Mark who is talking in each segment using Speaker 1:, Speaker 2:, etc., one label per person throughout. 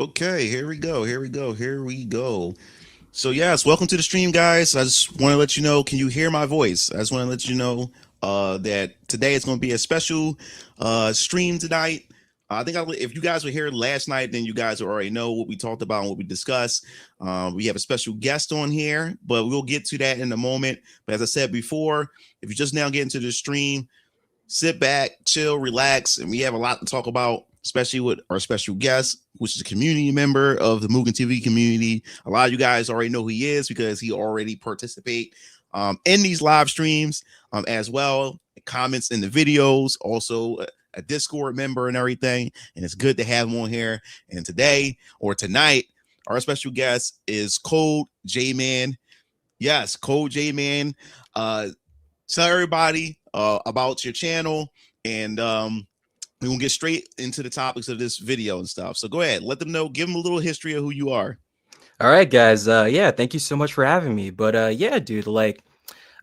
Speaker 1: Okay, here we go. Here we go. Here we go. So yes, welcome to the stream, guys. I just want to let you know. Can you hear my voice? I just want to let you know that today is going to be a special stream tonight. If you guys were here last night, then you guys already know what we talked about and what we discussed. We have a special guest on here, but we'll get to that in a moment. But as I said before, if you just now get into the stream, sit back, chill, relax, and we have a lot to talk about, especially with our special guest, which is a community member of the Mugen TV community. A lot of you guys already know who he is because he already participate in these live streams as well, comments in the videos, also a Discord member and everything. And it's good to have him on here. And today or tonight, our special guest is Code J Man. Yes, Code J Man. Tell everybody about your channel, and we're gonna get straight into the topics of this video and stuff. So go ahead, let them know, give them a little history of who you are.
Speaker 2: All right, guys. Yeah, thank you so much for having me. But yeah, dude,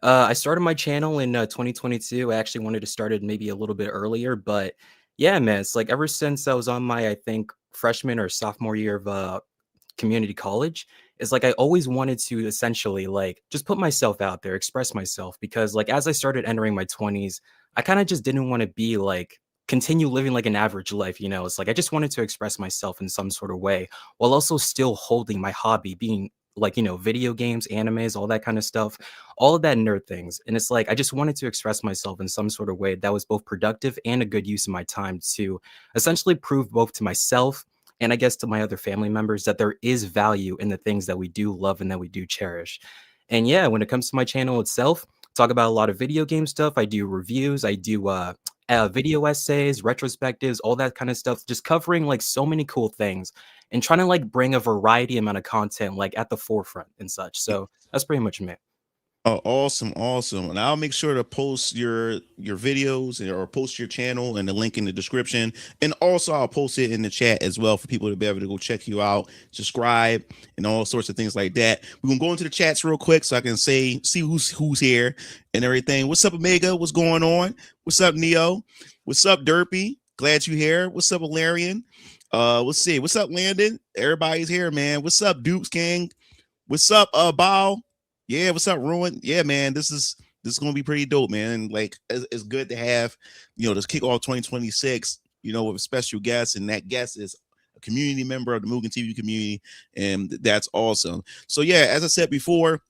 Speaker 2: I started my channel in 2022. I actually wanted to start it maybe a little bit earlier, but yeah, man, it's like ever since I was on my, I think, freshman or sophomore year of community college, it's like I always wanted to essentially like just put myself out there, express myself, because like as I started entering my 20s, I kind of just didn't want to be like continue living like an average life, you know. It's like I just wanted to express myself in some sort of way while also still holding my hobby, being like, you know, video games, animes, all that kind of stuff, all of that nerd things. And it's like I just wanted to express myself in some sort of way that was both productive and a good use of my time to essentially prove both to myself and I guess to my other family members that there is value in the things that we do love and that we do cherish. And yeah, when it comes to my channel itself, talk about a lot of video game stuff. I do reviews, I do video essays, retrospectives, all that kind of stuff, just covering like so many cool things and trying to like bring a variety amount of content like at the forefront and such. So that's pretty much me.
Speaker 1: Oh, awesome, awesome. And I'll make sure to post your videos or post your channel and the link in the description. And also I'll post it in the chat as well for people to be able to go check you out, subscribe, and all sorts of things like that. We're gonna go into the chats real quick so I can see who's here and everything. What's up, Omega? What's going on? What's up, Neo? What's up, Derpy? Glad you here. What's up, Alarian? Let's see. What's up, Landon? Everybody's here, man. What's up, Dukes King? What's up, Bao? Yeah, what's up, Ruin? Yeah, man, this is gonna be pretty dope, man. Like it's good to have, this kick off 2026, with a special guest, and that guest is a community member of the Mugen TV community, and that's awesome. So yeah, as I said before,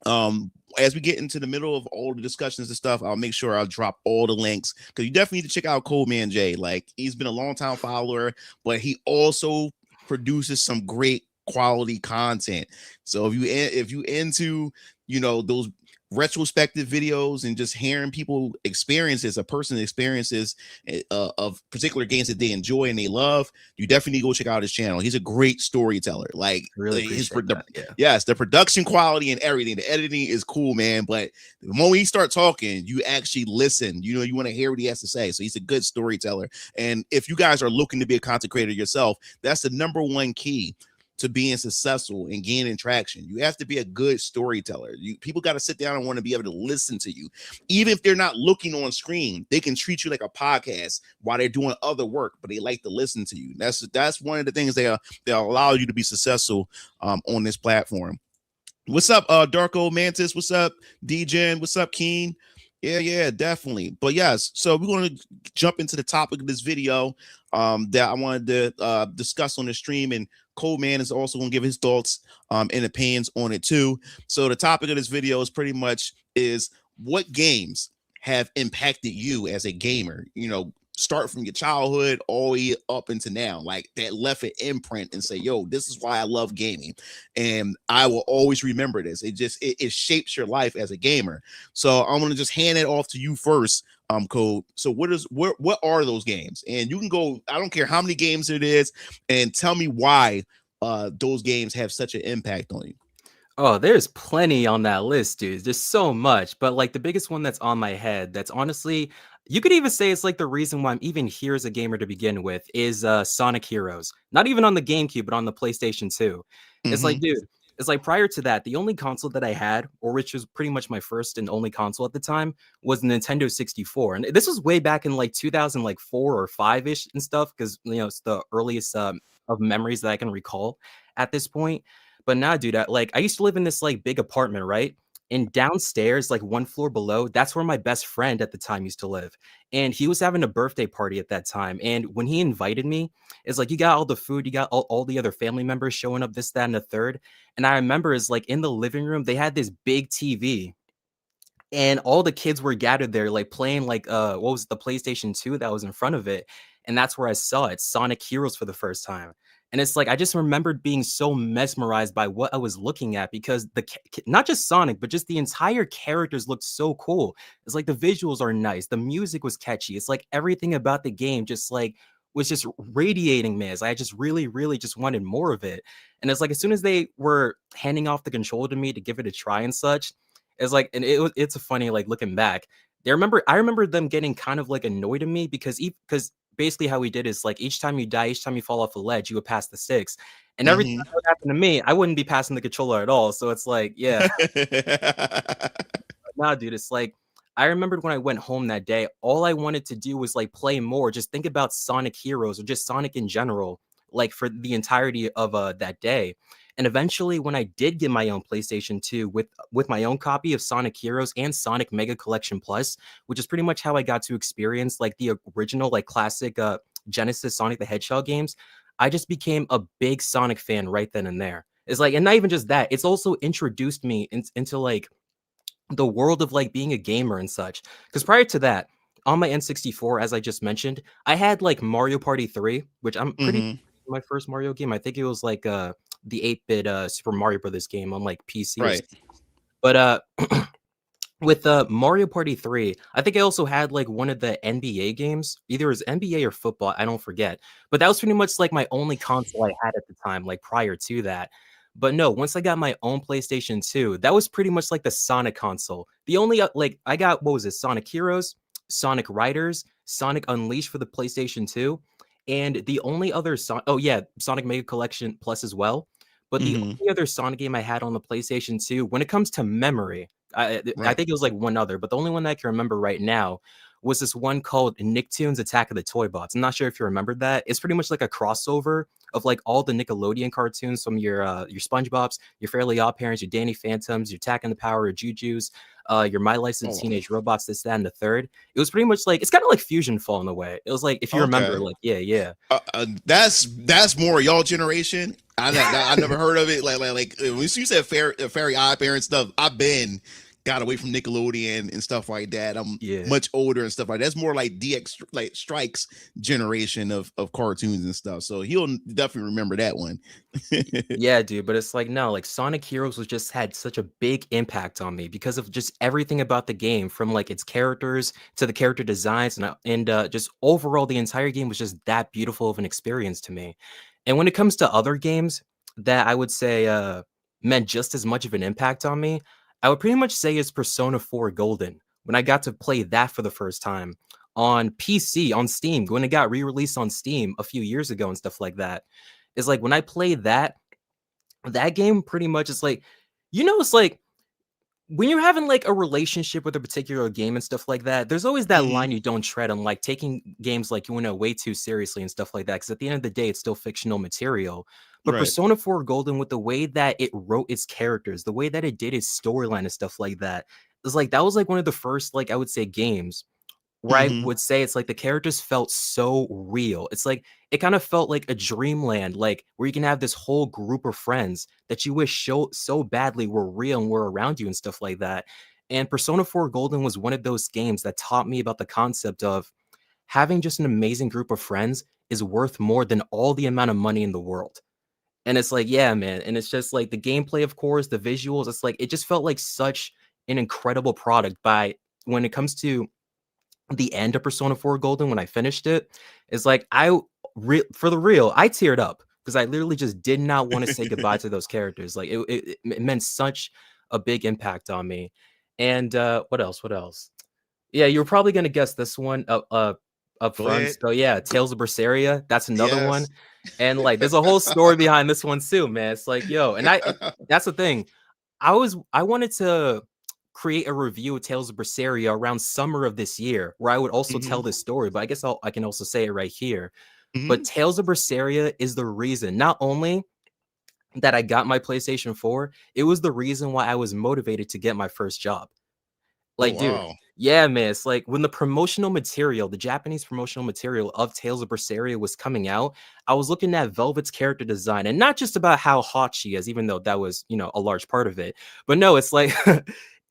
Speaker 1: as we get into the middle of all the discussions and stuff, I'll make sure I'll drop all the links because you definitely need to check out Coleman J. Like he's been a long time follower, but he also produces some great quality content. So if you into those retrospective videos and just hearing people experiences, a person experiences of particular games that they enjoy and they love, you definitely need to go check out his channel. He's a great storyteller. Like
Speaker 2: Really
Speaker 1: his
Speaker 2: appreciate that. Yeah.
Speaker 1: yes, the production quality and everything, the editing is cool, man. But the moment he start talking, you actually listen. You want to hear what he has to say. So he's a good storyteller. And if you guys are looking to be a content creator yourself, that's the number one key to being successful and gaining traction. You have to be a good storyteller. People got to sit down and want to be able to listen to you. Even if they're not looking on screen, they can treat you like a podcast while they're doing other work, but they like to listen to you. That's one of the things they'll allow you to be successful on this platform. What's up, Darko Mantis? What's up, DGen? What's up, Keen? Yeah, definitely. But yes, so we're going to jump into the topic of this video that I wanted to discuss on the stream, and Coleman is also going to give his thoughts and opinions on it too. So the topic of this video is what games have impacted you as a gamer? Start from your childhood all the way up into now, like that left an imprint and say, yo, this is why I love gaming. And I will always remember this. It shapes your life as a gamer. So I'm going to just hand it off to you first, Code. So what are those games? And you can go, I don't care how many games it is, and tell me why those games have such an impact on you.
Speaker 2: Oh, there's plenty on that list, dude. There's so much, but like the biggest one that's on my head, that's honestly, you could even say it's like the reason why I'm even here as a gamer to begin with, is Sonic Heroes. Not even on the GameCube, but on the PlayStation 2. It's like,
Speaker 1: Mm-hmm.
Speaker 2: dude, it's like prior to that, the only console that I had, or which was pretty much my first and only console at the time, was Nintendo 64. And this was way back in like 2004 or 5-ish and stuff, because it's the earliest of memories that I can recall at this point. But nah, dude, I used to live in this like big apartment, right? And downstairs, like one floor below, that's where my best friend at the time used to live. And he was having a birthday party at that time. And when he invited me, it's like you got all the food, you got all the other family members showing up, this, that, and the third. And I remember is like in the living room, they had this big TV and all the kids were gathered there like playing like what was it, the PlayStation 2 that was in front of it, and that's where I saw it, Sonic Heroes, for the first time. And it's like I just remembered being so mesmerized by what I was looking at because not just Sonic but just the entire characters looked so cool. It's like the visuals are nice, the music was catchy, it's like everything about the game just like was just radiating, man. I just really just wanted more of it. And it's like as soon as they were handing off the controller to me to give it a try and such, it's like, and it's a funny like looking back. I remember them getting kind of like annoyed at me because basically how we did is like each time you die, each time you fall off a ledge, you would pass the six. And every time
Speaker 1: Hmm.
Speaker 2: that would happen to me, I wouldn't be passing the controller at all. So it's like, yeah, nah, dude, it's like I remembered when I went home that day, all I wanted to do was like play more, just think about Sonic Heroes or just Sonic in general, like for the entirety of that day. And eventually, when I did get my own PlayStation 2 with my own copy of Sonic Heroes and Sonic Mega Collection Plus, which is pretty much how I got to experience like the original, like classic Genesis Sonic the Hedgehog games, I just became a big Sonic fan right then and there. It's like, and not even just that, it's also introduced me into like the world of like being a gamer and such. Because prior to that, on my N64, as I just mentioned, I had like Mario Party 3, which I'm pretty
Speaker 1: Hmm.
Speaker 2: my first Mario game. I think it was like the 8-bit Super Mario Brothers game on like PC or
Speaker 1: Right.
Speaker 2: something. But with Mario Party 3, I think I also had like one of the NBA games. Either it was NBA or football, I don't forget. But that was pretty much like my only console I had at the time, like prior to that. But no, once I got my own PlayStation 2, that was pretty much like the Sonic console. The only like I got, what was it, Sonic Heroes, Sonic Riders, Sonic Unleashed for the PlayStation 2, and the only other oh yeah, Sonic Mega Collection Plus as well. But the
Speaker 1: Hmm.
Speaker 2: only other Sonic game I had on the PlayStation 2, when it comes to memory, I
Speaker 1: Right.
Speaker 2: think it was like one other, but the only one that I can remember right now was this one called Nicktoons Attack of the Toy Bots. I'm not sure if you remember that. It's pretty much like a crossover of like all the Nickelodeon cartoons, from your SpongeBob's, your Fairly Odd Parents, your Danny Phantoms, your Tack and the Power, your Juju's, your My Licensed
Speaker 1: Oh,
Speaker 2: Teenage Robots, this, that, and the third. It was pretty much like it's kind of like Fusion Fall in a way. It was like if you remember,
Speaker 1: okay.
Speaker 2: like yeah.
Speaker 1: That's more y'all generation. I never heard of it. When you said Fairy Odd Parent stuff, I've been got away from Nickelodeon and stuff like that. I'm
Speaker 2: Yeah.
Speaker 1: much older and stuff like that. That's more like DX, like Strikes generation of cartoons and stuff. So he'll definitely remember that one.
Speaker 2: Yeah, dude, but it's like no, like Sonic Heroes was just had such a big impact on me because of just everything about the game, from like its characters to the character designs, and just overall the entire game was just that beautiful of an experience to me. And when it comes to other games that I would say meant just as much of an impact on me, I would pretty much say is Persona 4 Golden. When I got to play that for the first time on PC, on Steam, when it got re-released on Steam a few years ago and stuff like that, is like when I played that game pretty much is like, it's like when you're having like a relationship with a particular game and stuff like that, there's always that
Speaker 1: Hmm.
Speaker 2: line you don't tread on, like taking games like way too seriously and stuff like that. Because at the end of the day, it's still fictional material. But
Speaker 1: Right.
Speaker 2: Persona 4 Golden, with the way that it wrote its characters, the way that it did its storyline and stuff like that, was like that was like one of the first, like I would say, games where I
Speaker 1: Hmm.
Speaker 2: would say it's like the characters felt so real. It's like it kind of felt like a dreamland, like where you can have this whole group of friends that you wish so badly were real and were around you and stuff like that. And Persona 4 Golden was one of those games that taught me about the concept of having just an amazing group of friends is worth more than all the amount of money in the world. And it's like, yeah, man. And it's just like the gameplay, of course, the visuals. It's like it just felt like such an incredible product by when it comes to the end of Persona 4 Golden. When I finished it, it's like for the real, I teared up because I literally just did not want to say goodbye to those characters. Like it meant such a big impact on me. And what else? What else? Yeah, you're probably gonna guess this one up
Speaker 1: Go
Speaker 2: front.
Speaker 1: ahead.
Speaker 2: So yeah, Tales of Berseria, that's another one.
Speaker 1: Yes.
Speaker 2: And like there's a whole story behind this one too, man. It's like, yo, that's the thing. I wanted to create a review of Tales of Berseria around summer of this year, where I would also tell
Speaker 1: Hmm.
Speaker 2: this story, but I guess I can also say it right here. But
Speaker 1: Mhm.
Speaker 2: Tales of Berseria is the reason, not only that I got my PlayStation 4, it was the reason why I was motivated to get my first job.
Speaker 1: Oh,
Speaker 2: Like, dude,
Speaker 1: wow.
Speaker 2: yeah, man. It's like when the promotional material, the Japanese promotional material of Tales of Berseria was coming out, I was looking at Velvet's character design and not just about how hot she is, even though that was, a large part of it. But no, it's like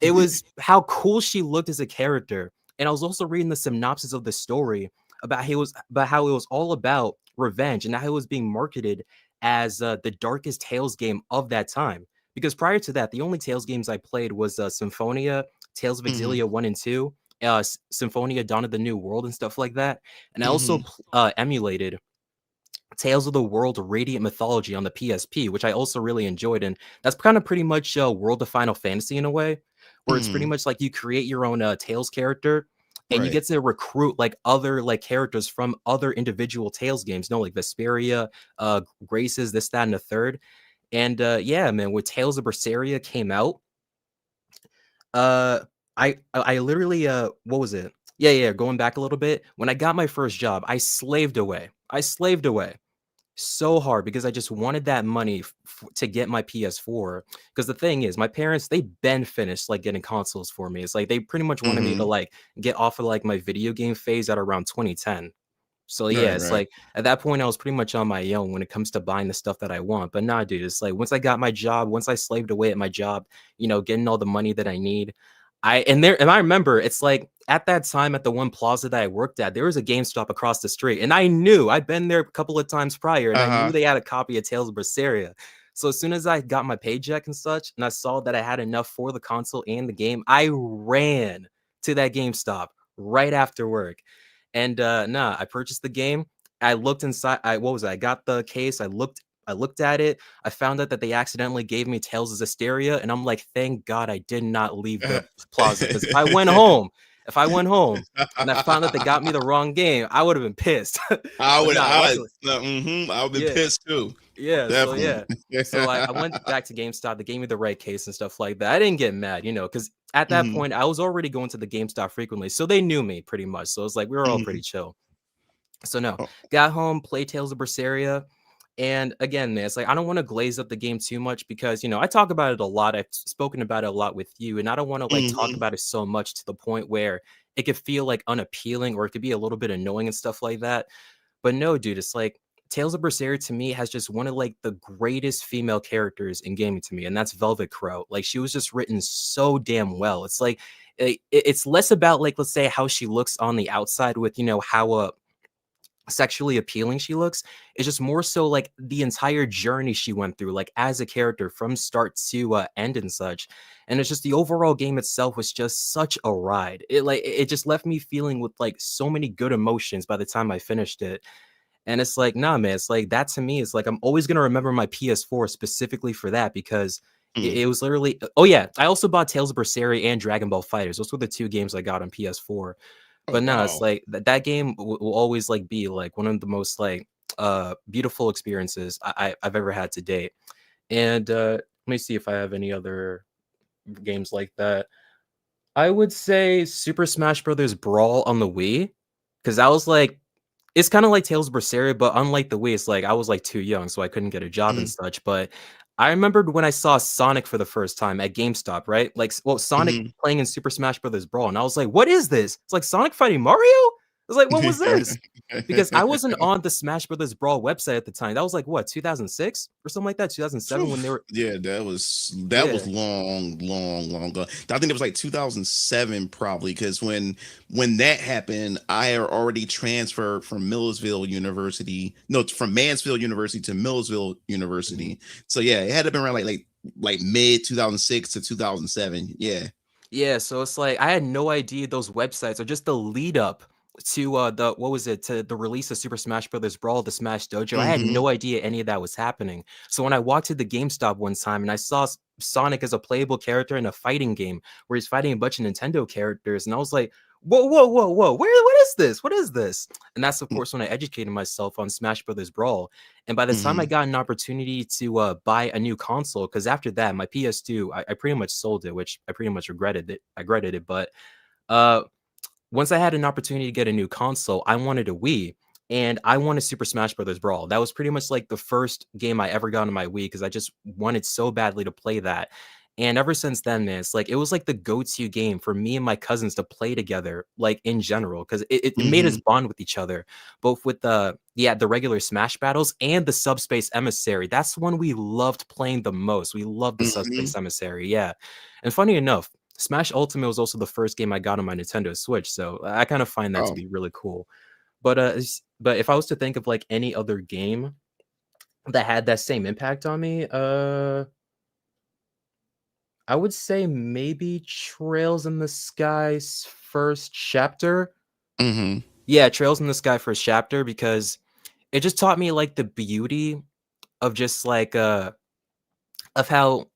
Speaker 2: it was how cool she looked as a character. And I was also reading the synopsis of the story about how it was all about revenge and how it was being marketed as the darkest Tales game of that time. Because prior to that, the only Tales games I played was Symphonia, Tales of
Speaker 1: Mhm.
Speaker 2: Exilia 1 and 2, Symphonia Dawn of the New World, and stuff like that. And I also
Speaker 1: Mhm.
Speaker 2: emulated Tales of the World Radiant Mythology on the PSP, which I also really enjoyed. And that's kind of pretty much World of Final Fantasy in a way, where it's pretty
Speaker 1: Mhm.
Speaker 2: much like you create your own Tales character. And you
Speaker 1: Right.
Speaker 2: get to recruit like other like characters from other individual Tales games, like Vesperia, Graces, this, that, and the third. And yeah, man, when Tales of Berseria came out, uh, I literally what was it? Yeah, going back a little bit, when I got my first job, I slaved away. I slaved away so hard because I just wanted that money to get my PS4. Because the thing is, my parents, they been finished like getting consoles for me. It's like they pretty much wanted me to
Speaker 1: Mhm.
Speaker 2: like get off of like my video game phase at around 2010. So yeah,
Speaker 1: Right,
Speaker 2: it's
Speaker 1: right.
Speaker 2: like at that point I was pretty much on my own when it comes to buying the stuff that I want. But nah, dude, it's like once I got my job, once I slaved away at my job, getting all the money that I need. I remember it's like at that time at the one plaza that I worked at, there was a GameStop across the street. And I knew I'd been there a couple of times prior and I knew
Speaker 1: Uh-huh.
Speaker 2: they had a copy of Tales of Berseria. So as soon as I got my paycheck and such, and I saw that I had enough for the console and the game, I ran to that GameStop right after work. And nah, I purchased the game. I looked inside. I what was it? I got the case. I looked at it. I found out that they accidentally gave me Tales of Zestiria, and I'm like, thank God I did not leave the plaza. Because if I went home and I found that they got me the wrong game, I would have been pissed.
Speaker 1: I
Speaker 2: But
Speaker 1: would
Speaker 2: nah, luckily,
Speaker 1: I would be
Speaker 2: yeah.
Speaker 1: pissed too.
Speaker 2: Yeah, so
Speaker 1: Definitely.
Speaker 2: yeah. So I went back to GameStop. They gave me the right case and stuff like that. I didn't get mad, because at that
Speaker 1: Mhm.
Speaker 2: point I was already going to the GameStop frequently. So they knew me pretty much. So it was like we were all pretty
Speaker 1: Mhm.
Speaker 2: chill. So no,
Speaker 1: Oh,
Speaker 2: got home, played Tales of Berseria. And again, man, it's like I don't want to glaze up the game too much because I talk about it a lot. I've spoken about it a lot with you, and I don't want to like talk
Speaker 1: mhm.
Speaker 2: about it so much to the point where it could feel like unappealing or it could be a little bit annoying and stuff like that. But no, dude, it's like Tales of Berseria to me has just one of like the greatest female characters in gaming to me, and that's Velvet Crow. Like she was just written so damn well. It's like it's less about like let's say how she looks on the outside with how sexually appealing she looks. It's just more so like the entire journey she went through, like as a character from start to end and such. And it's just the overall game itself was just such a ride. It just left me feeling with like so many good emotions by the time I finished it. And it's like, nah, man, it's like that to me is like I'm always gonna remember my PS4 specifically for that because
Speaker 1: Mm.
Speaker 2: it was literally. Oh yeah, I also bought Tales of Berseria and Dragon Ball Fighters. Those were the two games I got on PS4.
Speaker 1: Oh,
Speaker 2: But no, it's
Speaker 1: wow.
Speaker 2: like that game will always like be like one of the most like beautiful experiences I've ever had to date. And let me see if I have any other games like that. I would say Super Smash Brothers Brawl on the Wii, because I was like it's kinda like Tales of Berseria, but unlike the Wii, it's like I was, like, too young, so I couldn't get a job and
Speaker 1: Mhm.
Speaker 2: such, but I remembered when I saw Sonic for the first time at GameStop, right? Like, Sonic
Speaker 1: Mhm.
Speaker 2: playing in Super Smash Brothers Brawl, and I was like, "What is this?" It's like Sonic fighting Mario? I was like, "When was this?" Because I wasn't on the Smash Brothers Brawl website at the time. That was, like, what, 2006 or something like that? 2007
Speaker 1: Phew.
Speaker 2: when they were.
Speaker 1: Yeah, that was
Speaker 2: Yeah.
Speaker 1: long, long, long ago. I think it was like 2007 probably because when that happened, I had already transferred from Millersville University, no, from Mansfield University to Millersville
Speaker 2: Mhm.
Speaker 1: University. So yeah, it had to been around like mid 2006 to 2007. Yeah.
Speaker 2: Yeah, so it's like I had no idea those websites or just the lead up to the what was it to the release of Super Smash Brothers Brawl, the Smash Dojo. I had
Speaker 1: Hmm.
Speaker 2: no idea any of that was happening. So when I walked to the GameStop one time and I saw Sonic as a playable character in a fighting game where he's fighting a bunch of Nintendo characters, and I was like, whoa, whoa, whoa, whoa, what is this? What is this? And that's of course when I educated myself on Smash Brothers Brawl. And by the time I
Speaker 1: Hmm.
Speaker 2: got an opportunity to buy a new console, because after that, my PS2, I pretty much sold it, which I pretty much regretted it. I regretted it. But uh, once I had an opportunity to get a new console, I wanted a Wii. and I wanted Super Smash Brothers Brawl. That was pretty much like the first game I ever got on my Wii because I just wanted so badly to play that. And ever since then, man, it's like it was like the go-to game for me and my cousins to play together, like in general, because it made us
Speaker 1: Hmm.
Speaker 2: bond with each other, both with the regular Smash battles and the Subspace Emissary. That's one we loved playing the most. We loved the
Speaker 1: Hmm.
Speaker 2: Subspace Emissary, yeah. And funny enough, Smash Ultimate was also the first game I got on my Nintendo Switch, so I kind of find that to
Speaker 1: Oh.
Speaker 2: be really cool. But if I was to think of like any other game that had that same impact on me, I would say maybe Trails in the Sky's first chapter.
Speaker 1: Hmm.
Speaker 2: Yeah, Trails in the Sky first chapter because it just taught me like the beauty of just like of how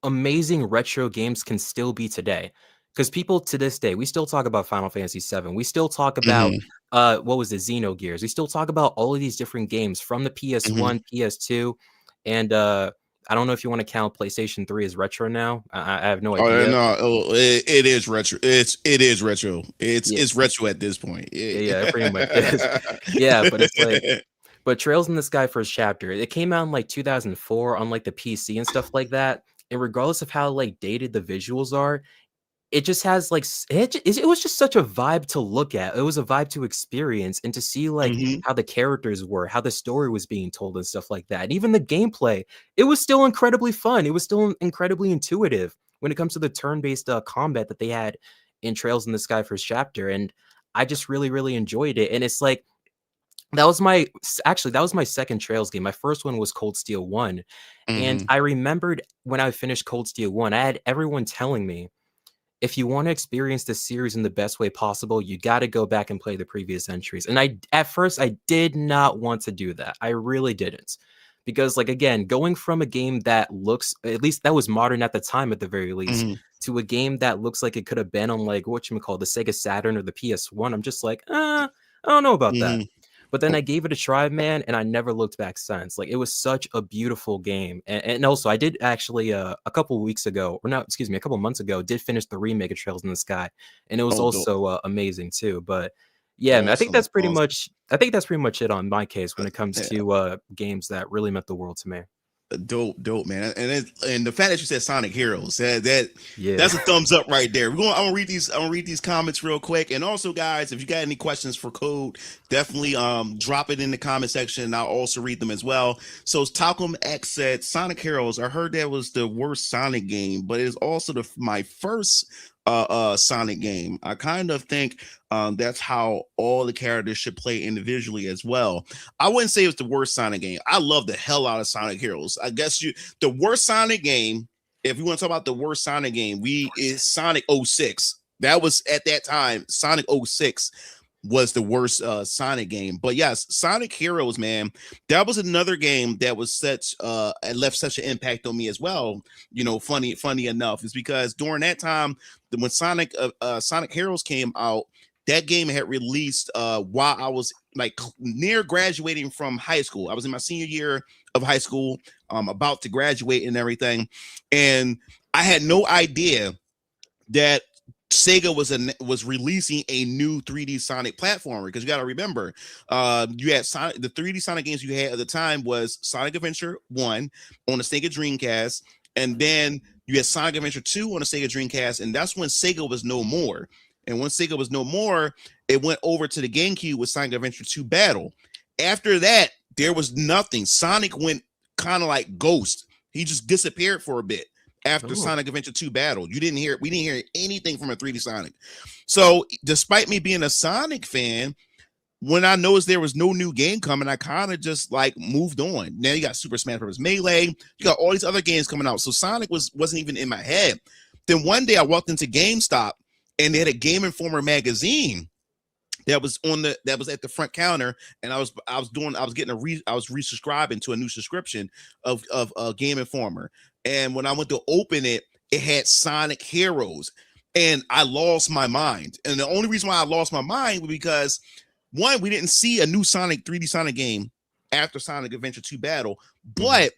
Speaker 2: amazing retro games can still be today. Because people to this day, we still talk about Final Fantasy VII. We still talk about
Speaker 1: Hmm.
Speaker 2: what was it, Xenogears. We still talk about all of these different games from the
Speaker 1: Hmm.
Speaker 2: PS1, PS2, and I don't know if you want to count PlayStation 3 as retro now. I have no
Speaker 1: Oh
Speaker 2: idea.
Speaker 1: no, it is retro. It is retro. It's
Speaker 2: Yeah,
Speaker 1: it's retro at this point.
Speaker 2: yeah, it pretty much is. Yeah, but it's like, but Trails in the Sky first chapter, it came out in like 2004 on like the PC and stuff like that. And regardless of how like dated the visuals are, it just has like it was just such a vibe to look at. It was a vibe to experience and to see like
Speaker 1: Hmm.
Speaker 2: how the characters were, how the story was being told and stuff like that. And even the gameplay, it was still incredibly fun. It was still incredibly intuitive when it comes to the turn-based combat that they had in Trails in the Sky first chapter. And I just really, really enjoyed it. And it's like that was my second Trails game. My first one was Cold Steel 1. And
Speaker 1: Hmm.
Speaker 2: I remembered when I finished Cold Steel 1, I had everyone telling me if you want to experience this series in the best way possible, you got to go back and play the previous entries. And at first, I did not want to do that. I really didn't. Because, like, again, going from a game that looks, at least that was modern at the time, at the very least,
Speaker 1: Hmm.
Speaker 2: to a game that looks like it could have been on, like, whatchamacallit, the Sega Saturn or the PS1, I'm just like, I don't know about that.
Speaker 1: Hmm.
Speaker 2: But then I gave it a try, man, and I never looked back since. Like, it was such a beautiful game. And also, I did actually a couple weeks ago, or no, excuse me, a couple months ago, did finish the remake of Trails in the Sky, and it was
Speaker 1: Oh, dope.
Speaker 2: also amazing too. But yeah, man,
Speaker 1: Awesome. Awesome.
Speaker 2: I think that's pretty much it on my case when it comes
Speaker 1: Yeah,
Speaker 2: to games that really meant the world to me.
Speaker 1: dope, man. And the fact that you said Sonic Heroes,
Speaker 2: Yeah.
Speaker 1: that's a thumbs up right there. I'm gonna read these. I'm gonna read these comments real quick. And also, guys, if you got any questions for Code, definitely drop it in the comment section. And I'll also read them as well. So Talcum X said, Sonic Heroes. I heard that was the worst Sonic game, but it is also my first Sonic game. I kind of think that's how all the characters should play individually as well. I wouldn't say it was the worst Sonic game. I love the hell out of Sonic Heroes. I guess the worst Sonic game, if you want to talk about the worst Sonic game, is Sonic '06. That was at that time, Sonic '06 was the worst Sonic game. But yes, Sonic Heroes, man, that was another game that was such left such an impact on me as well. You know, funny enough, is because during that time, when Sonic Heroes came out, that game had released while I was like near graduating from high school. I was in my senior year of high school, about to graduate and everything, and I had no idea that Sega was releasing a new 3D Sonic platformer, because you got to remember, you had Sonic, the 3D Sonic games you had at the time was Sonic Adventure 1 on the Sega Dreamcast, and then you had Sonic Adventure 2 on the Sega Dreamcast, and that's when Sega was no more. And when Sega was no more, it went over to the GameCube with Sonic Adventure 2 Battle. After that, there was nothing. Sonic went kind of like Ghost. He just disappeared for a bit after
Speaker 2: Oh.
Speaker 1: Sonic Adventure 2 Battle. We didn't hear anything from a 3D Sonic. So, despite me being a Sonic fan, when I noticed there was no new game coming, I kind of just like moved on. Now you got Super Smash Bros. Melee, you got all these other games coming out. So Sonic wasn't even in my head. Then one day I walked into GameStop and they had a Game Informer magazine that was at the front counter, and I was resubscribing to a new subscription of Game Informer. And when I went to open it, it had Sonic Heroes, and I lost my mind. And the only reason why I lost my mind was because, one, we didn't see a new Sonic 3D Sonic game after Sonic Adventure 2 Battle,
Speaker 2: Mhm.
Speaker 1: but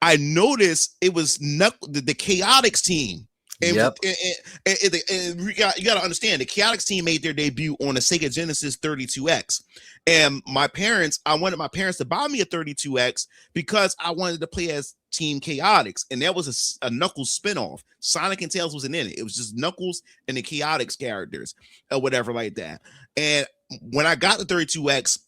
Speaker 1: I noticed it was the Chaotix team. And,
Speaker 2: Yep.
Speaker 1: you got to understand, the Chaotix team made their debut on a Sega Genesis 32X. And I wanted my parents to buy me a 32X because I wanted to play as Team Chaotix. And that was a Knuckles spinoff. Sonic and Tails wasn't in it. It was just Knuckles and the Chaotix characters or whatever like that. And when I got the 32X,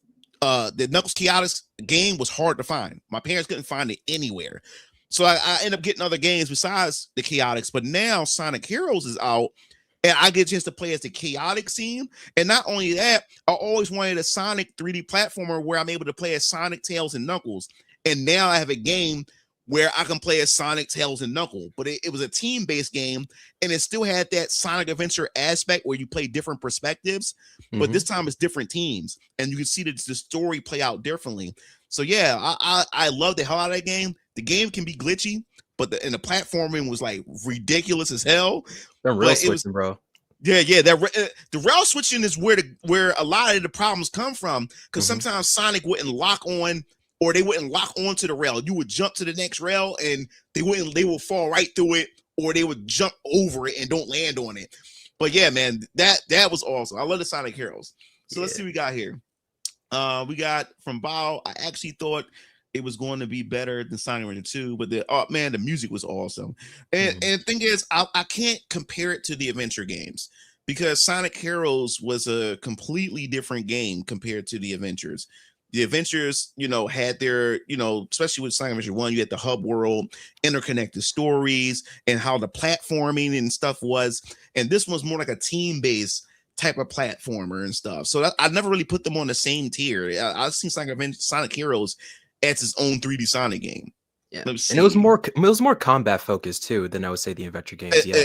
Speaker 1: the Knuckles Chaotix game was hard to find. My parents couldn't find it anywhere. So I end up getting other games besides the Chaotix, but now Sonic Heroes is out, and I get a chance to play as the Chaotix team. And not only that, I always wanted a Sonic 3D platformer where I'm able to play as Sonic, Tails, and Knuckles. And now I have a game where I can play as Sonic, Tails, and Knuckles. But it was a team-based game, and it still had that Sonic Adventure aspect where you play different perspectives, but this time it's different teams, and you can see the story play out differently. So yeah, I love the hell out of that game. The game can be glitchy, but the platforming was like ridiculous as hell.
Speaker 2: The rail switching, bro.
Speaker 1: Yeah, the rail switching is where a lot of the problems come from, because sometimes Sonic wouldn't lock on, or they wouldn't lock onto the rail. You would jump to the next rail and they would fall right through it, or they would jump over it and don't land on it. But yeah, man, that was awesome. I love the Sonic Heroes. So let's see what we got here. We got from Bao. I actually thought it was going to be better than Sonic Adventure 2, but the music was awesome. And the thing is, I can't compare it to the adventure games, because Sonic Heroes was a completely different game compared to the adventures. The adventures, had their, especially with Sonic Adventure 1, you had the hub world, interconnected stories, and how the platforming and stuff was. And this one's more like a team-based type of platformer and stuff. So I never really put them on the same tier. I've seen Sonic Heroes as its own 3D Sonic game.
Speaker 2: Yeah, and it was more combat focused too than I would say the adventure games. Yeah,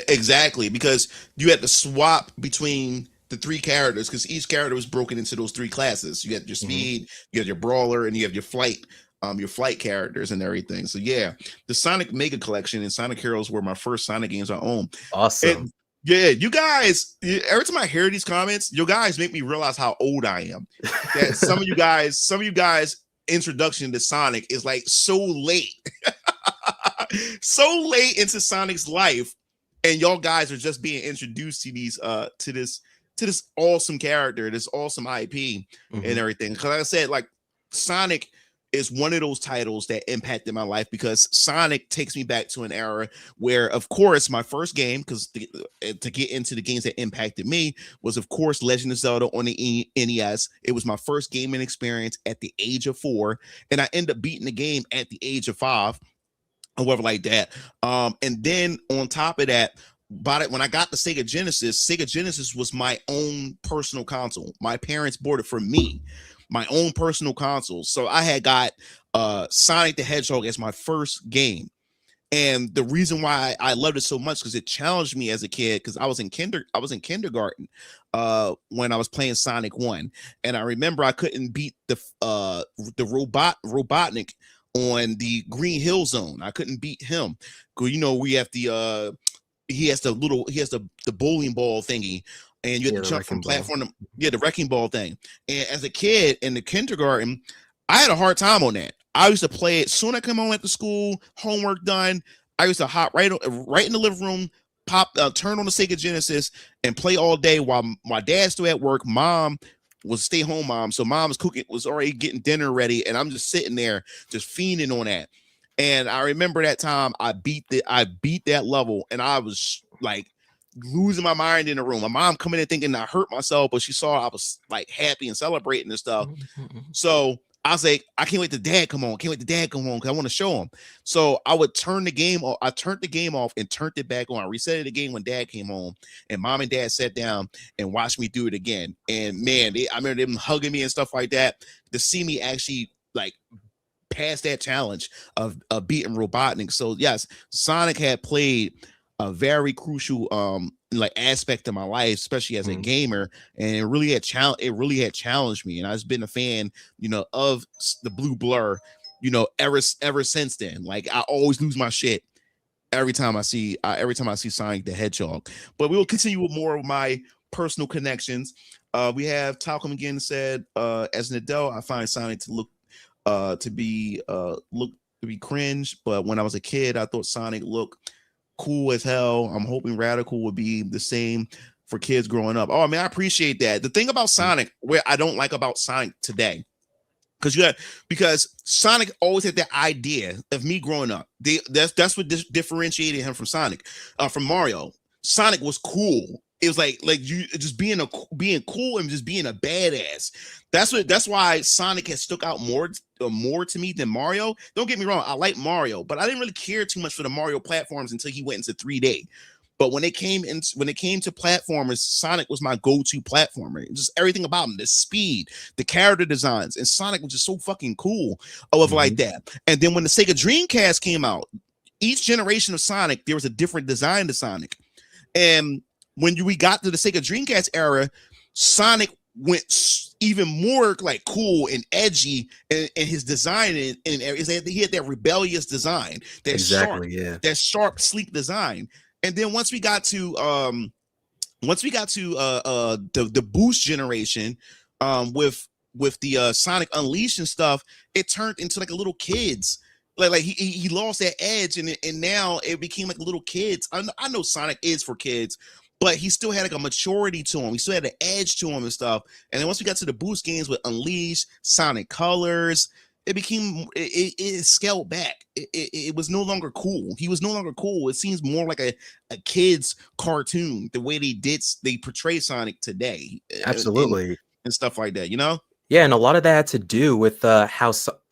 Speaker 1: exactly, because you had to swap between the three characters, because each character was broken into those three classes. You had your speed, you had your brawler, and you have your flight characters and everything. So yeah, the Sonic Mega Collection and Sonic Heroes were my first Sonic games I owned.
Speaker 2: Awesome.
Speaker 1: Yeah, you guys, every time I hear these comments, you guys make me realize how old I am. That some of you guys introduction to Sonic is like so late. So late into Sonic's life, and y'all guys are just being introduced to these to this awesome character, this awesome IP and everything. Because like I said, like, Sonic is one of those titles that impacted my life, because Sonic takes me back to an era where, of course, my first game, because to get into the games that impacted me, was, of course, Legend of Zelda on the NES. It was my first gaming experience at the age of 4, and I ended up beating the game at the age of 5, or whatever like that. And then on top of that, when I got the Sega Genesis was my own personal console. My parents bought it for me, my own personal console. So I had got Sonic the Hedgehog as my first game. And the reason why I loved it so much, because it challenged me as a kid, because I was in kindergarten when I was playing Sonic 1. And I remember I couldn't beat the Robotnik on the Green Hill Zone. I couldn't beat him. We have the he has the bowling ball thingy, and you have to jump from platform to the wrecking ball thing. And as a kid in the kindergarten, I had a hard time on that. I used to play it soon. I come home after school, homework done. I used to hop right in the living room, turn on the Sega Genesis, and play all day while my dad's still at work. Mom was a stay-home mom, so mom was already getting dinner ready, and I'm just sitting there just fiending on that. And I remember that time I beat that level, and I was like losing my mind in the room. My mom coming in thinking I hurt myself, but she saw I was like happy and celebrating and stuff. So I was like, I can't wait till Dad come on. Because I want to show him. So I would turn the game off. I turned the game off and turned it back on. I reset the game when Dad came home, and Mom and Dad sat down and watched me do it again. And man, I remember them hugging me and stuff like that, to see me actually like past that challenge of beating Robotnik. So yes, Sonic had played a very crucial aspect of my life, especially as a gamer, and it really had challenged me. And I've been a fan, of the Blue Blur, ever since then. Like, I always lose my shit every time I see Sonic the Hedgehog. But we will continue with more of my personal connections. We have Talcum again said, as an adult, I find Sonic to be cringe, but when I was a kid, I thought Sonic looked cool as hell. I'm hoping Radical will be the same for kids growing up. Oh man, I appreciate that. The thing about Sonic, where I don't like about Sonic today, because Sonic always had that idea of me growing up. That's what differentiated him from Sonic, from Mario. Sonic was cool. It was like you just being cool and just being a badass. That's why Sonic has stuck out more to me than Mario. Don't get me wrong, I like Mario, but I didn't really care too much for the Mario platforms until he went into 3D. But when it came to platformers, Sonic was my go-to platformer. Just everything about him, the speed, the character designs, and Sonic was just so fucking cool of like that. And then when the Sega Dreamcast came out, each generation of Sonic, there was a different design to Sonic. And when we got to the Sega Dreamcast era, Sonic went even more like cool and edgy in his design, and he had that rebellious design, that sharp, sleek design. And then once we got to the Boost generation, with the Sonic Unleashed and stuff, it turned into like a little kids. Like he lost that edge, and now it became like little kids. I know Sonic is for kids, but he still had like a maturity to him. He still had an edge to him and stuff. And then once we got to the Boost games with Unleashed, Sonic Colors, it scaled back. It was no longer cool. He was no longer cool. It seems more like a kid's cartoon, the way they portray Sonic today.
Speaker 2: Absolutely.
Speaker 1: And stuff like that, you know?
Speaker 2: Yeah, and a lot of that had to do with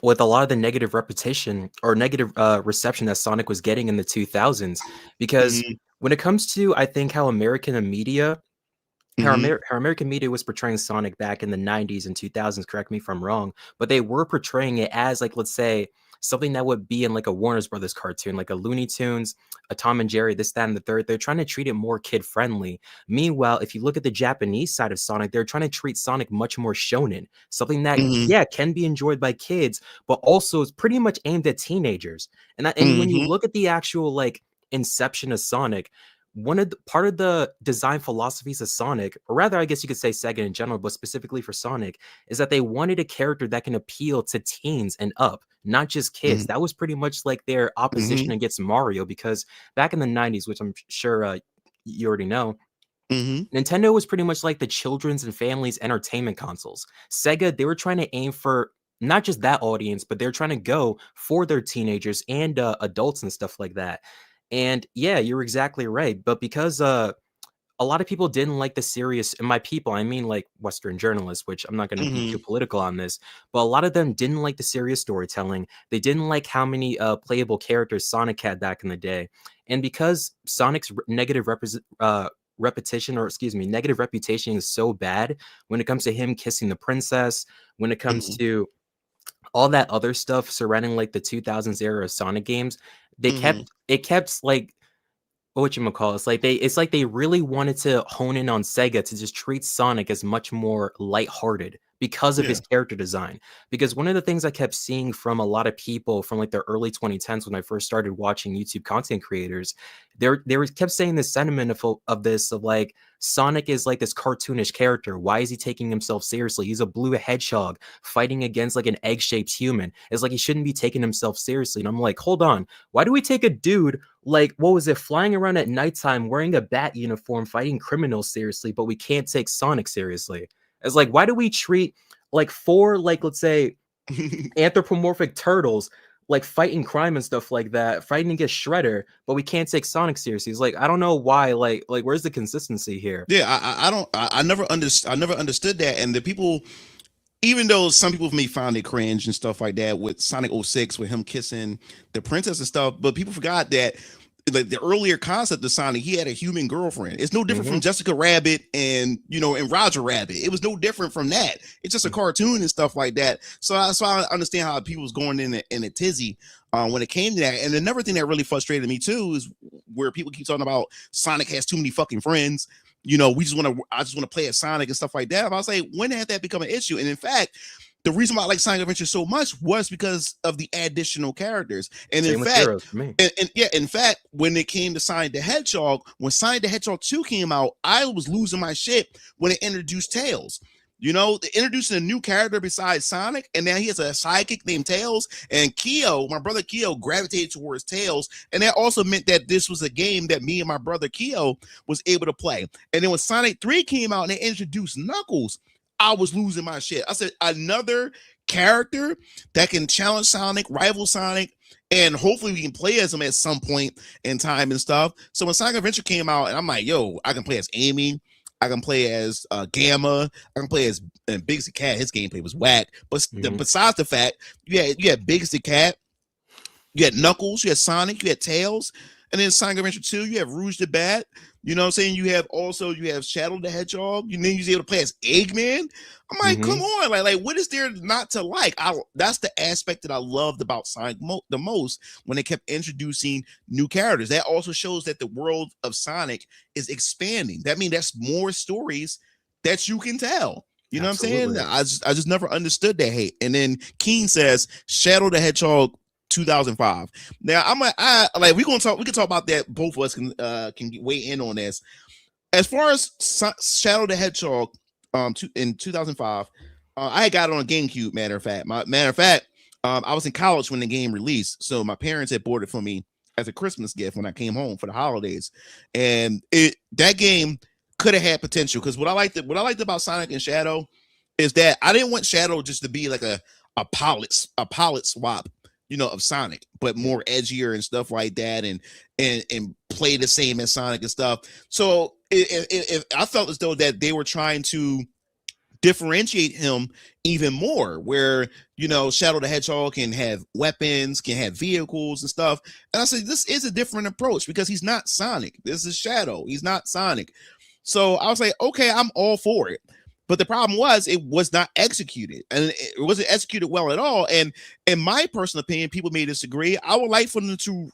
Speaker 2: with a lot of the negative reputation or negative reception that Sonic was getting in the 2000s. Because when it comes to, I think, how American media was portraying Sonic back in the 90s and 2000s, correct me if I'm wrong, but they were portraying it as, like, let's say, something that would be in like a Warner Brothers cartoon, like a Looney Tunes, a Tom and Jerry, this, that, and the third. They're trying to treat it more kid-friendly. Meanwhile, if you look at the Japanese side of Sonic, they're trying to treat Sonic much more shonen, something that, can be enjoyed by kids, but also is pretty much aimed at teenagers. And when you look at the actual, like, inception of Sonic, part of the design philosophies of Sonic, or rather, I guess you could say Sega in general, but specifically for Sonic, is that they wanted a character that can appeal to teens and up, not just kids. That was pretty much like their opposition against Mario, because back in the 90s, which I'm sure you already know, Nintendo was pretty much like the children's and families entertainment consoles. Sega, they were trying to aim for not just that audience, but they're trying to go for their teenagers and adults and stuff like that. And yeah, you're exactly right. But because a lot of people didn't like the serious, and by people, I mean like Western journalists, which I'm not going to be too political on this, but a lot of them didn't like the serious storytelling. They didn't like how many playable characters Sonic had back in the day. And because Sonic's negative reputation is so bad when it comes to him kissing the princess, when it comes to all that other stuff surrounding like the 2000s era of Sonic games, they kept like, whatchamacallit, it's like they really wanted to hone in on Sega to just treat Sonic as much more lighthearted because of his character design. Because one of the things I kept seeing from a lot of people from like the early 2010s when I first started watching YouTube content creators, they kept saying this sentiment of like, Sonic is like this cartoonish character. Why is he taking himself seriously? He's a blue hedgehog fighting against like an egg-shaped human. It's like he shouldn't be taking himself seriously. And I'm like, hold on. Why do we take a dude like, what was it, flying around at nighttime wearing a bat uniform fighting criminals seriously, but we can't take Sonic seriously? It's like, why do we treat like 4, like, let's say, anthropomorphic turtles like fighting crime and stuff like that, fighting against Shredder, but we can't take Sonic seriously? It's like, I don't know why. Like where's the consistency here?
Speaker 1: Yeah, I never understood that. And the people, even though some people may find it cringe and stuff like that with Sonic 06, with him kissing the princess and stuff, but people forgot that like the earlier concept of Sonic, he had a human girlfriend. It's no different from Jessica Rabbit and Roger Rabbit. It was no different from that. It's just a cartoon and stuff like that. So I understand how people was going in a tizzy when it came to that. And another thing that really frustrated me too is where people keep talking about Sonic has too many fucking friends. I just want to play as Sonic and stuff like that. But I was like, when had that become an issue? And in fact, the reason why I like Sonic Adventure so much was because of the additional characters. And in fact, when it came to Sonic the Hedgehog, when Sonic the Hedgehog 2 came out, I was losing my shit when it introduced Tails. You know, they're introducing a new character besides Sonic, and now he has a sidekick named Tails. And Keo, my brother Keo, gravitated towards Tails, and that also meant that this was a game that me and my brother Keo was able to play. And then when Sonic 3 came out and they introduced Knuckles, I was losing my shit. I said, another character that can challenge Sonic, rival Sonic, and hopefully we can play as him at some point in time and stuff. So when Sonic Adventure came out, and I'm like, yo, I can play as Amy, I can play as Gamma. I can play as Bigsy Cat. His gameplay was whack. But besides the fact, you had Bigsy Cat, you had Knuckles, you had Sonic, you had Tails, and then Sonic Adventure 2, you have Rouge the Bat. You know what I'm saying? You have Shadow the Hedgehog. You then you're able to play as Eggman. I'm like, come on, like what is there not to like? That's the aspect that I loved about Sonic the most, when they kept introducing new characters. That also shows that the world of Sonic is expanding. That means that's more stories that you can tell. You know
Speaker 2: Absolutely.
Speaker 1: what I'm saying? I just never understood that hate. And then Keen says Shadow the Hedgehog 2005. Now we can talk about that. Both of us can weigh in on this. As far as Shadow the Hedgehog in 2005, I had got it on a GameCube. Matter of fact, I was in college when the game released, so my parents had bought it for me as a Christmas gift when I came home for the holidays. And that game could have had potential, because what I liked about Sonic and Shadow is that I didn't want Shadow just to be like a palette swap, you know, of Sonic, but more edgier and stuff like that, and play the same as Sonic and stuff. So I felt as though that they were trying to differentiate him even more, where, you know, Shadow the Hedgehog can have weapons, can have vehicles and stuff. And I said, this is a different approach, because he's not Sonic. This is Shadow. He's not Sonic. So I was like, okay, I'm all for it. But the problem was, it was not executed, and it wasn't executed well at all. And in my personal opinion, people may disagree. I would like for them to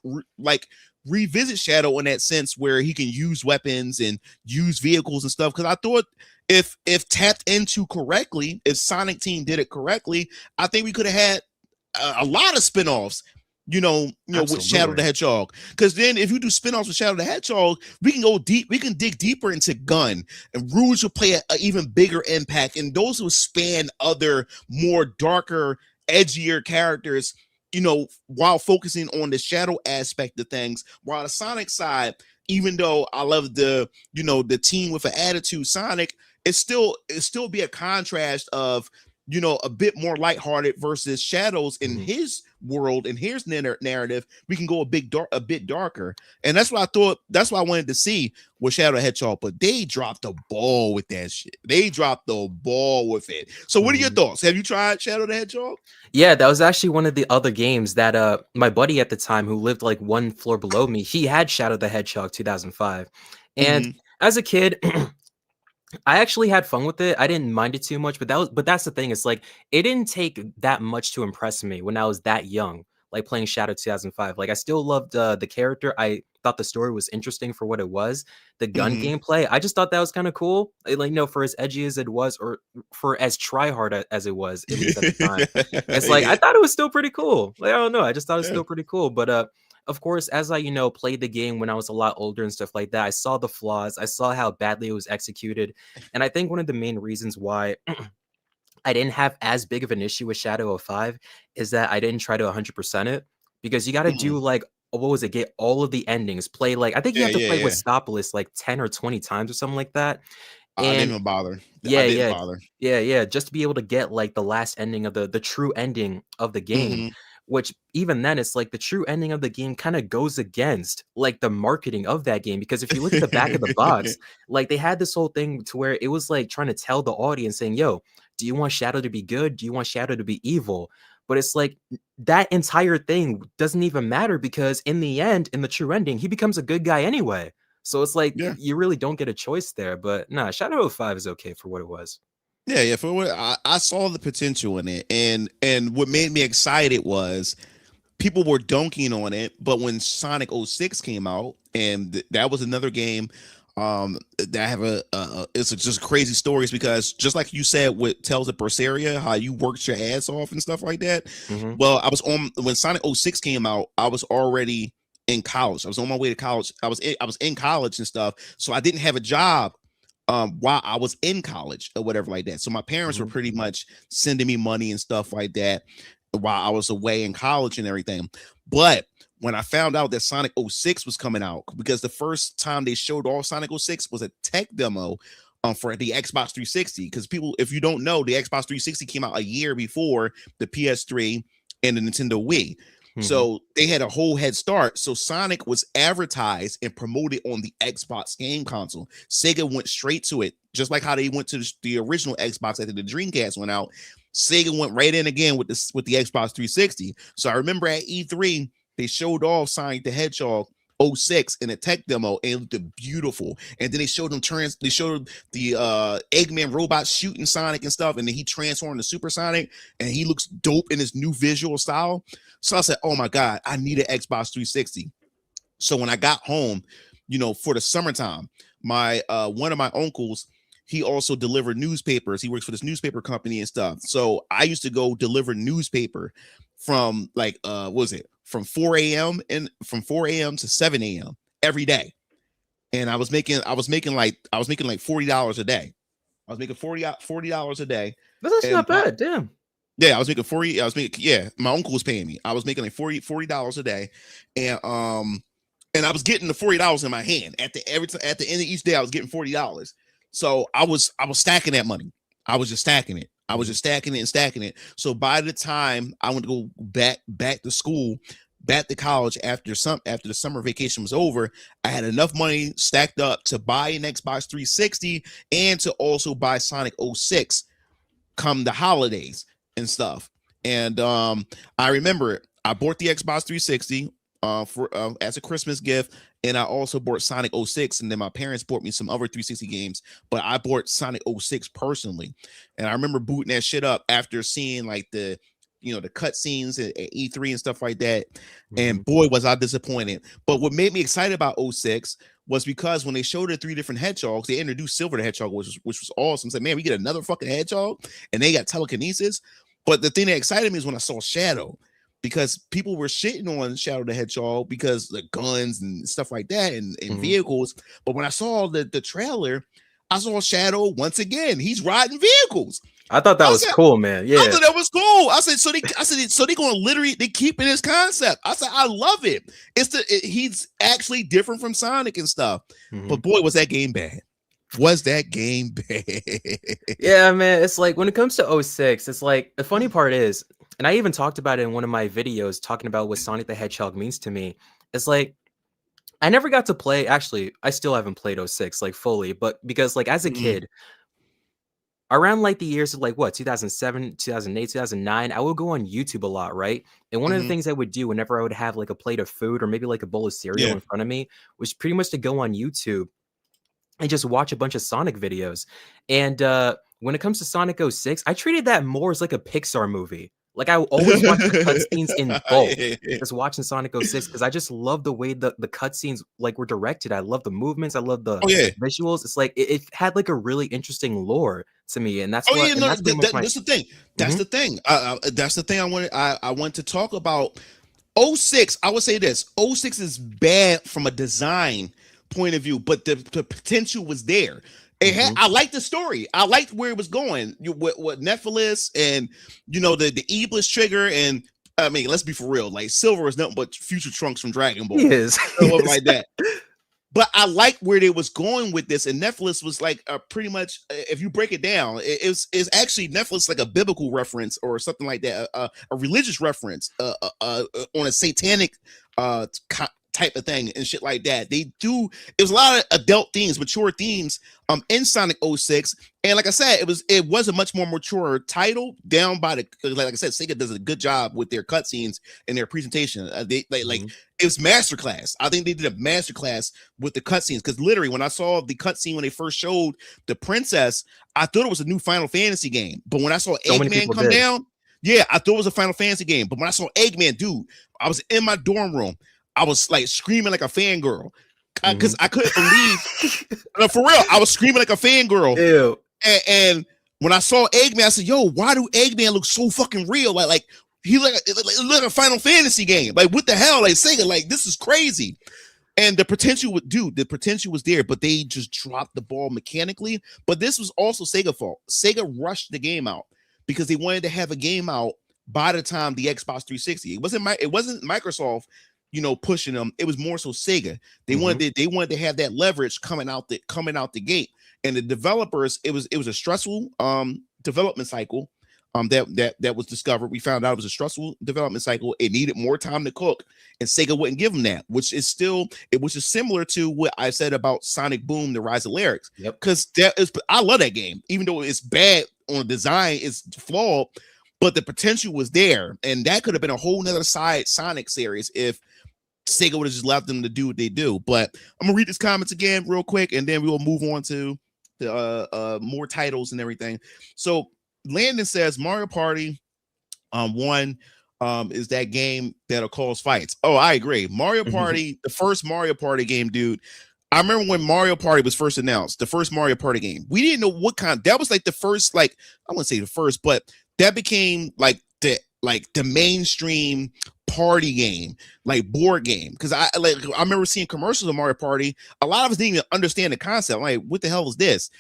Speaker 1: revisit Shadow in that sense, where he can use weapons and use vehicles and stuff. Because I thought if tapped into correctly, if Sonic Team did it correctly, I think we could have had a lot of spinoffs. You know, with Shadow the Hedgehog. Because then if you do spinoffs with Shadow the Hedgehog, we can go deep. We can dig deeper into Gun, and Rouge will play an even bigger impact. And those will span other more darker, edgier characters, you know, while focusing on the Shadow aspect of things. While the Sonic side, even though I love the team with an attitude Sonic, it still be a contrast of, you know, a bit more lighthearted versus Shadows in his world, in his narrative. We can go a bit darker, and that's what I thought. That's what I wanted to see with Shadow the Hedgehog. But they dropped the ball with that shit. They dropped the ball with it. So, what are your thoughts? Have you tried Shadow the Hedgehog?
Speaker 2: Yeah, that was actually one of the other games that my buddy at the time, who lived like one floor below me, he had Shadow the Hedgehog 2005, and as a kid. I actually had fun with it. I didn't mind it too much, but that's the thing. It's like, it didn't take that much to impress me when I was that young, like playing Shadow 2005. Like, I still loved the character. I thought the story was interesting for what it was. The gun gameplay, I just thought that was kind of cool. Like, you know, for as edgy as it was, or for as tryhard as it was, at least at the time. It's like, I thought it was still pretty cool. Like, I don't know. I just thought it was still pretty cool. But of course, as I, you know, played the game when I was a lot older and stuff like that, I saw the flaws. I saw how badly it was executed. And I think one of the main reasons why I didn't have as big of an issue with Shadow 05 is that I didn't try to 100% it, because you got to do like, what was it? Get all of the endings, play like, I think you have to play with Stopolis like 10 or 20 times or something like that.
Speaker 1: And I didn't even bother.
Speaker 2: Yeah. Just to be able to get like the last ending of the true ending of the game. Which even then, it's like the true ending of the game kind of goes against like the marketing of that game. Because if you look at the back of the box, like they had this whole thing to where it was like trying to tell the audience saying, yo, do you want Shadow to be good? Do you want Shadow to be evil? But it's like that entire thing doesn't even matter, because in the end, in the true ending, he becomes a good guy anyway. So it's like, you really don't get a choice there. But nah, Shadow 05 is okay for what it was.
Speaker 1: Yeah. For what I saw the potential in it, and what made me excited was people were dunking on it. But when Sonic 06 came out, and that was another game that I have it's just crazy stories, because just like you said with Tales of Berseria, how you worked your ass off and stuff like that. Well, I was when Sonic 06 came out, I was already in college. I was on my way to college. I was in college and stuff, so I didn't have a job while I was in college or whatever like that. So my parents were
Speaker 2: Mhm.
Speaker 1: pretty much sending me money and stuff like that while I was away in college and everything. But when I found out that Sonic '06 was coming out, because the first time they showed off Sonic '06 was a tech demo for the Xbox 360. Because people, if you don't know, the Xbox 360 came out a year before the PS3 and the Nintendo Wii.
Speaker 2: Mhm.
Speaker 1: So they had a whole head start. So Sonic was advertised and promoted on the Xbox game console. Sega went straight to it, just like how they went to the original Xbox after the Dreamcast went out. Sega went right in again with this with the Xbox 360. So I remember at E3 they showed off Sonic the Hedgehog '06 in a tech demo, and it looked beautiful. And then they showed them they showed the Eggman robot shooting Sonic and stuff, and then he transformed to Super Sonic, and he looks dope in his new visual style. So I said, oh my God, I need an Xbox 360. So when I got home, for the summertime, my one of my uncles, he also delivered newspapers. He works for this newspaper company and stuff. So I used to go deliver newspaper from like what was it? From 4 a.m. and from 4 a.m. to 7 a.m. every day. And I was making like $40 a day. I was making $40 a day.
Speaker 2: That's actually
Speaker 1: And
Speaker 2: not bad. Damn.
Speaker 1: yeah, I was making 40. Yeah, my uncle was paying me. I was making like $40 a day. And I was getting the $40 in my hand at the at the end of each day. I was getting $40. So I was stacking that money. I was just stacking it. I was
Speaker 2: Mhm.
Speaker 1: just stacking it and stacking it. So by the time I went to go back to school, back to college after the summer vacation was over, I had enough money stacked up to buy an Xbox 360 and to also buy Sonic '06 come the holidays and stuff. And I remember I bought the Xbox 360 for as a Christmas gift, and I also bought Sonic '06, and then my parents bought me some other 360 games, but I bought Sonic '06 personally. And I remember booting that shit up after seeing like the cutscenes at E3 and stuff like that.
Speaker 2: Mhm.
Speaker 1: And boy, was I disappointed. But what made me excited about '06 was because when they showed the three different hedgehogs, they introduced Silver the Hedgehog, which was awesome. It's like, man, we get another fucking hedgehog, and they got telekinesis. But the thing that excited me is when I saw Shadow, because people were shitting on Shadow the Hedgehog because the guns and stuff like that and
Speaker 2: Mhm.
Speaker 1: vehicles. But when I saw the trailer, I saw Shadow once again. He's riding vehicles.
Speaker 2: I thought that
Speaker 1: I
Speaker 2: was
Speaker 1: said,
Speaker 2: cool, man.
Speaker 1: I
Speaker 2: Yeah.
Speaker 1: thought that was cool. So they gonna literally they keeping this concept. I said I love it. He's actually different from Sonic and stuff. But
Speaker 2: Mhm.
Speaker 1: boy, was that game bad. Was that game bad?
Speaker 2: Yeah, man. It's like when it comes to '06, it's like the funny part is, and I even talked about it in one of my videos talking about what Sonic the Hedgehog means to me. It's like I never got to play. Actually, I still haven't played '06 like fully, but because like as a
Speaker 1: Mm,
Speaker 2: kid, around like the years of like what 2007, 2008, 2009, I would go on YouTube a lot, right? And one of the
Speaker 1: mhm.
Speaker 2: things I would do whenever I would have like a plate of food or maybe like a bowl of cereal
Speaker 1: Yeah.
Speaker 2: in front of me was pretty much to go on YouTube and just watch a bunch of Sonic videos. And when it comes to Sonic '06, I treated that more as like a Pixar movie. Like I always watch the cutscenes in bulk, just watching Sonic '06 because I just love the way the cutscenes like were directed. I love the movements. I love the
Speaker 1: Oh yeah.
Speaker 2: visuals. It's like it had like a really interesting lore to me, and
Speaker 1: Oh yeah, no,
Speaker 2: that's pretty much my.
Speaker 1: that's the thing. That's
Speaker 2: Mhm.
Speaker 1: the thing. That's the thing I want to talk about. '06, I would say this. '06 is bad from a design point of view, but the potential was there.
Speaker 2: Mhm.
Speaker 1: I liked the story. I liked where it was going. What Nephilis and the Iblis trigger, and I mean, let's be for real. Like Silver is nothing but future Trunks from Dragon
Speaker 2: He
Speaker 1: Ball,
Speaker 2: is. He
Speaker 1: or
Speaker 2: is.
Speaker 1: like that. But I like where they was going with this, and Nephilis was like pretty much, if you break it down, it's actually Nephilis like a biblical reference or something like that, a religious reference, on a satanic type of thing and shit like that. They do. It was a lot of adult themes, mature themes, in Sonic '06, and like I said, it was a much more mature title down by the like I said, Sega does a good job with their cutscenes and their presentation. Like
Speaker 2: Mhm.
Speaker 1: it was masterclass. I think they did a masterclass with the cutscenes because literally when I saw the cutscene when they first showed the princess, I thought it was a new Final Fantasy game. But when I saw
Speaker 2: So many
Speaker 1: Eggman
Speaker 2: people
Speaker 1: come
Speaker 2: did.
Speaker 1: down, yeah, I thought it was a Final Fantasy game. But when I saw Eggman, dude, I was in my dorm room. I was like screaming like a fangirl because
Speaker 2: Mhm.
Speaker 1: I couldn't believe. No, for real, I was screaming like a fangirl.
Speaker 2: Ew.
Speaker 1: And when I saw Eggman, I said, "Yo, why do Eggman look so fucking real? Like he like a Final Fantasy game. Like what the hell? Like Sega, like this is crazy." And the potential was there, but they just dropped the ball mechanically. But this was also Sega fault. Sega rushed the game out because they wanted to have a game out by the time the Xbox 360. It wasn't Microsoft, pushing them. It was more so Sega. They wanted to have that leverage coming out the gate. And the developers, it was a stressful development cycle. That was discovered. We found out it was a stressful development cycle. It needed more time to cook, and Sega wouldn't give them that, which is similar to what I said about Sonic Boom: The Rise of Lyrics.
Speaker 2: Yep.
Speaker 1: Because I love that game, even though it's bad on design, it's flawed, but the potential was there, and that could have been a whole nother side Sonic series if Sega would have just left them to do what they do. But I'm gonna read these comments again real quick, and then we will move on to the more titles and everything. So Landon says Mario Party 1 is that game that'll cause fights. Oh, I agree. Mario Party, the first Mario Party game, dude. I remember when Mario Party was first announced, the first Mario Party game. We didn't know what kind. That was like the first, like, I wouldn't say the first, but that became like the mainstream party game, like board game. Because I remember seeing commercials of Mario Party. A lot of us didn't even understand the concept. Like, what the hell is this?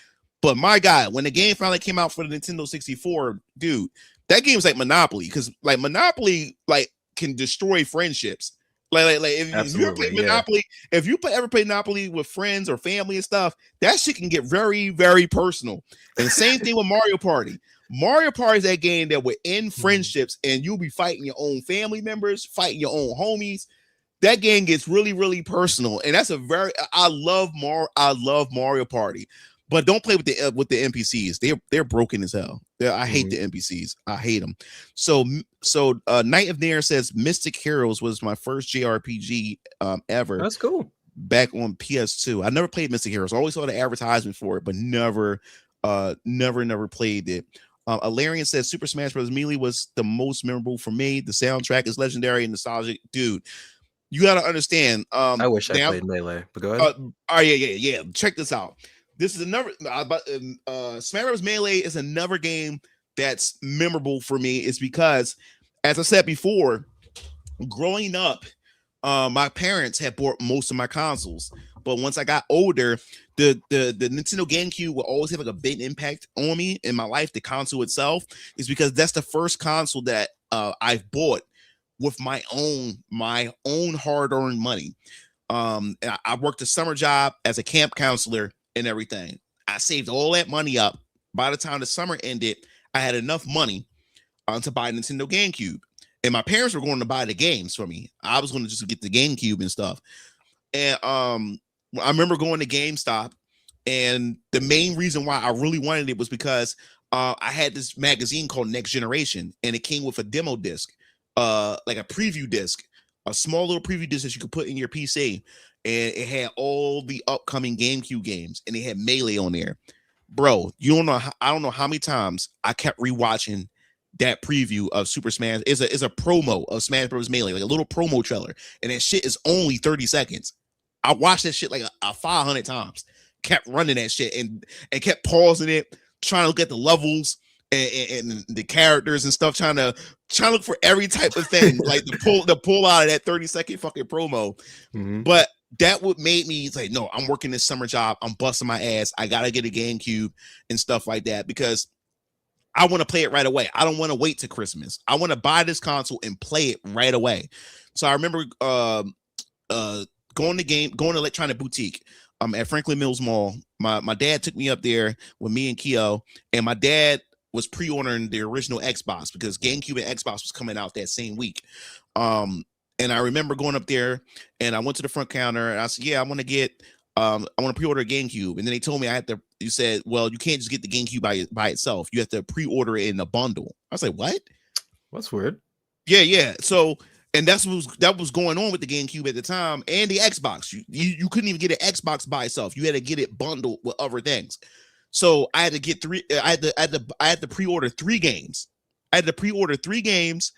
Speaker 1: But my God, when the game finally came out for the Nintendo 64, dude, that game was like Monopoly, because like Monopoly like can destroy friendships. Like if you ever play Monopoly, if you ever play Monopoly with friends or family and stuff, that shit can get very, very personal. And same thing with Mario Party. Mario Party is that game that would end friendships, and you'll be fighting your own family members, fighting your own homies. That game gets really, really personal, and that's I love Mario Party. But don't play with the NPCs. They're broken as hell. I hate the NPCs. I hate them. So Night of Nair says Mystic Heroes was my first JRPG ever.
Speaker 2: That's cool.
Speaker 1: Back on PS2. I never played Mystic Heroes. I always saw the advertisement for it, but never played it. Alarian says Super Smash Bros. Melee was the most memorable for me. The soundtrack is legendary and nostalgic. Dude, you got to understand.
Speaker 2: I wish I played Melee, but go ahead.
Speaker 1: Yeah. Check this out. This is another Smash Bros. Melee is another game that's memorable for me. It's because, as I said before, growing up, my parents had bought most of my consoles. But once I got older, the Nintendo GameCube will always have like a big impact on me in my life. The console itself is because that's the first console that I've bought with my own hard-earned money. I worked a summer job as a camp counselor and everything. I saved all that money up. By the time the summer ended, I had enough money to buy a Nintendo GameCube. And my parents were going to buy the games for me. I was going to just get the GameCube and stuff. And I remember going to GameStop, and the main reason why I really wanted it was because I had this magazine called Next Generation, and it came with a demo disc, like a preview disc, a small little preview disc that you could put in your PC. And it had all the upcoming GameCube games, and it had Melee on there. Bro, you don't know. I don't know how many times I kept rewatching that preview of Super Smash. It's a promo of Smash Bros. Melee, like a little promo trailer, and that shit is only 30 seconds. I watched that shit like a 500 times. Kept running that shit and kept pausing it, trying to look at the levels and the characters and stuff, trying to look for every type of thing, like the pull out of that 30-second fucking promo. But that would make me say, no, I'm working this summer job. I'm busting my ass. I gotta get a GameCube and stuff like that, because I want to play it right away. I don't want to wait till Christmas. I want to buy this console and play it right away. So I remember going to Electronic Boutique at Franklin Mills Mall. My dad took me up there with me and Keo, and my dad was pre-ordering the original Xbox because GameCube and Xbox was coming out that same week. And I remember going up there, and I went to the front counter, and I said, yeah, I want to pre-order a GameCube. And then they told me you said, well, you can't just get the GameCube by itself. You have to pre-order it in a bundle. I was like, what?
Speaker 2: That's weird.
Speaker 1: Yeah. So, and that was going on with the GameCube at the time, and the Xbox. You couldn't even get an Xbox by itself. You had to get it bundled with other things. So I had to get I had to pre-order 3 games. I had to pre-order 3 games,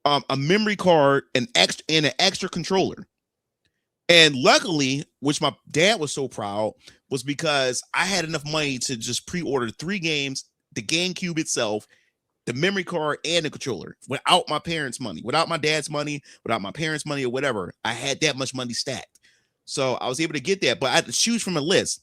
Speaker 1: a memory card, and an extra controller. And luckily, which my dad was so proud, was because I had enough money to just pre-order 3 games, the GameCube itself, the memory card, and the controller, without my parents' money, without my dad's money, without my parents' money or whatever. I had that much money stacked. So I was able to get that, but I had to choose from a list.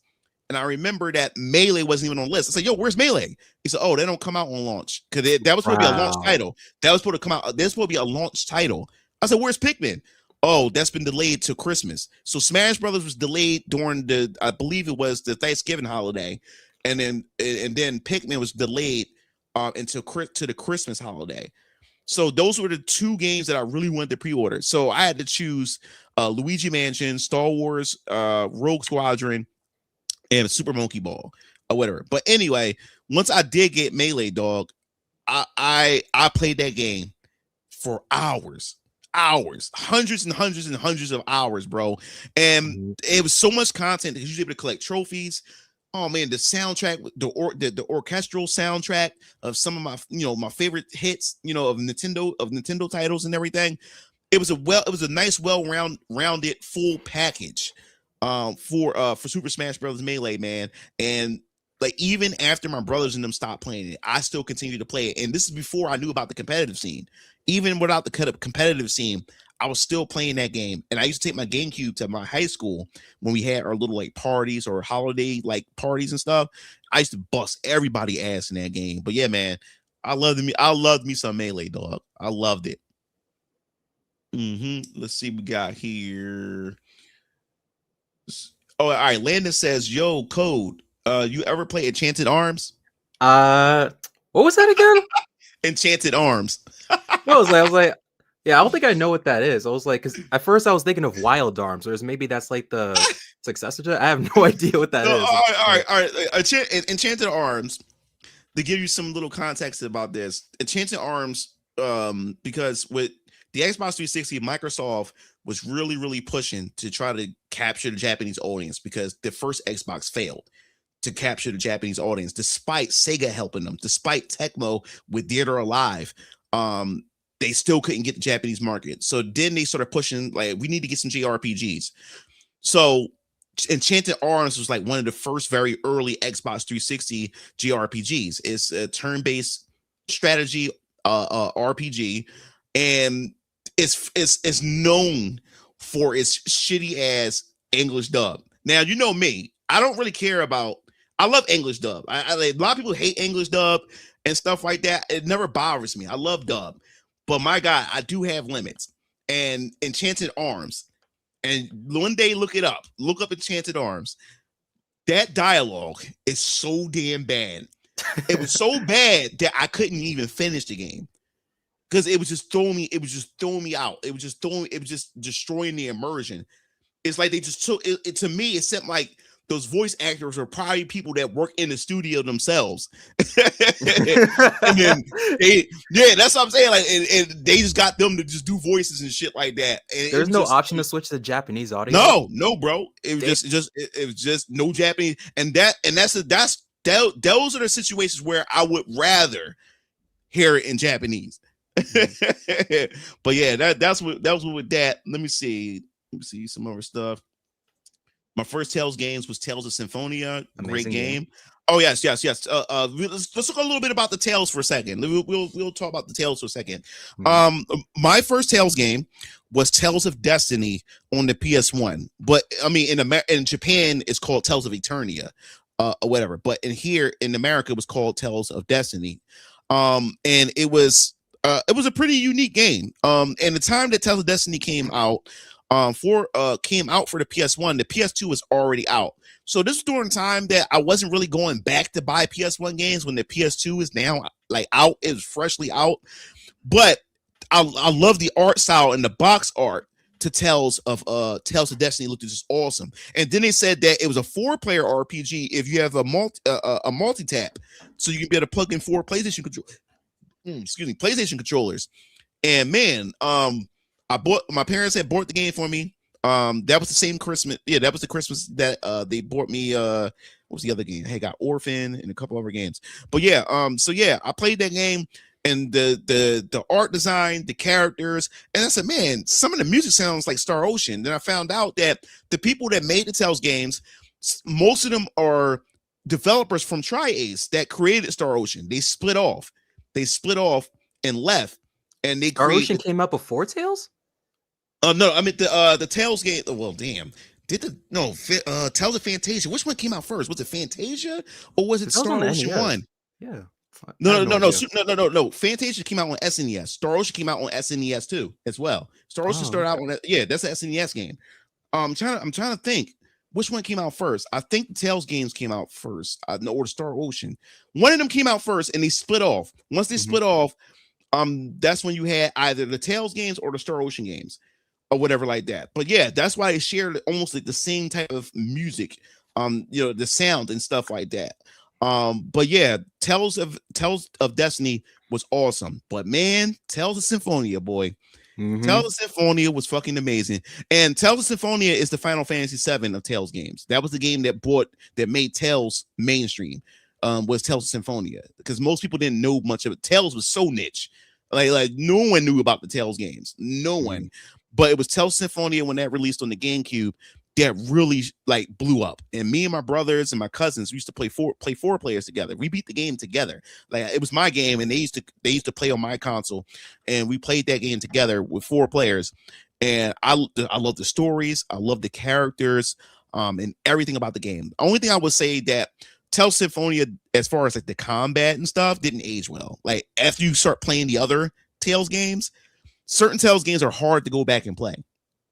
Speaker 1: And I remember that Melee wasn't even on the list. I said, "Yo, where's Melee?" He said, "Oh, they don't come out on launch because that was supposed to be a launch
Speaker 2: Wow.
Speaker 1: title. That was supposed to come out. There's supposed to be a launch title." I said, "Where's Pikmin?" "Oh, that's been delayed to Christmas." So Smash Brothers was delayed during I believe it was the Thanksgiving holiday, and then Pikmin was delayed until to the Christmas holiday. So those were the two games that I really wanted to pre-order. So I had to choose Luigi Mansion, Star Wars, Rogue Squadron, and Super Monkey Ball or whatever. But anyway, once I did get Melee, dog, I played that game for hours, hundreds and hundreds and hundreds of hours, bro. And
Speaker 2: Mhm.
Speaker 1: it was so much content that you was able to collect trophies. Oh man, the soundtrack, the orchestral soundtrack of some of my my favorite hits, of Nintendo titles and everything. It was a nice, rounded full package for Super Smash Bros. Melee, man. And like even after my brothers and them stopped playing it, I still continue to play it. And this is before I knew about the competitive scene. Even without the competitive scene, I was still playing that game. And I used to take my GameCube to my high school when we had our little like parties or holiday like parties and stuff. I used to bust everybody ass in that game. But yeah, man, I loved me some Melee, dog. I loved it. Let's see what we got here. Oh, all right. Landon says, "Yo, Code. You ever play Enchanted Arms?"
Speaker 2: Uh, what was that again?
Speaker 1: Enchanted Arms.
Speaker 2: I was like, yeah, I don't think I know what that is. I was like, because at first I was thinking of Wild Arms, or maybe that's like the successor to it. I have no idea what that
Speaker 1: No,
Speaker 2: is.
Speaker 1: all right. Enchanted Arms. To give you some little context about this, Enchanted Arms, because with the Xbox 360, Microsoft was really, really pushing to try to capture the Japanese audience because the first Xbox failed to capture the Japanese audience, despite Sega helping them, despite Tecmo with Dead or Alive. They still couldn't get the Japanese market. So then they started pushing, like, we need to get some JRPGs. So Enchanted Arms was like one of the first very early Xbox 360 JRPGs. It's a turn-based strategy RPG, and it's known for its shitty ass English dub. Now you know me, I don't really care about. I love English dub. A lot of people hate English dub and stuff like that. It never bothers me. I love dub, but my God, I do have limits. And Enchanted Arms, and one day look it up. Look up Enchanted Arms. That dialogue is so damn bad. It was so bad that I couldn't even finish the game because it was just throwing me. It was just throwing me out. It was just destroying the immersion. It's like they just took it to me. It seemed like those voice actors are probably people that work in the studio themselves. And then that's what I'm saying. Like, and they just got them to just do voices and shit like that. And
Speaker 2: There's no option to switch to Japanese audio.
Speaker 1: no, bro. It was just no Japanese, and those are the situations where I would rather hear it in Japanese. But yeah, that was with that. Let me see some other stuff. My first Tales games was Tales of Symphonia. Great game. Oh yes. Let's talk a little bit about the Tales for a second. We'll talk about the Tales for a second. My first Tales game was Tales of Destiny on the PS1, but I mean in Japan it's called Tales of Eternia, or whatever. But in America it was called Tales of Destiny, and it was a pretty unique game. And the time that Tales of Destiny came out for the PS1, the PS2 was already out. So this was during time that I wasn't really going back to buy PS1 games when the PS2 is now like out, is freshly out. But I love the art style and the box art to Tales of Destiny looked just awesome. And then they said that it was a 4-player RPG if you have a multi-tap, so you can be able to plug in 4 PlayStation controllers. And man, my parents had bought the game for me. That was the same Christmas. Yeah, that was the Christmas that they bought me. What was the other game? Hey, got Orphan and a couple other games. But yeah, so yeah, I played that game, and the art design, the characters, and I said, man, some of the music sounds like Star Ocean. Then I found out that the people that made the Tales games, most of them are developers from Tri-Ace that created Star Ocean. They split off and left, and they
Speaker 2: Star Ocean came out before Tales.
Speaker 1: No, I mean the Tales game. Well, damn, Did the no Tales of Fantasia? Which one came out first? Was it Fantasia or was it
Speaker 2: That was on
Speaker 1: Star
Speaker 2: the
Speaker 1: Ocean
Speaker 2: NES.
Speaker 1: One?
Speaker 2: Yeah. I
Speaker 1: No,
Speaker 2: have
Speaker 1: no,
Speaker 2: no
Speaker 1: no, no,
Speaker 2: idea.
Speaker 1: no. Fantasia came out on SNES. Star Ocean came out on SNES too, as well. Star Ocean
Speaker 2: Oh,
Speaker 1: started out
Speaker 2: okay.
Speaker 1: on that. Yeah, that's an SNES game. I'm trying to think which one came out first. I think the Tales games came out first, no, or Star Ocean. One of them came out first, and they split off. Once they
Speaker 2: Mhm.
Speaker 1: split off, that's when you had either the Tales games or the Star Ocean games, or whatever like that. But yeah, that's why they shared almost like the same type of music, the sound and stuff like that. But yeah, Tales of Destiny was awesome. But man, Tales of Symphonia, boy. Tales
Speaker 2: Mhm.
Speaker 1: of Symphonia was fucking amazing. And Tales of Symphonia is the Final Fantasy VII of Tales games. That was the game that made Tales mainstream. Was Tales of Symphonia, because most people didn't know much of it. Tales was so niche. Like no one knew about the Tales games. No
Speaker 2: Mhm.
Speaker 1: one. But it was Tales Symphonia when that released on the GameCube that really like blew up. And me and my brothers and my cousins used to play four players together. We beat the game together. Like it was my game, and they used to play on my console, and we played that game together with four players. And I love the stories, I love the characters, and everything about the game. The only thing I would say that Tales Symphonia, as far as like the combat and stuff, didn't age well. Like after you start playing the other Tales games, certain Tales games are hard to go back and play.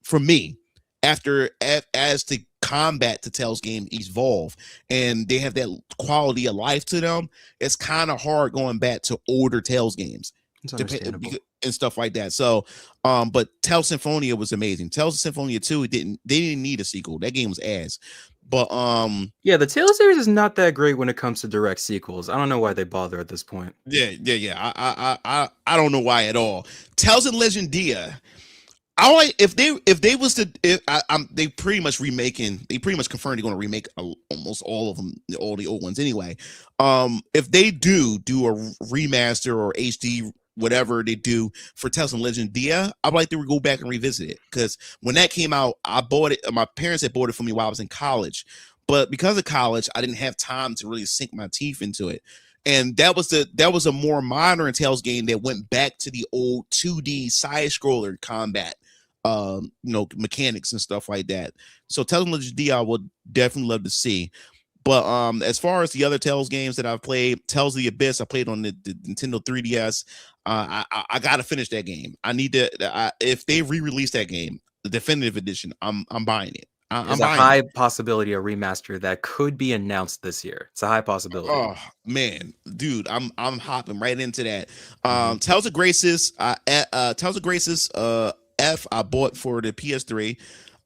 Speaker 1: For me, as the combat to Tales game evolve and they have that quality of life to them, it's kind of hard going back to older Tales games
Speaker 2: It's
Speaker 1: to
Speaker 2: understandable.
Speaker 1: and stuff like that. So, but Tales Symphonia was amazing. Tales of Symphonia 2 they didn't need a sequel. That game was ass. But
Speaker 2: Yeah, the Tales series is not that great when it comes to direct sequels. I don't know why they bother at this point.
Speaker 1: yeah. I don't know why at all. Tales of Legendia. I like if they was to if they pretty much confirmed they're going to remake almost all of them, all the old ones anyway. If they do a remaster or HD whatever they do for Tales of Legendia, I'd like to go back and revisit it, because when that came out, I bought it. My parents had bought it for me while I was in college, but because of college, I didn't have time to really sink my teeth into it. And that was a more modern Tales game that went back to the old 2D side scroller combat, mechanics and stuff like that. So Tales of Legendia I would definitely love to see. But as far as the other Tales games that I've played, Tales of the Abyss, I played on the Nintendo 3DS. I gotta finish that game. I need to. If they re-release that game, the definitive edition, I'm buying it.
Speaker 2: There's
Speaker 1: I'm
Speaker 2: a
Speaker 1: buying it.
Speaker 2: high possibility of remaster that could be announced this year. It's a high possibility.
Speaker 1: Oh man, dude, I'm hopping right into that.
Speaker 2: Mhm.
Speaker 1: Tales of Graces, Tales of Graces, F I bought for the PS3.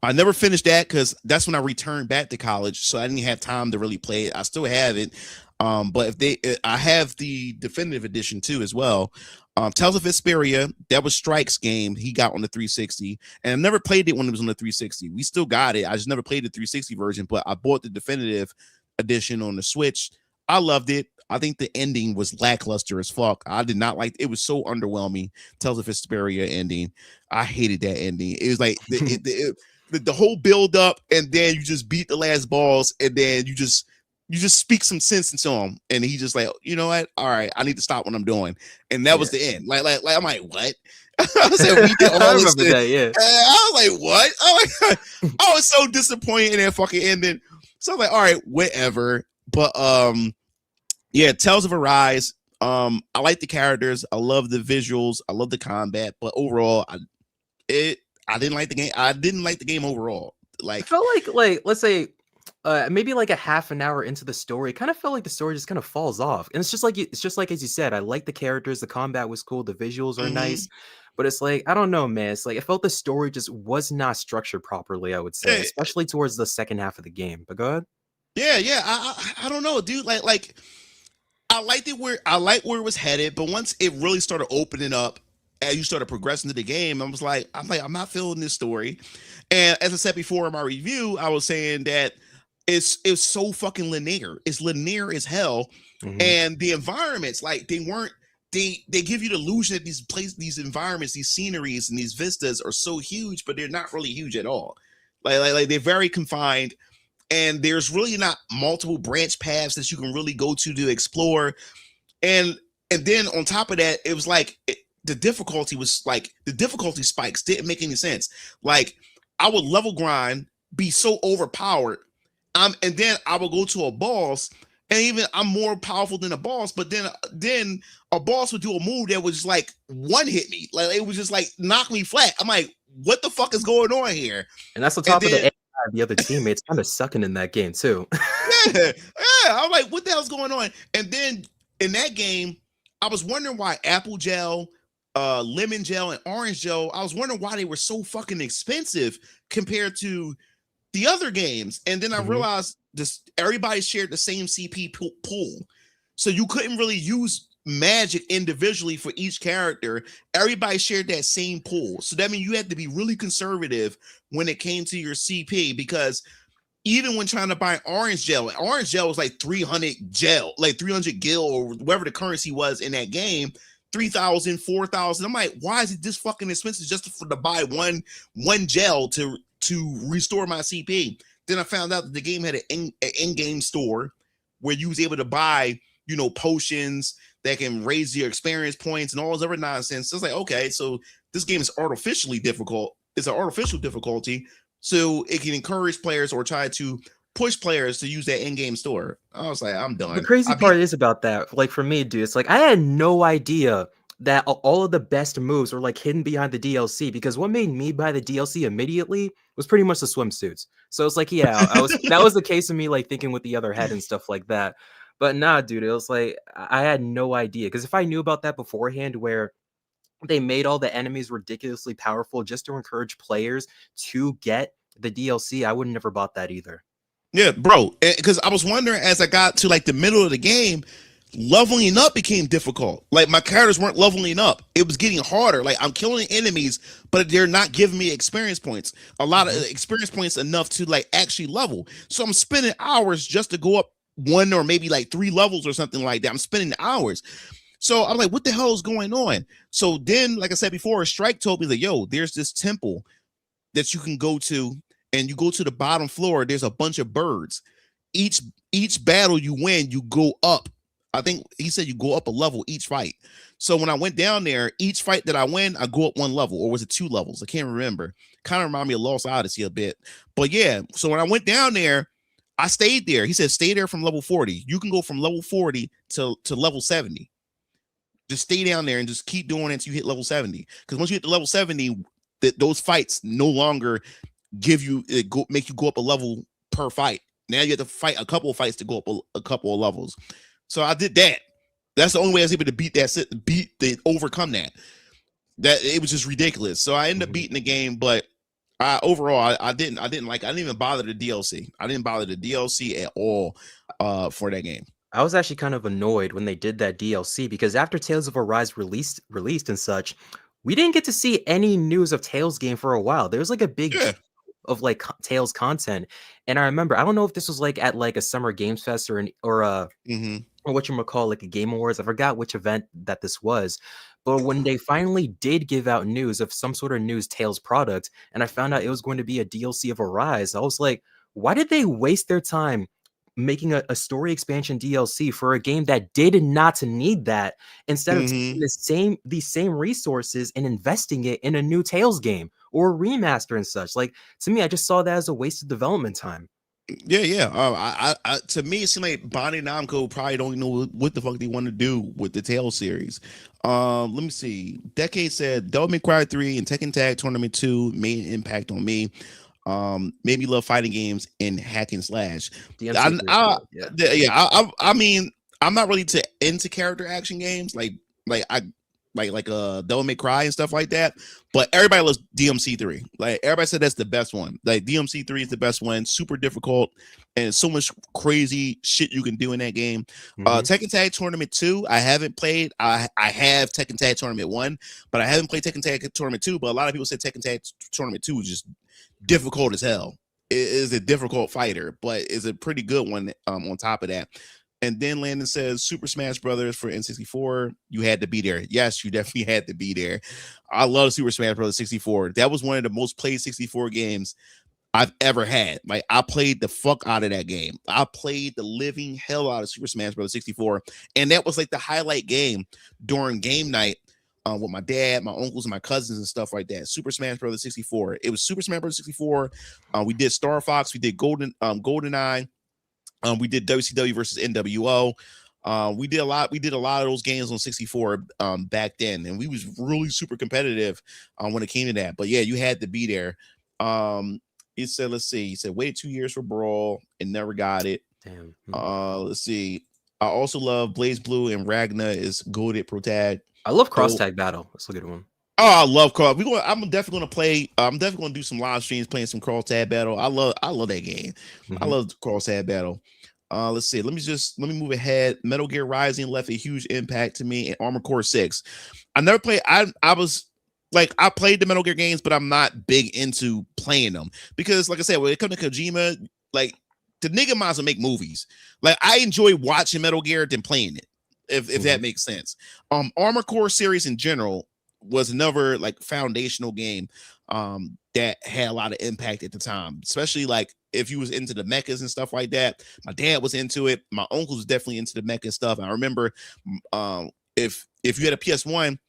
Speaker 1: I never finished that because that's when I returned back to college, so I didn't have time to really play it. I still have it, but I have the definitive edition too as well. Tales of Vesperia, that was Strike's game he got on the 360, and I never played it when it was on the 360. We still got it. I just never played the 360 version, but I bought the definitive edition on the Switch. I loved it. I think the ending was lackluster as fuck. I did not like it. Was so underwhelming. Tales of Vesperia ending. I hated that ending. It was like the whole build up, and then you just beat the last boss, and then you just speak some sense into him, and he just like, you know what? All right, I need to stop what I'm doing, and that was
Speaker 2: Yeah.
Speaker 1: the end. Like I'm like, what? I said we did
Speaker 2: I
Speaker 1: all this.
Speaker 2: remember that, yeah.
Speaker 1: I was like, what? I was so disappointed in that fucking ending. So I'm like, all right, whatever. But yeah, Tales of Arise. I like the characters. I love the visuals. I love the combat. But overall, I didn't like the game. I didn't like the game overall.
Speaker 2: I
Speaker 1: Like,
Speaker 2: felt like let's say maybe like a half an hour into the story, it kind of felt like the story just kind of falls off. And it's just like as you said, I like the characters, the combat was cool, the visuals are
Speaker 1: mhm.
Speaker 2: nice, but it's like I don't know, man. It's like I felt the story just was not structured properly, I would say,
Speaker 1: Yeah,
Speaker 2: especially towards the second half of the game. But go ahead.
Speaker 1: yeah. I don't know, dude. Like I like where it was headed, but once it really started opening up and you started progressing to the game, I'm not feeling this story. And as I said before in my review, I was saying that it's so fucking linear. It's linear as hell.
Speaker 2: Hmm.
Speaker 1: And the environments, like they weren't they give you the illusion that these environments, these sceneries, and these vistas are so huge, but they're not really huge at all. Like they're very confined, and there's really not multiple branch paths that you can really go to explore. And then on top of that, it was like the difficulty spikes didn't make any sense. Like I would level grind be so overpowered. And then I would go to a boss, and even I'm more powerful than a boss, but then a boss would do a move that was just like one hit me. Like it was just like knock me flat. I'm like, what the fuck is going on here?
Speaker 2: And that's on top of the AI, the other teammates kind of sucking in that game too.
Speaker 1: yeah. I'm like, what the hell's going on? And then in that game, I was wondering why apple gel, lemon gel, and orange gel, I was wondering why they were so fucking expensive compared to the other games. And then I realized this everybody shared the same CP pool. So you couldn't really use magic individually for each character. Everybody shared that same pool. So that means you had to be really conservative when it came to your CP, because even when trying to buy orange gel was like 300 gel, like 300 gil or whatever the currency was in that game, 3,000, 4,000. I'm like, why is it this fucking expensive just to buy one gel to restore my CP? Then I found out that the game had an in-game store where you was able to buy, potions that can raise your experience points and all this other nonsense. So it's like, okay, so this game is artificially difficult. It's an artificial difficulty, so it can encourage players or try to push players to use that in-game store. I was like, I'm done.
Speaker 2: The crazy part is about that, like for me, dude, it's like I had no idea that all of the best moves were like hidden behind the DLC, because what made me buy the DLC immediately was pretty much the swimsuits. So it's like, yeah, that was the case of me like thinking with the other head and stuff like that. But nah, dude, it was like I had no idea, because if I knew about that beforehand, where they made all the enemies ridiculously powerful just to encourage players to get the DLC, I would have never bought that either.
Speaker 1: Yeah, bro, because I was wondering as I got to like the middle of the game, leveling up became difficult. Like my characters weren't leveling up. It was getting harder. Like I'm killing enemies, but they're not giving me experience points. A lot of experience points enough to like actually level. So I'm spending hours just to go up one or maybe like 3 levels or something like that. I'm spending hours. So I'm like, what the hell is going on? So then, like I said before, Strike told me that, yo, there's this temple that you can go to, and you go to the bottom floor. There's a bunch of birds. Each battle you win, you go up. I think he said you go up a level each fight. So when I went down there, each fight that I win, I go up 1 level, or was it 2 levels? I can't remember. Kind of remind me of Lost Odyssey a bit. But yeah, so when I went down there, I stayed there. He said, stay there from level 40. You can go from level 40 to level 70. Just stay down there and just keep doing it until you hit level 70. Because once you hit the level 70, those fights no longer give you make you go up a level per fight. Now you have to fight a couple of fights to go up a couple of levels. So I did that. That's the only way I was able to overcome that. That it was just ridiculous. So I ended up beating the game, but overall I didn't even bother the DLC. I didn't bother the DLC at all for that game.
Speaker 2: I was actually kind of annoyed when they did that DLC, because after Tales of Arise released and such, we didn't get to see any news of Tales game for a while. There was like a big of like Tales content, and I remember, I don't know if this was like at like a Summer Games Fest or what you call like a Game Awards. I forgot which event that this was, but when they finally did give out news of some sort of news Tales product, and I found out it was going to be a DLC of Arise, I was like, why did they waste their time making a story expansion DLC for a game that did not need that, instead of taking the same resources and investing it in a new Tales game or a remaster and such? Like, to me, I just saw that as a waste of development time.
Speaker 1: Yeah. I to me, it seemed like Bandai Namco probably don't know what the fuck they want to do with the Tales series. Let me see. Decade said Devil May Cry 3 and Tekken Tag Tournament 2 made an impact on me. Made me love fighting games and hack and slash. I mean, I'm not really into character action games like Devil May Cry and stuff like that. But everybody loves DMC3. Like everybody said that's the best one. Like DMC3 is the best one. Super difficult and so much crazy shit you can do in that game. Tekken Tag Tournament 2, I haven't played. I have Tekken Tag Tournament 1, but I haven't played Tekken Tag Tournament 2. But a lot of people said Tekken Tag Tournament 2 is just difficult as hell. It is a difficult fighter, but it's a pretty good one on top of that. And then Landon says Super Smash Brothers for N64. You had to be there. Yes, you definitely had to be there. I love Super Smash Brothers 64. That was one of the most played 64 games I've ever had. Like I played the fuck out of that game. I played the living hell out of Super Smash Brothers 64, and that was like the highlight game during game night. with my dad, my uncles, and my cousins and stuff like that. Super Smash Bros. 64. It was Super Smash Bros. 64. We did Star Fox. We did GoldenEye. We did WCW versus NWO. We did a lot. We did a lot of those games on 64 back then, and we was really super competitive when it came to that. But yeah, you had to be there. He said, let's see. He said, waited 2 years for Brawl and never got it.
Speaker 2: Damn.
Speaker 1: Let's see. I also love Blaze Blue and Ragna is good at Pro Tag.
Speaker 2: I love Cross Tag Battle. That's a good one.
Speaker 1: Oh, I love Cross. I'm definitely gonna play. I'm definitely gonna do some live streams playing some Cross Tag Battle. I love that game. I love Cross Tag Battle. Let's see. Let me move ahead. Metal Gear Rising left a huge impact to me, and Armored Core 6. I never played. I was like, I played the Metal Gear games, but I'm not big into playing them because, like I said, when it comes to Kojima, like the nigga might as well make movies. Like I enjoy watching Metal Gear than playing it, if that makes sense. Armored Core series in general was another like foundational game that had a lot of impact at the time, especially like if you was into the mechas and stuff like that. My dad was into it. My uncle was definitely into the mecha stuff. I remember if you had a PS1,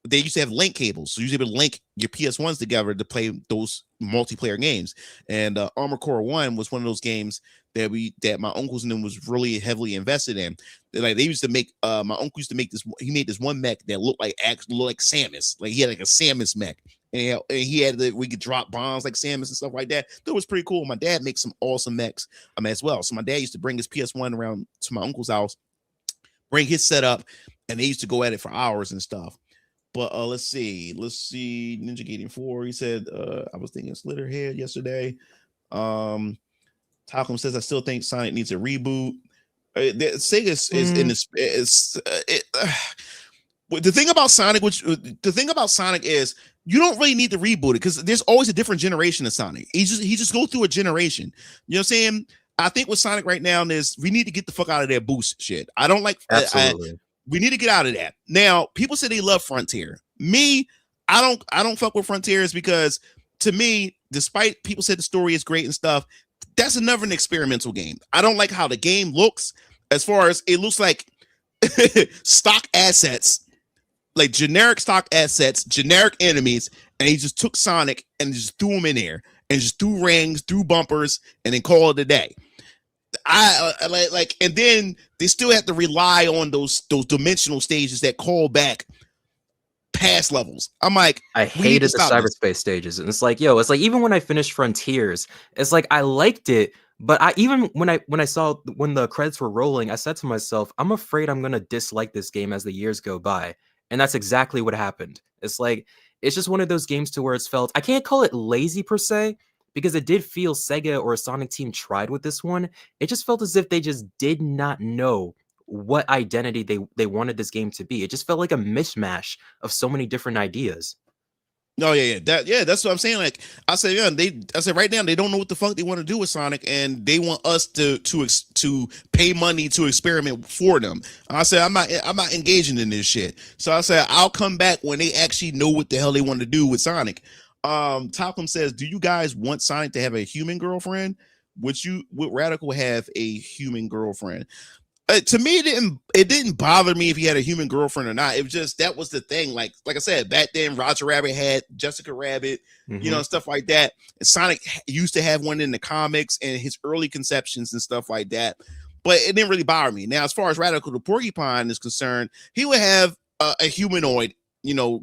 Speaker 1: they used to have link cables, so you used to be able to link your PS1s together to play those multiplayer games. And Armored Core 1 was one of those games that my uncles and them was really heavily invested in. Like they used to make my uncle used to make this. He made this one mech that looked like Samus. Like he had like a Samus mech, and he had we could drop bombs like Samus and stuff like that. That was pretty cool. My dad makes some awesome mechs as well. So my dad used to bring his PS1 around to my uncle's house, bring his setup, and they used to go at it for hours and stuff. But let's see. Ninja Gaiden 4. He said, I was thinking Slitterhead yesterday. Talcum says, I still think Sonic needs a reboot. Sega is in this. The thing about Sonic is you don't really need to reboot it because there's always a different generation of Sonic. He just go through a generation. You know what I'm saying? I think with Sonic right now is we need to get the fuck out of that boost shit. I don't like.
Speaker 2: Absolutely.
Speaker 1: We need to get out of that. Now, people say they love Frontier. Me, I don't fuck with Frontiers because to me, despite people say the story is great and stuff, that's another experimental game. I don't like how the game looks as far as it looks like stock assets, like generic stock assets, generic enemies, and he just took Sonic and just threw them in there and just threw rings, threw bumpers, and then called it a day. I like, and then they still have to rely on those dimensional stages that call back past levels. I'm like,
Speaker 2: I hated the cyberspace stages, and it's like even when I finished Frontiers, it's like I liked it, but when I saw when the credits were rolling, I said to myself, I'm afraid I'm gonna dislike this game as the years go by, and that's exactly what happened. It's like it's just one of those games to where it's felt, I can't call it lazy per se, because it did feel Sega or a Sonic team tried with this one. It just felt as if they just did not know what identity they wanted this game to be. It just felt like a mishmash of so many different ideas.
Speaker 1: No, that's what I'm saying. Like I said, right now they don't know what the fuck they want to do with Sonic, and they want us to pay money to experiment for them. I said I'm not engaging in this shit. So I said I'll come back when they actually know what the hell they want to do with Sonic. Talcum says, do you guys want Sonic to have a human girlfriend? Would Radical have a human girlfriend? To me, it didn't bother me if he had a human girlfriend or not. It was just that was the thing. Like I said, back then Roger Rabbit had Jessica Rabbit, stuff like that. And Sonic used to have one in the comics and his early conceptions and stuff like that. But it didn't really bother me. Now, as far as Radical the Porcupine is concerned, he would have a humanoid,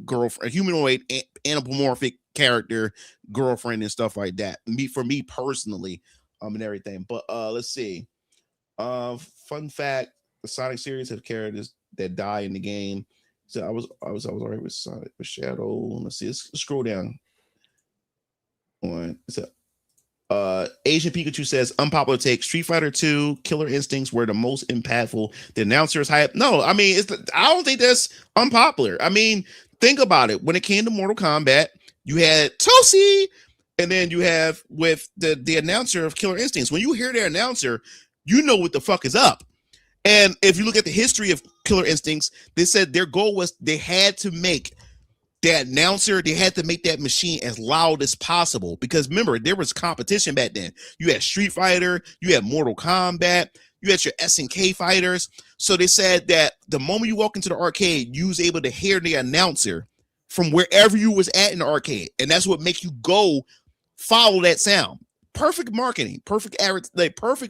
Speaker 1: girlfriend, a humanoid anthropomorphic character girlfriend and stuff like that. For me personally, and everything. But let's see. Fun fact: the Sonic series have characters that die in the game. So I was all right with Sonic with Shadow. Let's see. Let's scroll down. So, Asian Pikachu says unpopular take: Street Fighter 2 Killer Instincts were the most impactful. The announcers hype. No, I mean I don't think that's unpopular. I mean, think about it. When it came to Mortal Kombat, you had Tosi, and then you have with the announcer of Killer Instincts. When you hear their announcer, you know what the fuck is up. And if you look at the history of Killer Instincts, they said their goal was they had to make that announcer, they had to make that machine as loud as possible. Because remember, there was competition back then. You had Street Fighter, you had Mortal Kombat. You had your SNK fighters. So they said that the moment you walk into the arcade, you was able to hear the announcer from wherever you was at in the arcade, and that's what make you go follow that sound. Perfect marketing, perfect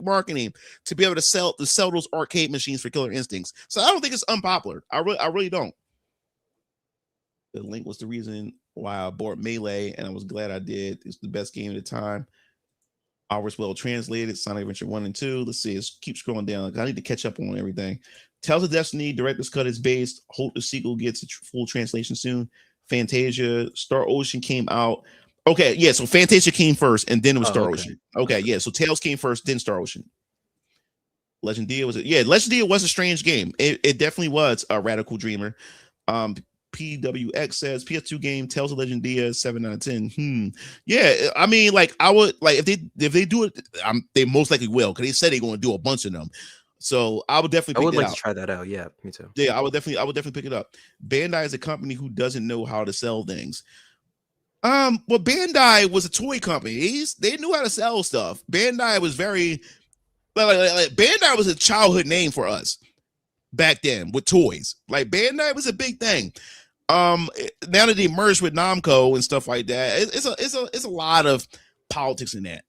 Speaker 1: marketing to be able to sell those arcade machines for Killer Instincts. So I don't think it's unpopular. I really don't. The link was the reason why I bought Melee, and I was glad I did. It's the best game at the time. Hours well translated. Sonic Adventure 1 and 2. Let's see. Let's keep scrolling down. I need to catch up on everything. Tales of Destiny Director's Cut is based. Hope the sequel gets a full translation soon. Fantasia, Star Ocean came out. Okay, yeah. So Fantasia came first, and then it was Star Ocean. Okay, yeah. So Tales came first, then Star Ocean. Legendia Legendia was a strange game. It definitely was a Radical Dreamer. PWX says PS2 game Tales of Legendia 7 out of 10. Yeah, I mean, like I would like if they do it, they most likely will because they said they're going to do a bunch of them. So I would definitely.
Speaker 2: I would like to try that out. Yeah, me too.
Speaker 1: Yeah, I would definitely pick it up. Bandai is a company who doesn't know how to sell things. Well, Bandai was a toy company. They knew how to sell stuff. Bandai was very like Bandai was a childhood name for us back then with toys. Like Bandai was a big thing. Now that they merged with Namco and stuff like that, it's a lot of politics in that,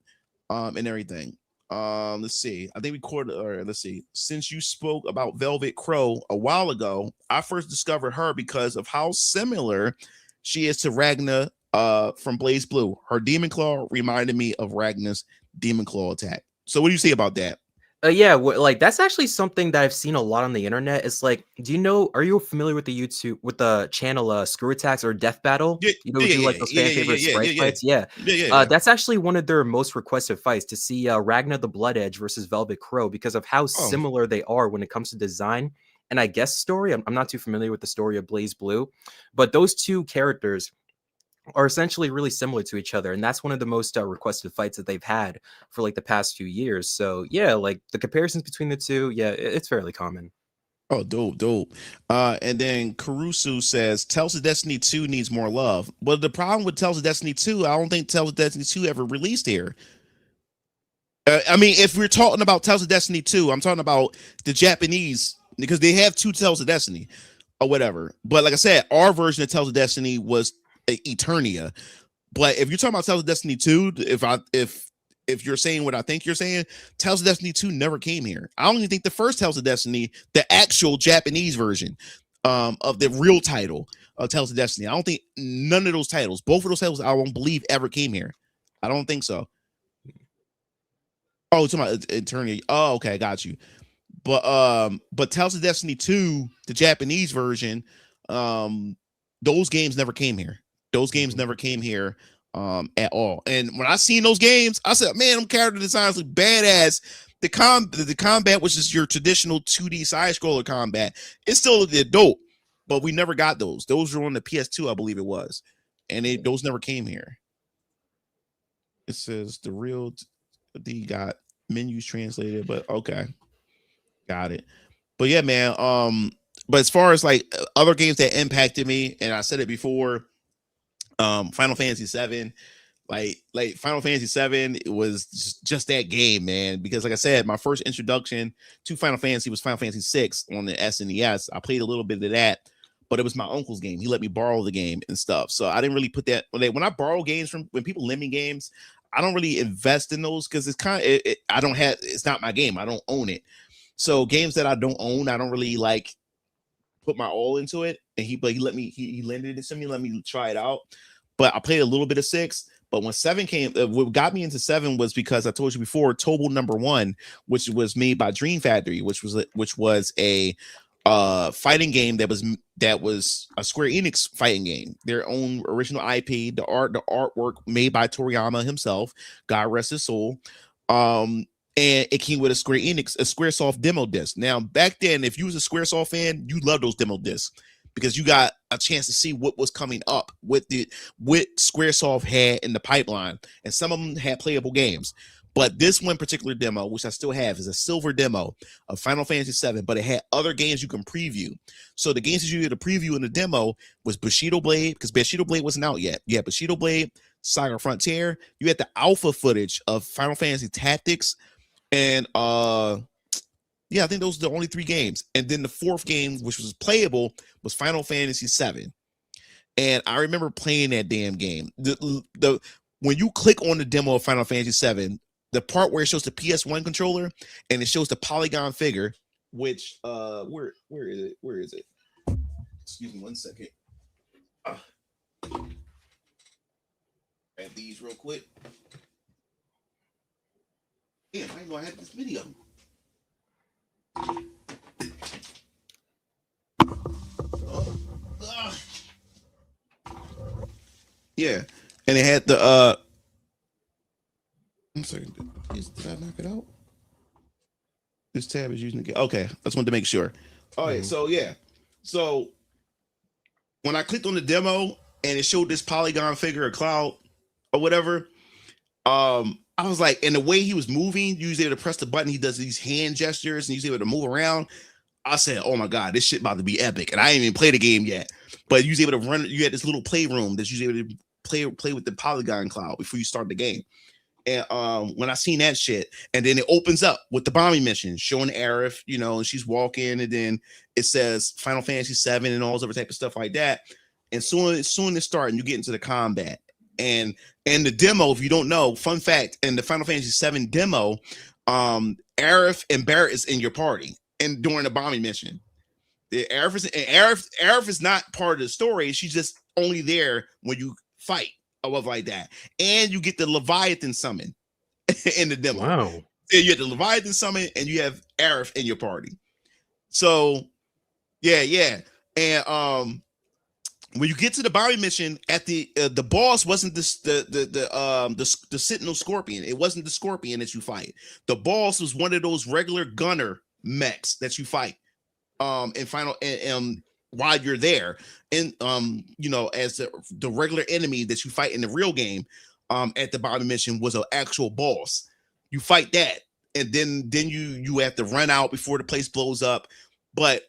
Speaker 1: and everything. Let's see. I think let's see. Since you spoke about Velvet Crow a while ago, I first discovered her because of how similar she is to Ragna from Blaze Blue. Her Demon Claw reminded me of Ragna's Demon Claw attack. So what do you say about that?
Speaker 2: Yeah, like that's actually something that I've seen a lot on the internet. It's like, are you familiar with the channel Screw Attacks or Death Battle? Like those fan favorite sprite fights? Yeah. That's actually one of their most requested fights, to see Ragna the Blood Edge versus Velvet Crow, because of how similar they are when it comes to design. And I guess story, I'm not too familiar with the story of Blaze Blue, but those two characters are essentially really similar to each other, and that's one of the most requested fights that they've had for like the past few years. So yeah, like the comparisons between the two, yeah, it's fairly common.
Speaker 1: Oh, dope. And then Caruso says Tales of Destiny 2 needs more love. But the problem with Tales of Destiny 2, I don't think Tales of Destiny 2 ever released here. I mean, if we're talking about Tales of Destiny 2, I'm talking about the Japanese, because they have two Tales of Destiny or whatever. But like I said, our version of Tales of Destiny was Eternia. But if you're talking about Tales of Destiny 2, if you're saying what I think you're saying, Tales of Destiny 2 never came here. I don't even think the first Tales of Destiny, the actual Japanese version of the real title of Tales of Destiny, I don't think none of those titles, both of those titles, I don't believe ever came here. I don't think so. Oh, it's about Eternia. Oh, okay, I got you. But Tales of Destiny 2, the Japanese version, those games never came here. Those games never came here at all. And when I seen those games, I said, man, them character designs look badass. The combat, which is your traditional 2D side scroller combat, it still looked dope. But we never got those. Those were on the PS2, I believe it was. And those never came here. It says the real D got menus translated, but okay. Got it. But yeah, man. But as far as like other games that impacted me, and I said it before, Final Fantasy 7, like Final Fantasy 7, it was just that game, man. Because like I said, my first introduction to Final Fantasy was Final Fantasy 6 on the SNES. I played a little bit of that, but it was my uncle's game. He let me borrow the game and stuff. So I didn't really put that when I borrow games when people lend me games, I don't really invest in those because it's kind of it's not my game. I don't own it. So games that I don't own, I don't really like put my all into it. And he lended it to me, let me try it out. But I played a little bit of 6. But when 7 came, what got me into 7 was because I told you before, Tobal #1, which was made by Dream Factory, which was a fighting game that was a Square Enix fighting game, their own original IP, the artwork made by Toriyama himself, God rest his soul. And it came with a Squaresoft demo disc. Now, back then, if you was a Squaresoft fan, you loved those demo discs because you got a chance to see what was coming up with Squaresoft had in the pipeline, and some of them had playable games. But this one particular demo, which I still have, is a silver demo of Final Fantasy VII, but it had other games you can preview. So the games that you did a preview in the demo was Bushido Blade, because Bushido Blade wasn't out yet. You had Bushido Blade, Saga Frontier. You had the alpha footage of Final Fantasy Tactics, and Yeah, I think those are the only 3 games. And then the 4th game, which was playable, was Final Fantasy VII. And I remember playing that damn game. The when you click on the demo of Final Fantasy VII, the part where it shows the PS1 controller and it shows the polygon figure, which where is it? Where is it? Excuse me 1 second. Grab these real quick. Damn, I didn't know I had this video. Yeah, and it had the 1 second. Did I knock it out? This tab is using the okay. I just wanted to make sure. All right, so yeah, so when I clicked on the demo and it showed this polygon figure of Cloud or whatever, I was like, and the way he was moving, you was able to press the button. He does these hand gestures and he's able to move around. I said, oh my God, this shit about to be epic. And I ain't even played the game yet, but you was able to run. You had this little playroom that you was able to play with the polygon cloud before you start the game. And when I seen that shit, and then it opens up with the bombing mission showing Aerith, you know, and she's walking, and then it says Final Fantasy VII and all this other type of stuff like that. And soon as starting, you get into the combat. And the demo, if you don't know, fun fact, in the Final Fantasy VII demo, Aerith and Barret is in your party and during the bombing mission. Aerith is not part of the story. She's just only there when you fight or whatever like that. And you get the Leviathan summon in the demo.
Speaker 3: Wow.
Speaker 1: You get the Leviathan summon and you have Aerith in your party. So yeah. And when you get to the bombing mission, at the boss wasn't the Sentinel Scorpion. It wasn't the Scorpion that you fight. The boss was one of those regular gunner mechs that you fight. In final and while you're there, and you know, as the regular enemy that you fight in the real game, at the bombing mission was an actual boss. You fight that, and then you have to run out before the place blows up. But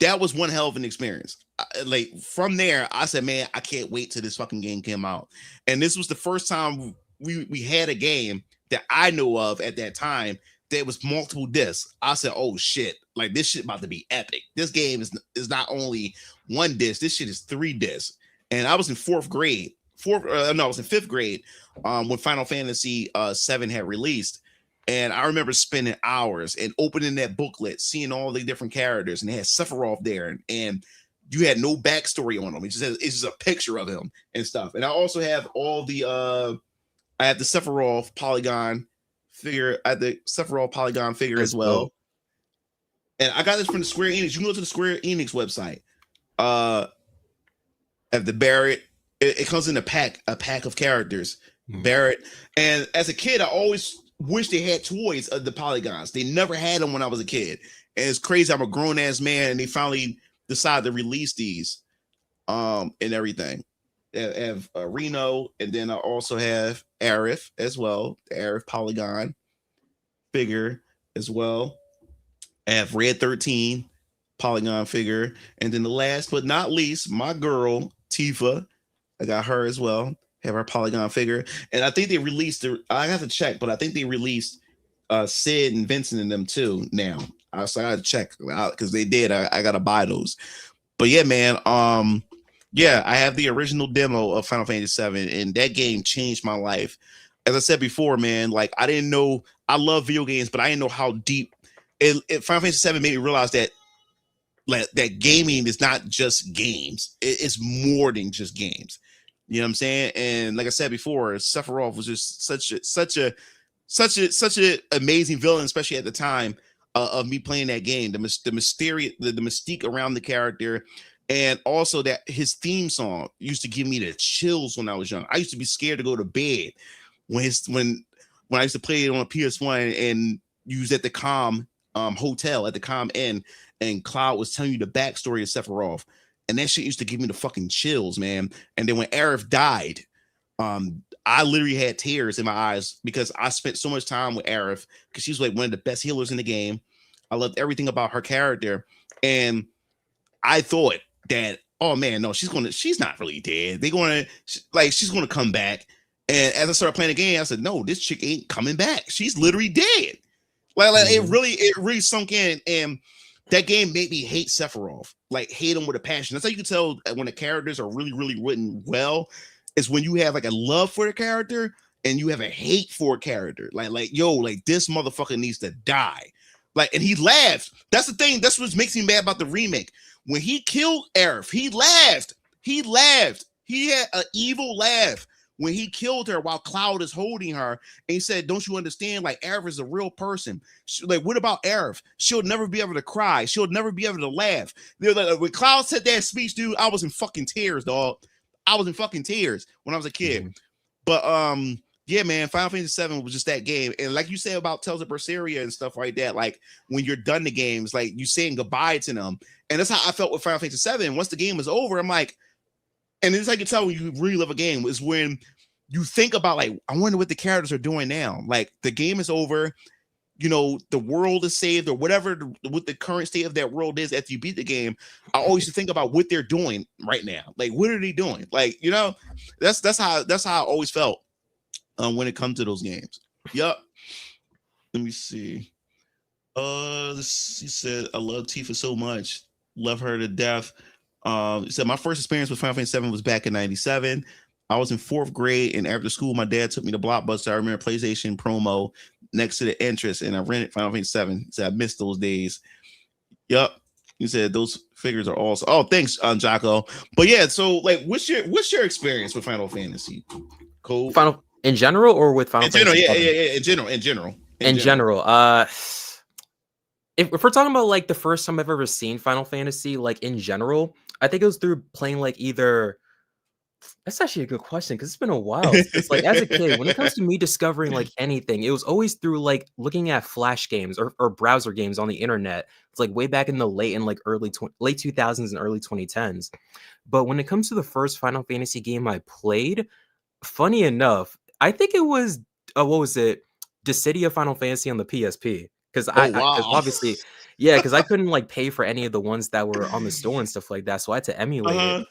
Speaker 1: that was one hell of an experience. Like from there, I said, man, I can't wait till this fucking game came out. And this was the first time we had a game that I know of at that time that was multiple discs. I said, oh shit, like this shit about to be epic. This game is not only one disc, this shit is 3 discs. And I was in 4th grade. I was in 5th grade when Final Fantasy VII had released. And I remember spending hours and opening that booklet, seeing all the different characters, and they had Sephiroth there, and you had no backstory on him. It's just a picture of him and stuff. And I also have all the I have the Sephiroth polygon figure. I have the Sephiroth polygon figure as well. And I got this from the Square Enix. You can go to the Square Enix website. At the Barret, it comes in a pack of characters. Barret. And as a kid, I always wish they had toys of the polygons. They never had them when I was a kid. And it's crazy. I'm a grown ass man, and they finally decided to release these and everything. I have Reno, and then I also have Aerith as well, the Aerith polygon figure as well. I have Red 13 polygon figure, and then the last but not least, my girl Tifa. I got her as well. Have her polygon figure, and I think they released I have to check, but I think they released Sid and Vincent in them too now. So I gotta check because they did. I gotta buy those. But yeah, man. Yeah, I have the original demo of Final Fantasy VII, and that game changed my life. As I said before, man, like I didn't know. I love video games, but I didn't know how deep. Final Fantasy VII made me realize that that gaming is not just games. It's more than just games. You know what I'm saying? And like I said before, Sephiroth was just such a amazing villain, especially at the time of me playing that game. The mystique around the character, and also that his theme song used to give me the chills when I was young. I used to be scared to go to bed when I used to play it on a PS1 and use at the Calm hotel at the Calm Inn, and Cloud was telling you the backstory of Sephiroth. And that shit used to give me the fucking chills, man. And then when Aerith died, I literally had tears in my eyes because I spent so much time with Aerith because she's like one of the best healers in the game. I loved everything about her character. And I thought that, oh man, no, she's not really dead. She's gonna come back. And as I started playing the game, I said, no, this chick ain't coming back. She's literally dead. Like
Speaker 2: Mhm.
Speaker 1: it really sunk in, and that game made me hate Sephiroth, like hate him with a passion. That's how you can tell when the characters are really, really written well. Is when you have like a love for the character and you have a hate for a character. Like yo, like this motherfucker needs to die. Like, and he laughed. That's the thing. That's what makes me mad about the remake. When he killed Aerith, he laughed. He laughed. He had an evil laugh when he killed her while Cloud is holding her. And he said, "Don't you understand? Like, Aerith is a real person. Like, what about Aerith? She'll never be able to cry. She'll never be able to laugh." Like, when Cloud said that speech, dude, I was in fucking tears, dog. I was in fucking tears when I was a kid.
Speaker 2: Mhm.
Speaker 1: But yeah, man, Final Fantasy VII was just that game. And like you said about Tales of Berseria and stuff like that, like when you're done the games, like you saying goodbye to them. And that's how I felt with Final Fantasy VII. Once the game was over, I'm like, and it's like you tell when you relive a game is when you think about like, I wonder what the characters are doing now. Like the game is over, you know, the world is saved or whatever what the current state of that world is after you beat the game. I always think about what they're doing right now. Like, what are they doing? Like, you know, that's how I always felt when it comes to those games. Yep. Let me see. He said, I love Tifa so much. Love her to death. He said, my first experience with Final Fantasy VII was back in 97. I was in 4th grade, and after school, my dad took me to Blockbuster. I remember PlayStation promo next to the entrance, and I rented Final Fantasy VII. He said, I missed those days. Yep. He said those figures are awesome. Oh, thanks, Jocko. But yeah, so like, what's your experience with Final Fantasy? Cool.
Speaker 2: Final in general or with Final
Speaker 1: In general,
Speaker 2: Fantasy
Speaker 1: yeah,
Speaker 2: VII?
Speaker 1: yeah, yeah. In general.
Speaker 2: In general, if we're talking about like the first time I've ever seen Final Fantasy, like in general, I think it was through playing like either. That's actually a good question because it's been a while. Because like as a kid, when it comes to me discovering like anything, it was always through like looking at flash games or browser games on the internet. It's like way back in the late and like late 2000s and early 2010s. But when it comes to the first Final Fantasy game I played, funny enough, I think it was what was it? Dissidia Final Fantasy on the PSP. Because
Speaker 1: Oh
Speaker 2: because
Speaker 1: wow.
Speaker 2: obviously, yeah, because I couldn't like pay for any of the ones that were on the store and stuff like that. So I had to emulate it.
Speaker 1: Uh-huh.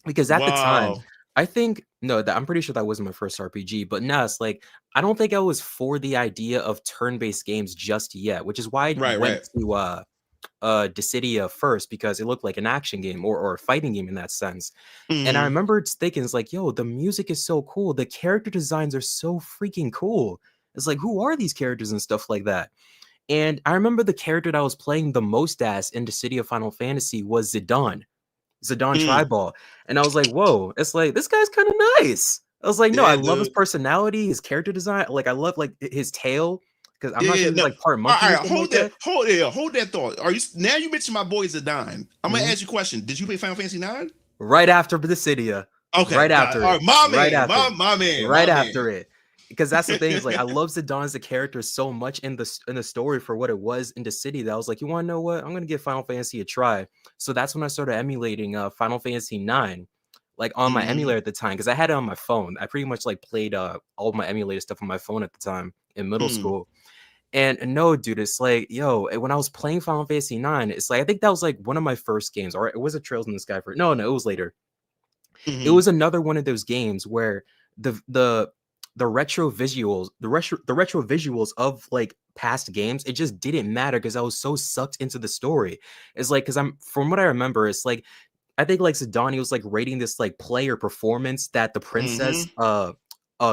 Speaker 2: Because at the time,
Speaker 1: Wow.
Speaker 2: I think no, that I'm pretty sure that wasn't my first RPG, but no, it's like I don't think I was for the idea of turn-based games just yet, which is why I
Speaker 1: Right, right.
Speaker 2: went to Dissidia first because it looked like an action game or a fighting game in that sense. And I
Speaker 1: Mm-hmm.
Speaker 2: remember thinking, it's like, yo, the music is so cool. The character designs are so freaking cool. It's like, who are these characters and stuff like that? And I remember the character that I was playing the most as in Dissidia Final Fantasy was Zidane. Zidane
Speaker 1: Mm.
Speaker 2: Tribal. And I was like, whoa, it's like, this guy's kind of nice. I was like, no, I
Speaker 1: Yeah,
Speaker 2: love his
Speaker 1: dude.
Speaker 2: personality, his character design. Like, I love like his tail because I'm
Speaker 1: Yeah,
Speaker 2: not
Speaker 1: yeah.
Speaker 2: sure if he's
Speaker 1: No.
Speaker 2: like part
Speaker 1: All
Speaker 2: monkey or
Speaker 1: right,
Speaker 2: something like that.
Speaker 1: hold that thought. Are you now you mentioned my boy Zidane. I'm gonna
Speaker 2: Mhm.
Speaker 1: ask you a question. Did you play Final Fantasy 9?
Speaker 2: Right after Dissidia.
Speaker 1: Okay,
Speaker 2: Right
Speaker 1: got it.
Speaker 2: after
Speaker 1: All
Speaker 2: it.
Speaker 1: right, my
Speaker 2: Right
Speaker 1: man,
Speaker 2: after it.
Speaker 1: my
Speaker 2: Right
Speaker 1: man.
Speaker 2: after it. Because that's the thing is like I love Zidane as a character so much in the story for what it was in the city that I was like, you want to know what? I'm gonna give Final Fantasy a try. So that's when I started emulating Final Fantasy 9 like on my
Speaker 1: Mm-hmm.
Speaker 2: emulator at the time because I had it on my phone. I pretty much like played all of my emulated stuff on my phone at the time in middle
Speaker 1: Mm-hmm.
Speaker 2: school. And no, dude, it's like, yo, when I was playing Final Fantasy 9, it's like I think that was like one of my first games, or it was a Trails in the Sky for no, it was later. It
Speaker 1: Mm-hmm.
Speaker 2: was another one of those games where the retro visuals, the retro visuals of like past games, it just didn't matter because I was so sucked into the story. It's like because I'm from what I remember, it's like I think like Zidane was like rating this like player performance that the princess
Speaker 1: Mm-hmm.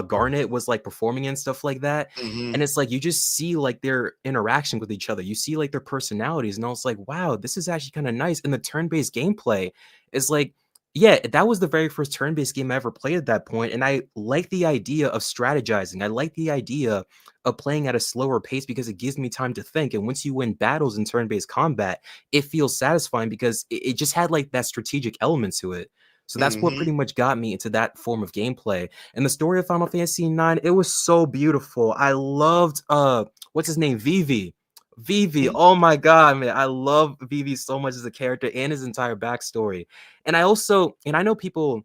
Speaker 2: Garnet was like performing and stuff like that.
Speaker 1: Mm-hmm.
Speaker 2: And it's like you just see like their interaction with each other. You see like their personalities, and I was like, wow, this is actually kind of nice. And the turn-based gameplay is like, yeah, that was the very first turn-based game I ever played at that point. And I like the idea of strategizing. I like the idea of playing at a slower pace because it gives me time to think. And once you win battles in turn-based combat, it feels satisfying because it just had like that strategic element to it. So that's what
Speaker 1: Mm-hmm.
Speaker 2: pretty much got me into that form of gameplay. And the story of Final Fantasy IX, it was so beautiful. I loved what's his name? Vivi. Vivi. Oh my god, man. I love Vivi so much as a character and his entire backstory. And I know people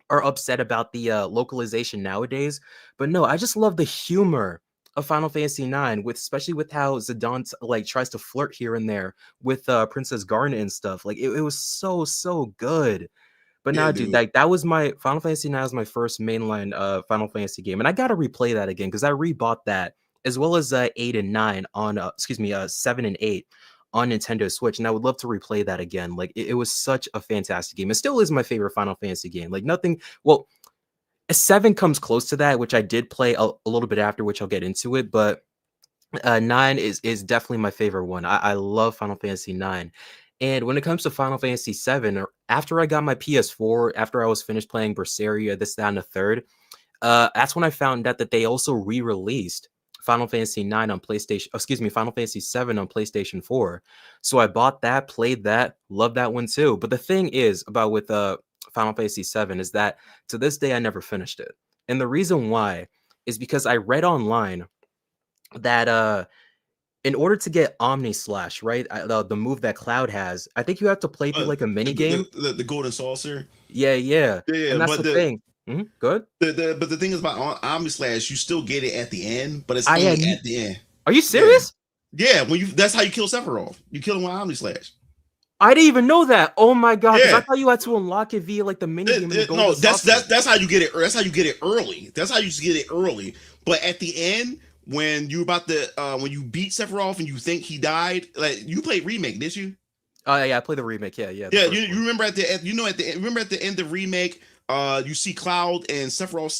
Speaker 2: are upset about the localization nowadays, but no, I just love the humor of Final Fantasy IX, with especially with how Zidane like tries to flirt here and there with Princess Garnet and stuff. Like it was so good. But
Speaker 1: Yeah,
Speaker 2: nah, dude,
Speaker 1: dude.
Speaker 2: like that was my Final Fantasy IX was my first mainline Final Fantasy game, and I gotta replay that again because I rebought that as well as 8 and 9 on, 7 and 8 on Nintendo Switch, and I would love to replay that again. Like it was such a fantastic game. It still is my favorite Final Fantasy game. Like nothing. Well, a 7 comes close to that, which I did play a little bit after, which I'll get into it, but 9 is definitely my favorite one. I love Final Fantasy 9. And when it comes to Final Fantasy 7, or after I got my PS4, after I was finished playing Berseria, this, that, and the third, that's when I found out that they also re-released Final Fantasy 9 on PlayStation, Final Fantasy 7 on PlayStation 4. So I bought that, played that, loved that one too. But the thing is about with Final Fantasy 7 is that to this day I never finished it. And the reason why is because I read online that in order to get Omni Slash, right, the move that Cloud has, I think you have to play through like a mini game.
Speaker 1: The golden saucer.
Speaker 2: Yeah,
Speaker 1: Yeah,
Speaker 2: and that's
Speaker 1: but
Speaker 2: the thing. Good.
Speaker 1: but the thing is about Omni Slash, you still get it at the end, but it's
Speaker 2: I
Speaker 1: only
Speaker 2: had-
Speaker 1: at the end.
Speaker 2: Are you serious?
Speaker 1: Yeah, when you that's how you kill Sephiroth. You kill him with Omni Slash.
Speaker 2: I didn't even know that. Oh my god! 'Cause
Speaker 1: Yeah.
Speaker 2: I thought you had to unlock it via like the mini game.
Speaker 1: No, that's how you get it. That's how you get it early. That's how you get it early. But at the end, when you about to when you beat Sephiroth and you think he died, like you played remake, did you?
Speaker 2: Oh yeah, I played the remake. Yeah.
Speaker 1: Yeah, you remember at the remember at the end of remake, you see Cloud and Sephiroth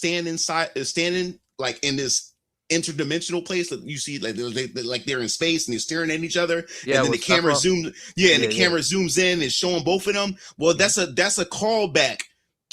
Speaker 1: standing like in this interdimensional place that you see like they're in space and they're staring at each other,
Speaker 2: Yeah,
Speaker 1: and then the camera
Speaker 2: Sephiroth.
Speaker 1: zooms in and showing both of them. Well, that's a callback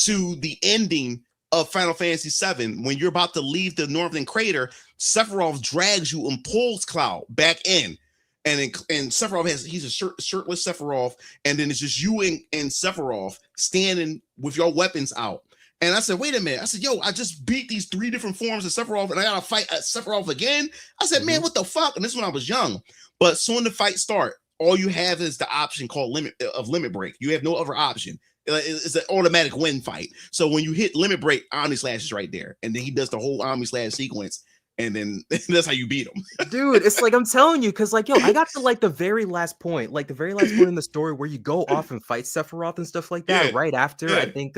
Speaker 1: to the ending of Final Fantasy VII. When you're about to leave the Northern Crater, Sephiroth drags you and pulls Cloud back in. And Sephiroth he's a shirtless Sephiroth, and then it's just you and Sephiroth standing with your weapons out. And I said, wait a minute. I said, yo, I just beat these 3 different forms of Sephiroth, and I gotta fight Sephiroth again. I said, man, what the fuck? And this is when I was young. But soon the fight start, all you have is the option called limit break. You have no other option. It's an automatic win fight. So when you hit limit break, Omni Slash is right there, and then he does the whole Omni Slash sequence. And then that's how you beat him.
Speaker 2: Dude, it's like I'm telling you, because like, yo, I got to like the very last point, like the very last point in the story where you go off and fight Sephiroth and stuff like that. Right after, I think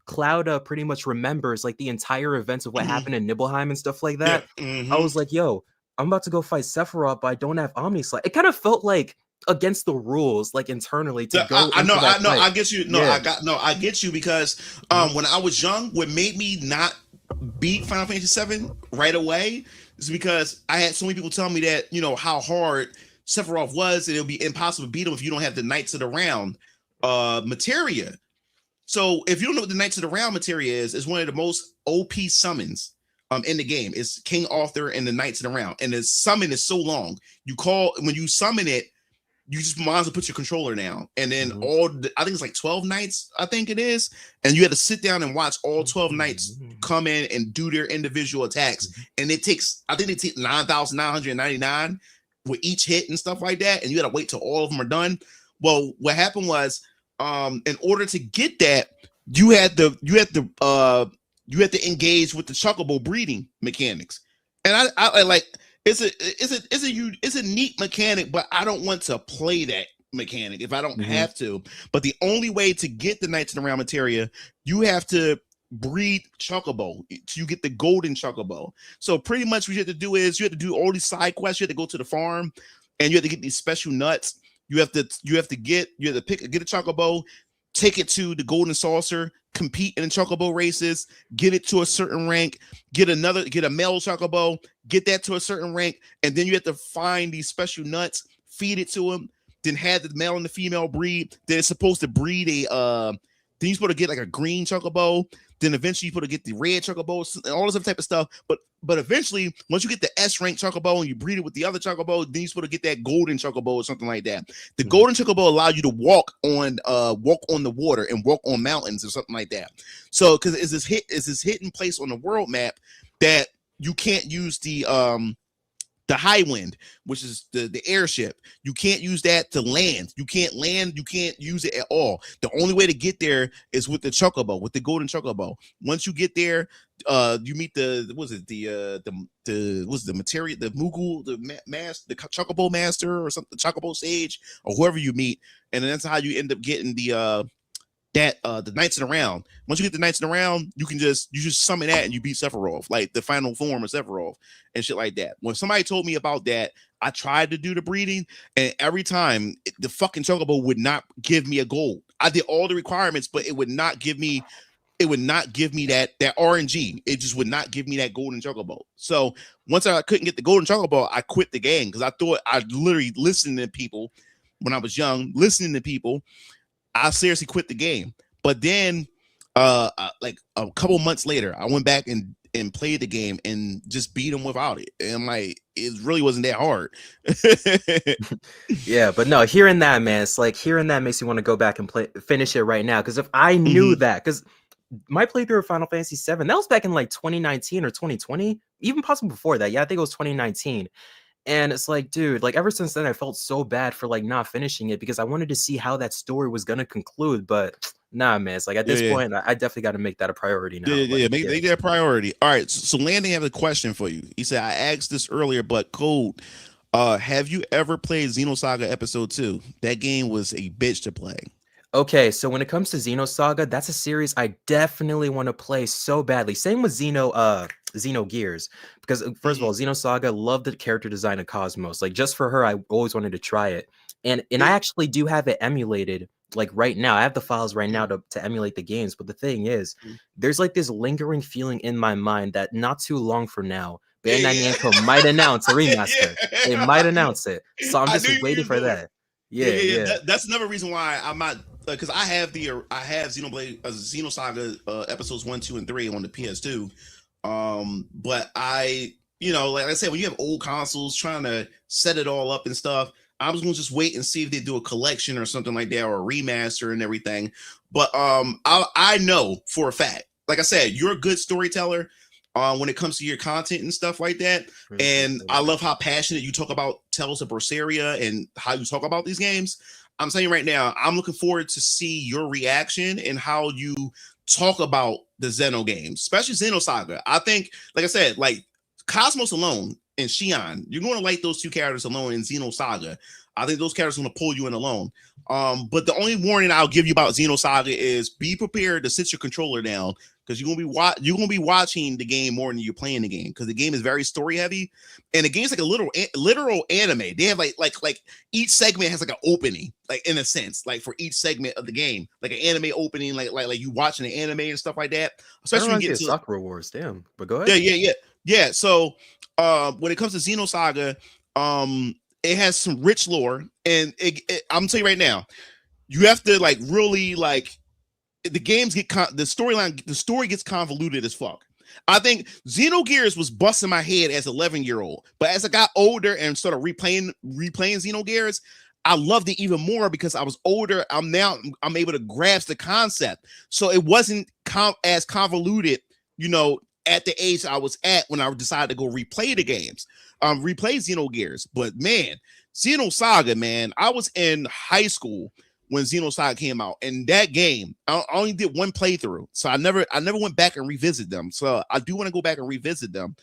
Speaker 2: Cloud pretty much remembers like the entire events of what happened in Nibelheim and stuff like that. I was like, yo, I'm about to go fight Sephiroth, but I don't have Omni Slash. It kind of felt like against the rules, like internally to go.
Speaker 1: I get you. I get you because when I was young, what made me not beat Final Fantasy VII right away is because I had so many people tell me that, you know, how hard Sephiroth was, and it'll be impossible to beat him if you don't have the Knights of the Round materia. So if you don't know what the Knights of the Round materia is, it's one of the most OP summons in the game. It's King Arthur and the Knights of the Round, and the summon is so long. When you summon it, you just might as well put your controller down, and then I think it's like 12 knights, I think it is, and you had to sit down and watch all 12 knights come in and do their individual attacks, and it takes, I think they take 9,999 with each hit and stuff like that, and you got to wait till all of them are done. Well, what happened was, in order to get that, you had to engage with the Chocobo breeding mechanics, and I like. It's a neat mechanic, but I don't want to play that mechanic if I don't have to. But the only way to get the Knights of the Round materia, you have to breed Chocobo. You get the golden Chocobo. So pretty much what you have to do is you have to do all these side quests. You have to go to the farm, and you have to get these special nuts. You have to get a Chocobo, take it to the Golden Saucer, compete in the Chocobo races, get it to a certain rank, get a male Chocobo, get that to a certain rank, and then you have to find these special nuts, feed it to him, then have the male and the female breed. Then it's supposed to breed then you're supposed to get like a green Chocobo. Then eventually you're supposed to get the red Chocobo and all this other type of stuff. But eventually, once you get the S rank Chocobo and you breed it with the other Chocobo, then you're supposed to get that golden Chocobo or something like that. The golden Chocobo allows you to walk on the water and walk on mountains or something like that. So because it's this hidden place on the world map that you can't use the high wind, which is the airship. You can't use that to land. You can't use it at all. The only way to get there is with the Chocobo, with the golden Chocobo. Once you get there, you meet the materia, the Moogle, the Chocobo master or something, the Chocobo sage or whoever you meet, and then that's how you end up getting the that the Knights in the Round. Once you get the Knights in the Round, you just summon that and you beat Sephiroth, like the final form of Sephiroth and shit like that. When somebody told me about that, I tried to do the breeding, and every time the fucking Chocobo would not give me a gold. I did all the requirements, but it would not give me that RNG. It just would not give me that golden Chocobo. So once I couldn't get the golden Chocobo, I quit the game because I thought I literally listened to people when I was young, listening to people. I seriously quit the game. But then like a couple months later, I went back and played the game and just beat them without it. And I'm like, it really wasn't that hard.
Speaker 2: Yeah, but no, hearing that, man, it's like hearing that makes you want to go back and finish it right now. Because if I knew that, because my playthrough of Final Fantasy VII, that was back in like 2019 or 2020, even possibly before that. Yeah, I think it was 2019. And it's like, dude, like ever since then, I felt so bad for like not finishing it because I wanted to see how that story was gonna conclude. But nah, man, it's like at this point, I definitely got to make that a priority now.
Speaker 1: Make that a priority. All right, so Landon have a question for you. He said, I asked this earlier, but Code, have you ever played Xenosaga Episode 2? That game was a bitch to play.
Speaker 2: Okay, so when it comes to Xenosaga, that's a series I definitely want to play so badly. Same with Xenogears, because first of all, Xenosaga, love the character design of Cosmos. Like just for her, I always wanted to try it, and I actually do have it emulated. Like right now, I have the files right now to emulate the games. But the thing is, there's like this lingering feeling in my mind that not too long from now, Bandai Namco might announce a remaster. They might announce it, so I'm just waiting for that. Yeah.
Speaker 1: That's another reason why I'm not, because I have Xenosaga episodes 1, 2, and 3 on the PS2. But I, like I said, when you have old consoles trying to set it all up and stuff, I was gonna just wait and see if they do a collection or something like that, or a remaster and everything. But I know for a fact, like I said, you're a good storyteller when it comes to your content and stuff like that. And I love how passionate you talk about Tales of Berseria and how you talk about these games. I'm telling you right now, I'm looking forward to see your reaction and how you talk about the Xeno games, especially Xenosaga. I think, like I said, like Cosmos alone and Xion, you're going to like those two characters alone in Xenosaga. I think those characters are going to pull you in alone. But the only warning I'll give you about Xenosaga is be prepared to sit your controller down, because you're gonna be watching the game more than you're playing the game, because the game is very story heavy, and the game's like a literal anime. They have like each segment has like an opening, like in a sense, like for each segment of the game, like an anime opening, like you watching an anime and stuff like that. Especially when you get to
Speaker 2: Sakura Wars, damn. But go ahead.
Speaker 1: Yeah. So when it comes to Xenosaga, it has some rich lore, and I'm telling you right now, you have to like really like. The games get the story gets convoluted as fuck. I think Xenogears was busting my head as 11-year-old, but as I got older and started replaying Xenogears, I loved it even more because I was older. I'm able to grasp the concept, so it wasn't as convoluted, at the age I was at when I decided to go replay the games, replay Xenogears. But man, Xenosaga, man, I was in high school when Xenosaga came out, and that game, I only did one playthrough, so I never went back and revisit them. So I do want to go back and revisit them.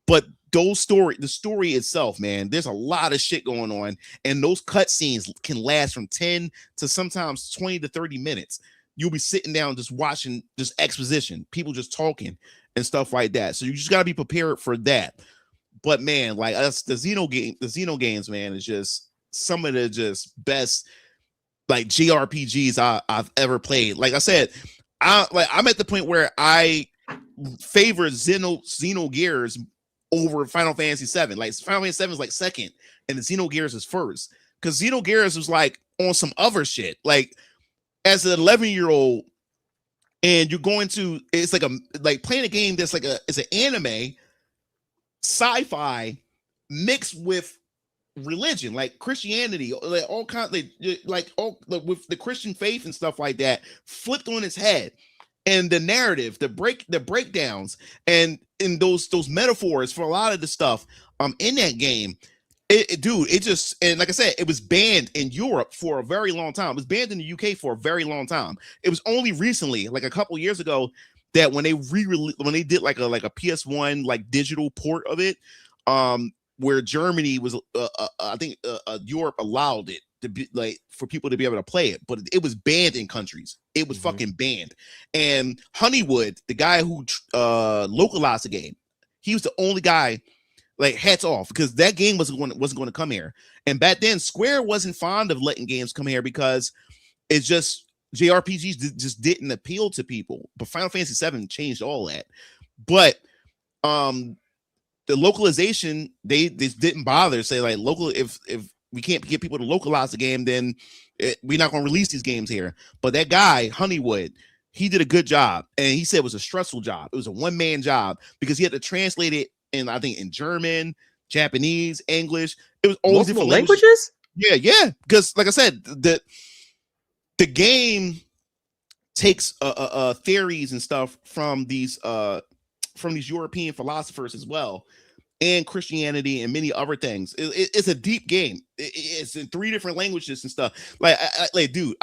Speaker 1: But the story itself, man, there's a lot of shit going on, and those cutscenes can last from 10 to sometimes 20 to 30 minutes. You'll be sitting down just watching this exposition, people just talking and stuff like that. So you just got to be prepared for that. But man, like us, the Xeno games, man, is just some of the just best like JRPGs I've ever played. Like I said, I'm at the point where I favor Xenogears over Final Fantasy VII. Like Final Fantasy VII is like second, and the Xenogears is first, because Xenogears was like on some other shit. Like as an 11-year-old, and you're going to, it's like playing a game that's it's an anime sci-fi mixed with religion, like Christianity, like all kinds, with the Christian faith and stuff like that, flipped on its head. And the narrative, the breakdowns, and in those metaphors for a lot of the stuff in that game, it just, and like I said, it was banned in Europe for a very long time. It was banned in the UK for a very long time. It was only recently, like a couple years ago, that when they did like a PS1 like digital port of it, where Germany was, I think Europe allowed it to be like for people to be able to play it, but it was banned in countries. It was fucking banned. And Honeywood, the guy who localized the game, he was the only guy. Like, hats off, because that game wasn't going to come here. And back then, Square wasn't fond of letting games come here because it's just JRPGs just didn't appeal to people. But Final Fantasy VII changed all that. But the localization, they just didn't bother. Say like if we can't get people to localize the game, then we're not going to release these games here. But that guy Honeywood, he did a good job, and he said it was a stressful job. It was a one-man job because he had to translate it. And I think in German, Japanese, English, it was all
Speaker 2: multiple languages.
Speaker 1: Yeah. Because like I said, the game takes theories and stuff from these European philosophers as well, and Christianity and many other things. It's a deep game. It's in 3 different languages and stuff. Like, dude,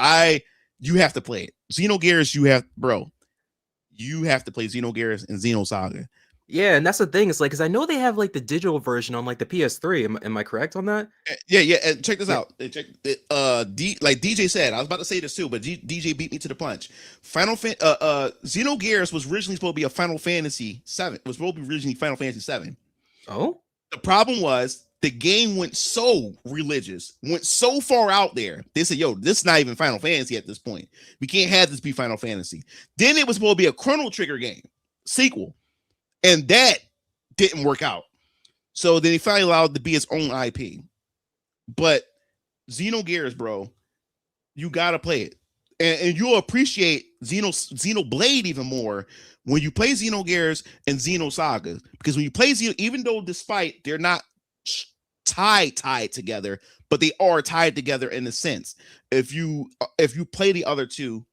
Speaker 1: you have to play it. Xenogears, you have to play Xenogears and Xenosaga.
Speaker 2: Yeah, and that's the thing. It's like, because I know they have like the digital version on like the PS3. Am I correct on that?
Speaker 1: Yeah. And check this out. Check it. Like DJ said, I was about to say this too, but DJ beat me to the punch. Xenogears was originally supposed to be a Final Fantasy 7. It was supposed to be originally Final Fantasy 7.
Speaker 2: Oh,
Speaker 1: the problem was the game went so religious, went so far out there. They said, "Yo, this is not even Final Fantasy at this point. We can't have this be Final Fantasy." Then it was supposed to be a Chrono Trigger game sequel. And that didn't work out. So then he finally allowed it to be its own IP. But Xenogears, bro, you got to play it. And you'll appreciate Xenoblade even more when you play Xenogears and Xenosaga. Because when you play even though despite they're not tied together, but they are tied together in a sense. If you play the other two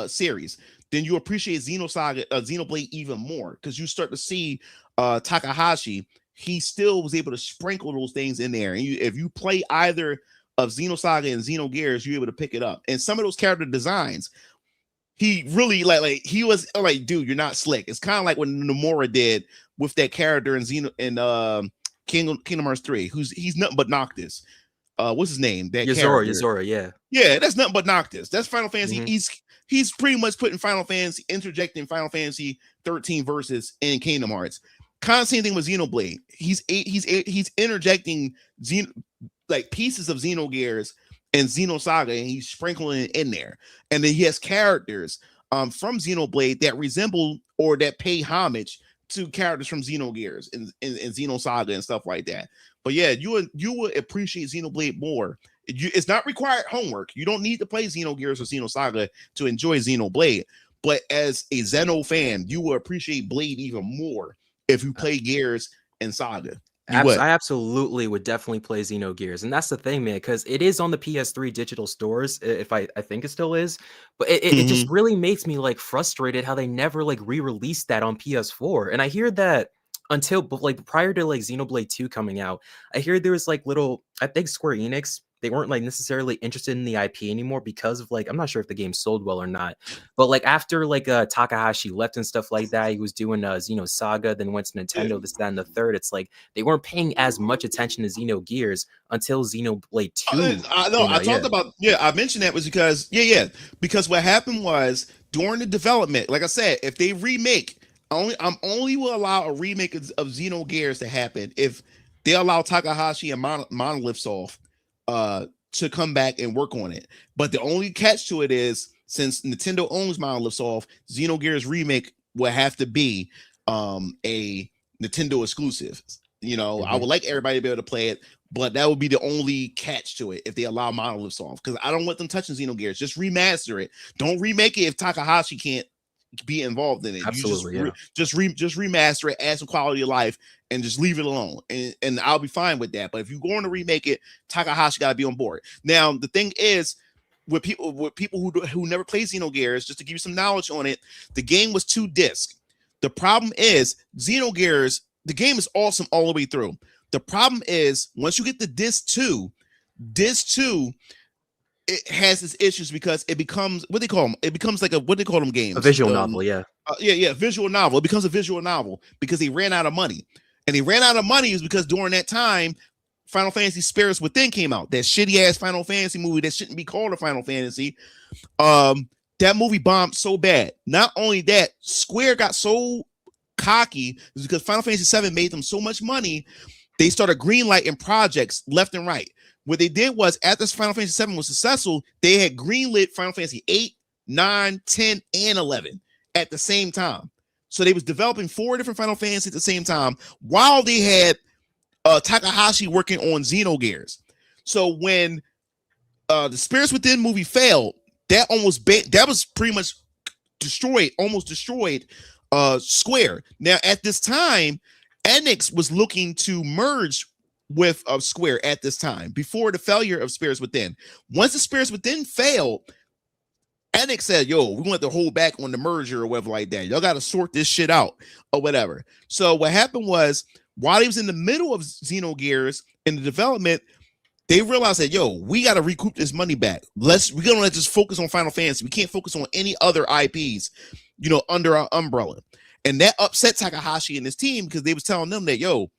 Speaker 1: series, then you appreciate Xenoblade even more, because you start to see Takahashi. He still was able to sprinkle those things in there, and if you play either of Xenosaga and Xenogears, you're able to pick it up. And some of those character designs, he really like he was like, dude, you're not slick. It's kind of like what Nomura did with that character in Kingdom Hearts 3, he's nothing but Noctis. What's his name? That
Speaker 2: Yozora, yeah.
Speaker 1: Yeah, that's nothing but Noctis. That's Final Fantasy. He's pretty much putting interjecting Final Fantasy 13 verses in Kingdom Hearts. Kind of same thing with Xenoblade. He's interjecting pieces of Xenogears and Xenosaga, and he's sprinkling it in there. And then he has characters from Xenoblade that resemble or that pay homage to characters from Xenogears and Xenosaga and stuff like that. But yeah, you would appreciate Xenoblade more. It's not required homework. You don't need to play Xenogears or Xenosaga to enjoy Xenoblade. But as a Xeno fan, you will appreciate Blade even more if you play Gears and Saga.
Speaker 2: I absolutely would definitely play Xenogears. And that's the thing, man, because it is on the PS3 digital stores, if I think it still is. But it just really makes me like frustrated how they never like re-released that on PS4. And I hear that until like prior to like Xenoblade 2 coming out, I hear there was like I think Square Enix, they weren't like necessarily interested in the IP anymore because of like, I'm not sure if the game sold well or not, but like after like Takahashi left and stuff like that, he was doing Xenosaga, then went to Nintendo, this, that, and the third. It's like they weren't paying as much attention to Xenogears until Xenoblade 2.
Speaker 1: I mentioned that was because because what happened was during the development, like I said, if they remake, only will allow a remake of Xenogears to happen if they allow Takahashi and Monolith Soft to come back and work on it. But the only catch to it is, since Nintendo owns Monolith Soft, Xenogears remake will have to be a Nintendo exclusive. I would like everybody to be able to play it, but that would be the only catch to it if they allow Monolith Soft, because I don't want them touching Xenogears. Just remaster it. Don't remake it if Takahashi can't be involved in it.
Speaker 2: Absolutely,
Speaker 1: just remaster it, add some quality of life, and just leave it alone, and I'll be fine with that. But if you're going to remake it, Takahashi got to be on board. Now the thing is, with people who never played Xenogears, just to give you some knowledge on it, the game was 2 discs. The problem is Xenogears, the game is awesome all the way through. The problem is once you get to disc 2, it has its issues because it becomes what they call them. It becomes like what they call them games.
Speaker 2: A visual novel, yeah.
Speaker 1: Visual novel. It becomes a visual novel because they ran out of money. And they ran out of money is because during that time, Final Fantasy Spirits Within came out. That shitty ass Final Fantasy movie that shouldn't be called a Final Fantasy. That movie bombed so bad. Not only that, Square got so cocky because Final Fantasy VII made them so much money, they started greenlighting projects left and right. What they did was, after Final Fantasy VII was successful, they had greenlit Final Fantasy 8, 9, 10, and 11 at the same time. So they was developing 4 different Final Fantasy at the same time while they had Takahashi working on Xenogears. So when the Spirits Within movie failed, that was pretty much almost destroyed Square. Now at this time, Enix was looking to merge with Square at this time before the failure of Spirits Within. Once the Spirits Within failed, Enix said, yo, we want to hold back on the merger or whatever like that. Y'all got to sort this shit out or whatever. So what happened was, while he was in the middle of Xenogears in the development, they realized that, yo, we got to recoup this money back. We're going to just focus on Final Fantasy. We can't focus on any other IPs, under our umbrella. And that upset Takahashi and his team because they was telling them that, yo,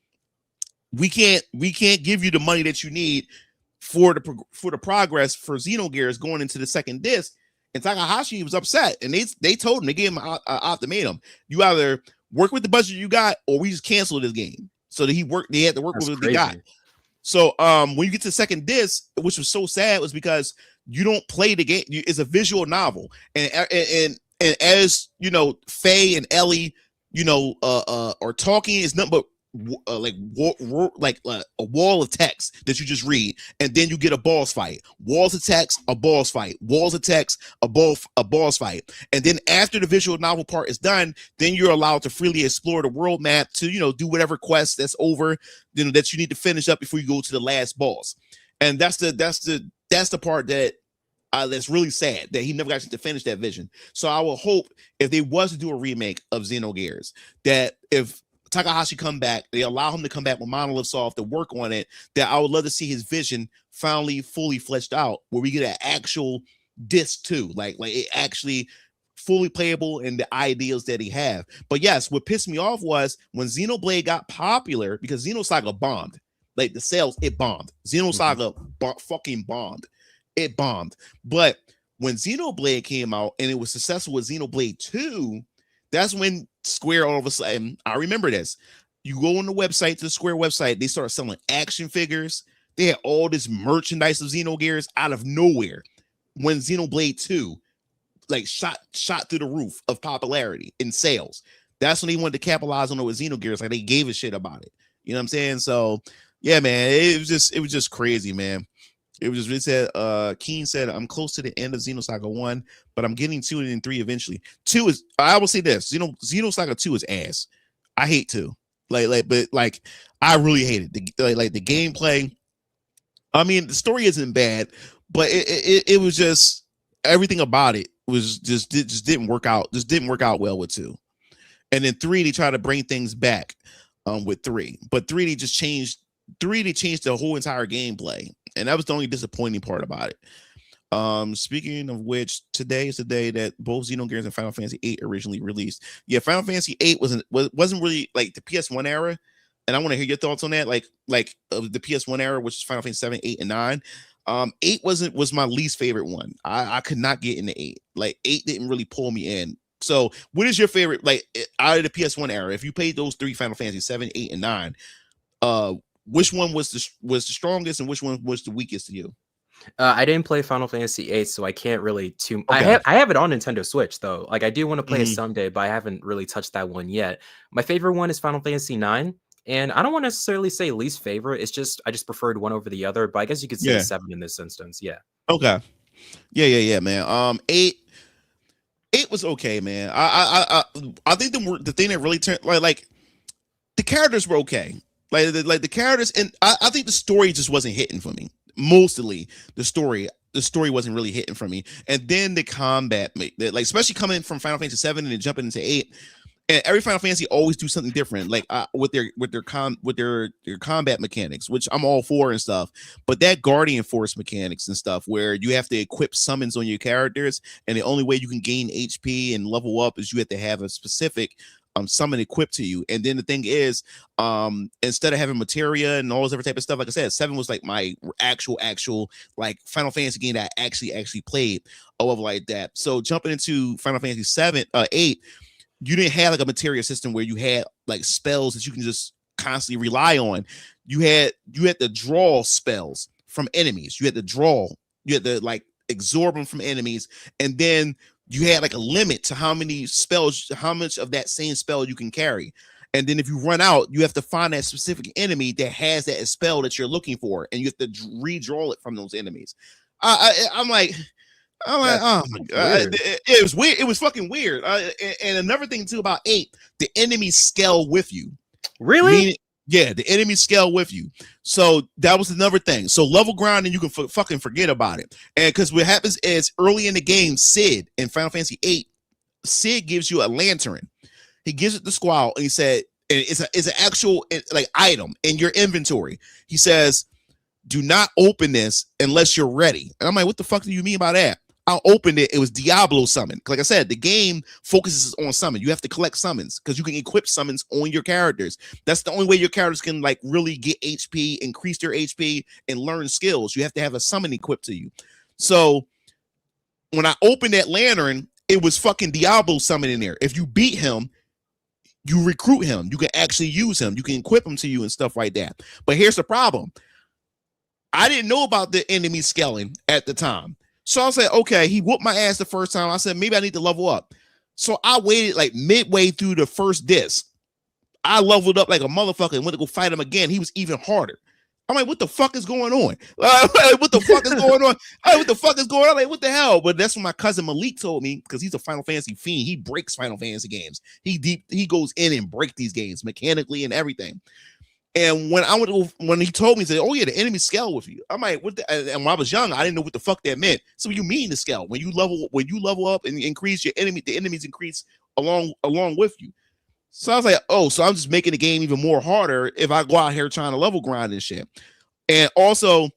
Speaker 1: we can't give you the money that you need for the progress for Xenogears going into the second disc. And Takahashi was upset, and they told him, they gave him an ultimatum: you either work with the budget you got, or we just cancel this game. So that they had to work with what they got. So when you get to the second disc, which was so sad, was because you don't play the game. It's a visual novel, and as Faye and Ellie, are talking, it's nothing but a wall of text that you just read, and then you get a boss fight. Walls of text, a boss fight. Walls of text, a boss fight. And then after the visual novel part is done, then you're allowed to freely explore the world map to do whatever quest that's over, that you need to finish up before you go to the last boss. And that's the part that that's really sad, that he never got to finish that vision. So I will hope, if they was to do a remake of Xenogears, that if Takahashi come back, they allow him to come back with Monolith Soft to work on it, that I would love to see his vision finally fully fleshed out, where we get an actual disc too, like it actually fully playable and the ideas that he have. But yes, what pissed me off was when Xenoblade got popular, because Xenosaga bombed. Like the sales, it bombed. Xenosaga fucking bombed. It bombed. But when Xenoblade came out and it was successful with Xenoblade 2, that's when Square all of a sudden, I remember this. You go on the website, to the Square website, they start selling action figures. They had all this merchandise of Xenogears out of nowhere. When Xenoblade 2 shot through the roof of popularity in sales, that's when they wanted to capitalize on it with Xenogears. Like, they gave a shit about it. You know what I'm saying? So yeah, man, it was just crazy, man. It was just, it said, Keen said, I'm close to the end of Xenosaga 1, but I'm getting 2 and 3 eventually. 2 is, I will say this, Xenosaga 2 is ass. I hate 2. But I really hate it. The gameplay. I mean, the story isn't bad, but it was just, everything about it was just didn't work out. Just didn't work out well with 2. And then 3, they try to bring things back with 3. But 3, they changed the whole entire gameplay. And that was the only disappointing part about it. Speaking of which, today is the day that both Xenogears and Final Fantasy VIII originally released. Yeah, Final Fantasy VIII wasn't really like the PS1 era, and I want to hear your thoughts on that. Like the PS1 era, which is Final Fantasy 7, 8, and 9. 8 was my least favorite one. I could not get into 8. Like 8 didn't really pull me in. So, what is your favorite? Like out of the PS1 era, if you played those 3 Final Fantasy 7, 8, and 9, which one was the strongest and which one was the weakest to you?
Speaker 2: I didn't play Final Fantasy VIII, so I can't really
Speaker 1: Okay.
Speaker 2: I have it on Nintendo Switch though. Like, I do want to play it someday, but I haven't really touched that one yet. My favorite one is Final Fantasy IX, and I don't want to necessarily say least favorite. It's just I just preferred one over the other, but I guess you could say 7 in this instance. Yeah.
Speaker 1: Okay. Yeah, man. 8 was okay, man. I think the thing that really turned like the characters were okay. Like the characters, and I think the story just wasn't hitting for me. Mostly the story wasn't really hitting for me. And then the combat, like especially coming from Final Fantasy 7 and then jumping into 8, and every Final Fantasy always do something different, like with their combat mechanics, which I'm all for and stuff. But that Guardian Force mechanics and stuff, where you have to equip summons on your characters, and the only way you can gain HP and level up is you have to have a specific summon equipped to you. And then the thing is, instead of having materia and all this other type of stuff, like I said, 7 was like my actual like Final Fantasy game that I actually played or whatever like that. So jumping into Final Fantasy 8, you didn't have like a materia system where you had like spells that you can just constantly rely on. You had to draw spells from enemies. You had to like absorb them from enemies, and then you had like a limit to how much of that same spell you can carry. And then if you run out, you have to find that specific enemy that has that spell that you're looking for, and you have to redraw it from those enemies. I'm like, oh my god, it was weird. It was fucking weird. And another thing too about 8, the enemies scale with you.
Speaker 2: Really?
Speaker 1: Yeah, the enemy scale with you. So that was another thing. So level grinding, you can fucking forget about it. And because what happens is early in the game, Sid in Final Fantasy 8, Sid gives you a lantern. He gives it to Squall, and he said, and it's an actual like item in your inventory. He says, "Do not open this unless you're ready." And I'm like, "What the fuck do you mean by that?" I opened it. It was Diablo summon. Like I said, the game focuses on summon. You have to collect summons because you can equip summons on your characters. That's the only way your characters can like really get HP, increase their HP, and learn skills. You have to have a summon equipped to you. So when I opened that lantern, it was fucking Diablo summon in there. If you beat him, you recruit him. You can actually use him. You can equip him to you and stuff like that. But here's the problem. I didn't know about the enemy scaling at the time. So I said, okay, he whooped my ass the first time. I said, maybe I need to level up. So I waited like midway through the first disc. I leveled up like a motherfucker and went to go fight him again. He was even harder. I'm like, what the fuck is going on? What the fuck is going on? What the fuck is going on? Like, what the hell? But that's what my cousin Malik told me, because he's a Final Fantasy fiend. He breaks Final Fantasy games. He goes in and break these games mechanically and everything. And when he told me, he said, "Oh yeah, the enemy scale with you." I'm like, "What?" And when I was young, I didn't know what the fuck that meant. So you mean the scale? When you level up and increase the enemies increase along with you. So I was like, "Oh, so I'm just making the game even more harder if I go out here trying to level grind and shit." And also,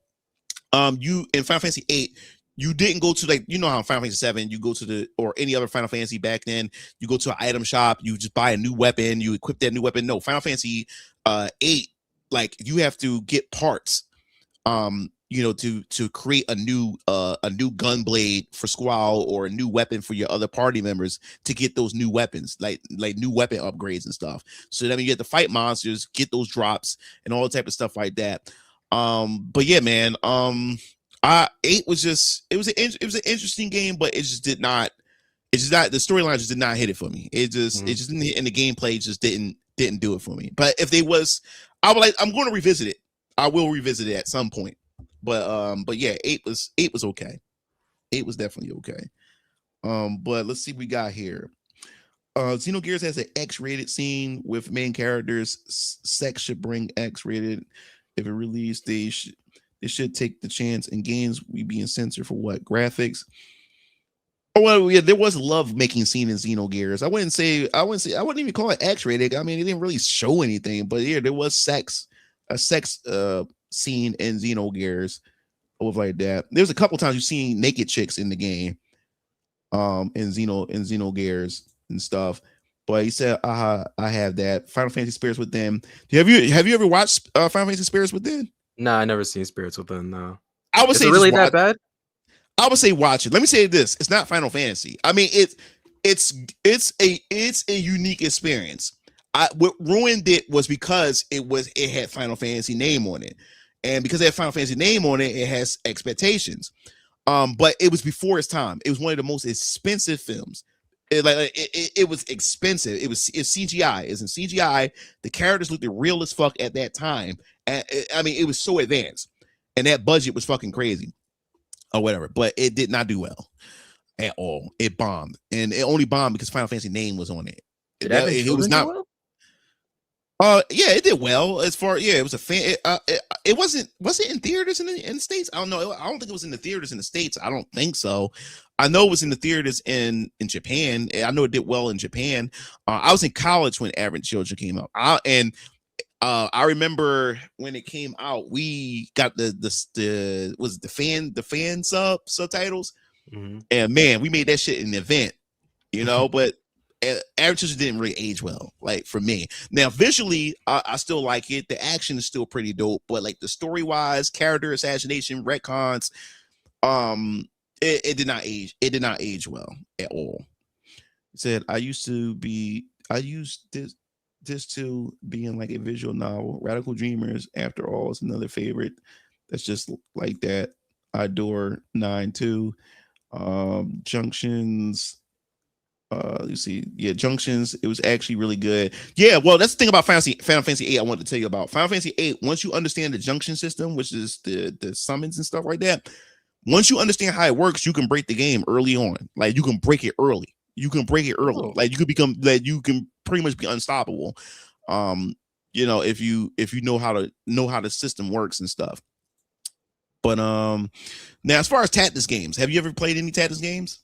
Speaker 1: you in Final Fantasy 8, you didn't go to like, you know how in Final Fantasy 7 you go to or any other Final Fantasy back then, you go to an item shop, you just buy a new weapon, you equip that new weapon. No, Final Fantasy 8, like you have to get parts, to create a new gun blade for Squall or a new weapon for your other party members to get those new weapons, like new weapon upgrades and stuff. So that means you have to fight monsters, get those drops and all the type of stuff like that. But yeah, man, 8 was just it was an interesting game, but it just not the storyline just did not hit it for me. It just didn't hit, and the gameplay just didn't do it for me. But if they was, I'm going to revisit it. I will revisit it at some point. But yeah, 8 was okay. 8 was definitely okay. But let's see what we got here. Xenogears has an X-rated scene with main characters. Sex should bring X-rated. If it released, they should take the chance. And games we being censored for what? Graphics. Oh well, yeah, there was a love making scene in Xenogears. I wouldn't even call it X-rated. I mean, it didn't really show anything, but yeah, there was a sex scene in Xenogears, or like that. There's a couple times you've seen naked chicks in the game, in Xenogears and stuff. But he said, I have that. Final Fantasy Spirits Within. Have you ever watched Final Fantasy Spirits Within?
Speaker 2: No, I never seen Spirits Within. No,
Speaker 1: I would say
Speaker 2: it really that bad.
Speaker 1: I would say watch it. Let me say this: it's not Final Fantasy. I mean, it's a unique experience. What ruined it was because it had Final Fantasy name on it, and because it had Final Fantasy name on it, it has expectations. But it was before its time. It was one of the most expensive films. It was expensive. It's CGI. It's in CGI. The characters looked real as fuck at that time. And I mean, it was so advanced, and that budget was fucking crazy, or whatever. But it did not do well at all. It bombed, and it only bombed because Final Fantasy name was on it. It was not. Well? Yeah, it did well. As far it was a fan. It wasn't. Was it in theaters in the States? I don't know. I don't think it was in the theaters in the States. I don't think so. I know it was in the theaters in Japan. I know it did well in Japan. I was in college when Average Children came out. I remember when it came out, we got the fan subtitles, and man, we made that shit an event, but Adventure didn't really age well, like for me. Now, visually, I still like it. The action is still pretty dope, but like the story wise, character assassination, retcons, um, it did not age. It did not age well at all. It said, I used this to being like a visual novel. Radical Dreamers, after all, is another favorite. That's just like that. I adore 9 too. Junctions, you see, yeah, Junctions, it was actually really good. Yeah, well, that's the thing about Final Fantasy 8 I wanted to tell you about. Final Fantasy 8, once you understand the junction system, which is the summons and stuff like that, once you understand how it works, you can break the game early on. Like you can break it early. You can break it early.
Speaker 2: Oh.
Speaker 1: Like you can pretty much be unstoppable. If you know how the system works and stuff. But now as far as tactics games, have you ever played any tactics games?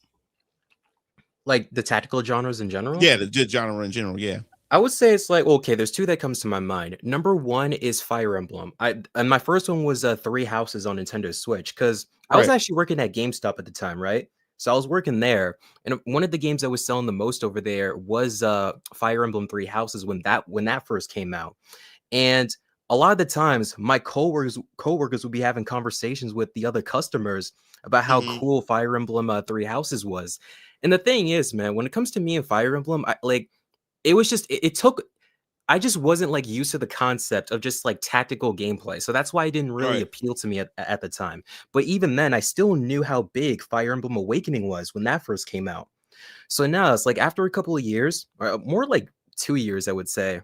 Speaker 2: Like the tactical genres in general?
Speaker 1: Yeah, the genre in general, yeah.
Speaker 2: I would say it's like, okay, there's two that comes to my mind. Number one is Fire Emblem. And my first one was Three Houses on Nintendo Switch, because I was
Speaker 1: Right.
Speaker 2: actually working at GameStop at the time, right? So I was working there, and one of the games that was selling the most over there was Fire Emblem Three Houses when that first came out. And a lot of the times my coworkers would be having conversations with the other customers about how
Speaker 1: Mhm.
Speaker 2: cool Fire Emblem Three Houses was. And the thing is, man, when it comes to me and Fire Emblem, it was just it took I just wasn't like used to the concept of just like tactical gameplay. So that's why it didn't really
Speaker 1: Right.
Speaker 2: appeal to me at the time. But even then, I still knew how big Fire Emblem Awakening was when that first came out. So now it's like after a couple of years, or more like 2 years, I would say,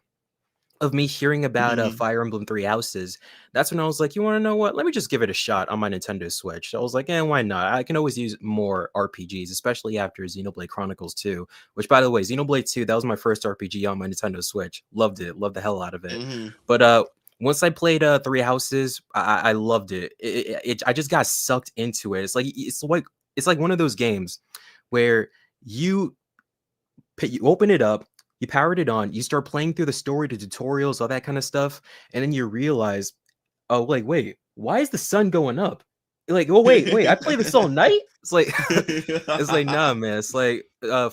Speaker 2: of me hearing about
Speaker 1: Mhm.
Speaker 2: Fire Emblem Three Houses, that's when I was like, you want to know what? Let me just give it a shot on my Nintendo Switch. So I was like, why not? I can always use more RPGs, especially after Xenoblade Chronicles 2, which, by the way, Xenoblade 2, that was my first RPG on my Nintendo Switch. Loved it. Loved the hell out of it.
Speaker 1: Mhm.
Speaker 2: But once I played Three Houses, I loved it. I just got sucked into it. It's like one of those games where you you open it up, you powered it on, you start playing through the story, the tutorials, all that kind of stuff, and then you realize, oh, like, wait, why is the sun going up? Like, oh, wait, I play this all night? It's like, it's like, nah, man. It's like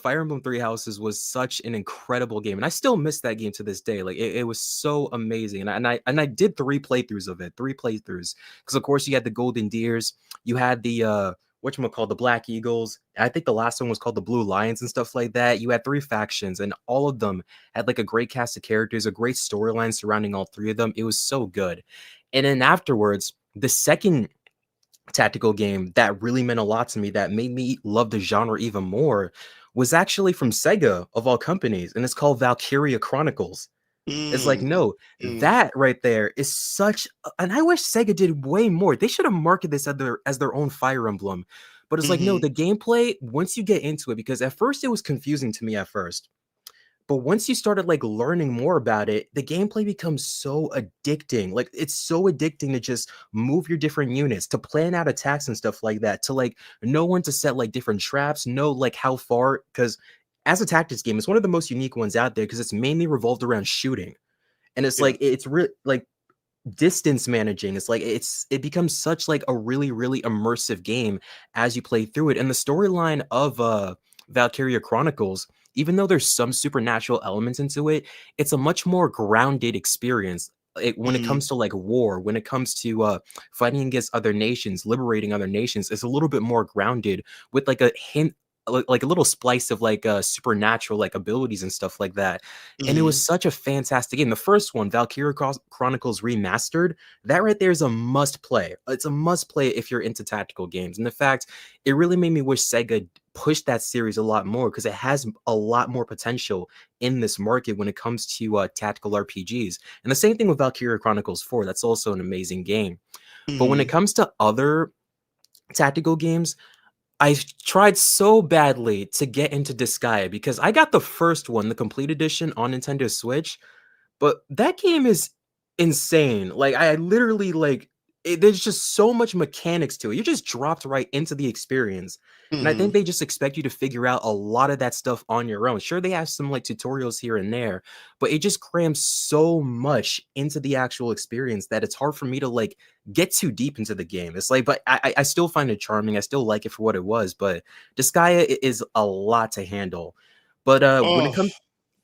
Speaker 2: Fire Emblem Three Houses was such an incredible game, and I still miss that game to this day. Like, it was so amazing, and I did three playthroughs of it, because of course you had the Golden Deers, you had the whatchamacallit, the Black Eagles. I think the last one was called the Blue Lions and stuff like that. You had three factions, and all of them had like a great cast of characters, a great storyline surrounding all three of them. It was so good. And then afterwards, the second tactical game that really meant a lot to me, that made me love the genre even more, was actually from Sega of all companies, and it's called Valkyria Chronicles. It's like,
Speaker 1: Mm.
Speaker 2: no,
Speaker 1: Mm.
Speaker 2: that right there is and I wish Sega did way more. They should have marketed this as their own Fire Emblem. But it's like, no,
Speaker 1: Mhm.
Speaker 2: the gameplay, once you get into it, because at first it was confusing to me at first. But once you started like learning more about it, the gameplay becomes so addicting. Like it's so addicting to just move your different units, to plan out attacks and stuff like that, to like know when to set like different traps, know like how far, because as a tactics game, it's one of the most unique ones out there because it's mainly revolved around shooting. And it's
Speaker 1: Yeah.
Speaker 2: like it's really like distance managing. It's like it becomes such like a really, really immersive game as you play through it. And the storyline of Valkyria Chronicles, even though there's some supernatural elements into it, it's a much more grounded experience. When it
Speaker 1: Mhm.
Speaker 2: comes to like war, when it comes to fighting against other nations, liberating other nations, it's a little bit more grounded with like a hint, like a little splice of like supernatural like abilities and stuff like that. And it was
Speaker 1: Mhm.
Speaker 2: such a fantastic game. The first one, Valkyria Chronicles Remastered, that right there is a must play. It's a must play if you're into tactical games. And the fact, it really made me wish Sega pushed that series a lot more, because it has a lot more potential in this market when it comes to tactical RPGs. And the same thing with Valkyria Chronicles 4. That's also an amazing game. But when it
Speaker 1: Mhm.
Speaker 2: comes to other tactical games, I tried so badly to get into Disgaea because I got the first one, the complete edition on Nintendo Switch, but that game is insane. Like I literally there's just so much mechanics to it. You just dropped right into the experience. And I think
Speaker 1: Mhm.
Speaker 2: they just expect you to figure out a lot of that stuff on your own. Sure, they have some like tutorials here and there, but it just crams so much into the actual experience that it's hard for me to like get too deep into the game. It's like, but I still find it charming. I still like it for what it was, but Disgaea is a lot to handle. But
Speaker 1: Oh,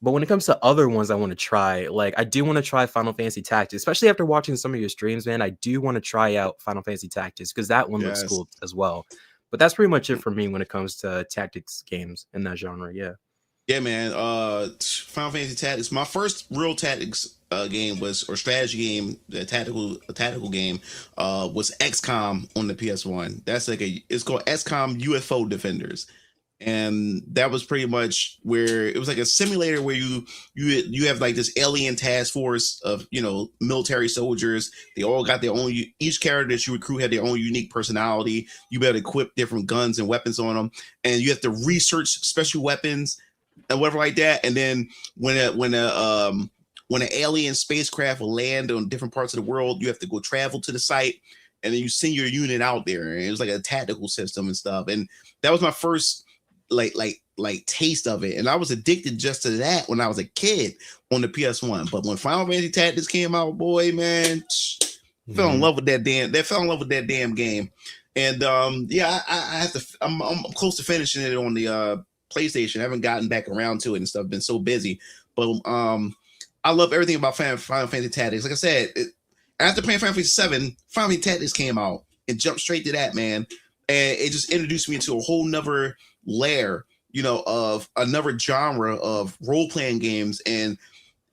Speaker 2: when it comes to other ones I want to try, like I do want to try Final Fantasy Tactics, especially after watching some of your streams, man. I do want to try out Final Fantasy Tactics because that one looks
Speaker 1: yes.
Speaker 2: cool as well. But that's pretty much it for me when it comes to tactics games in that genre. Yeah.
Speaker 1: Yeah, man. Final Fantasy Tactics. My first real tactics game was, or strategy game, a tactical game, was XCOM on the PS1. That's like it's called XCOM UFO Defenders, and that was pretty much where it was like a simulator where you have like this alien task force of military soldiers. They all got their own. Each character that you recruit had their own unique personality. You better equip different guns and weapons on them, and you have to research special weapons and whatever like that. And then when an alien spacecraft will land on different parts of the world, you have to go travel to the site, and then you send your unit out there. And it was like a tactical system and stuff. And that was my first like taste of it. And I was addicted just to that when I was a kid on the PS1. But when Final Fantasy Tactics came out, boy, man, fell in love with that damn. They fell in love with that damn game. And yeah, I have to. I'm close to finishing it on the PlayStation. I haven't gotten back around to it and stuff. Been so busy, but I love everything about Final Fantasy Tactics. Like I said, after playing Final Fantasy 7, Final Fantasy Tactics came out and jumped straight to that, man. And it just introduced me into a whole nother layer, of another genre of role playing games. And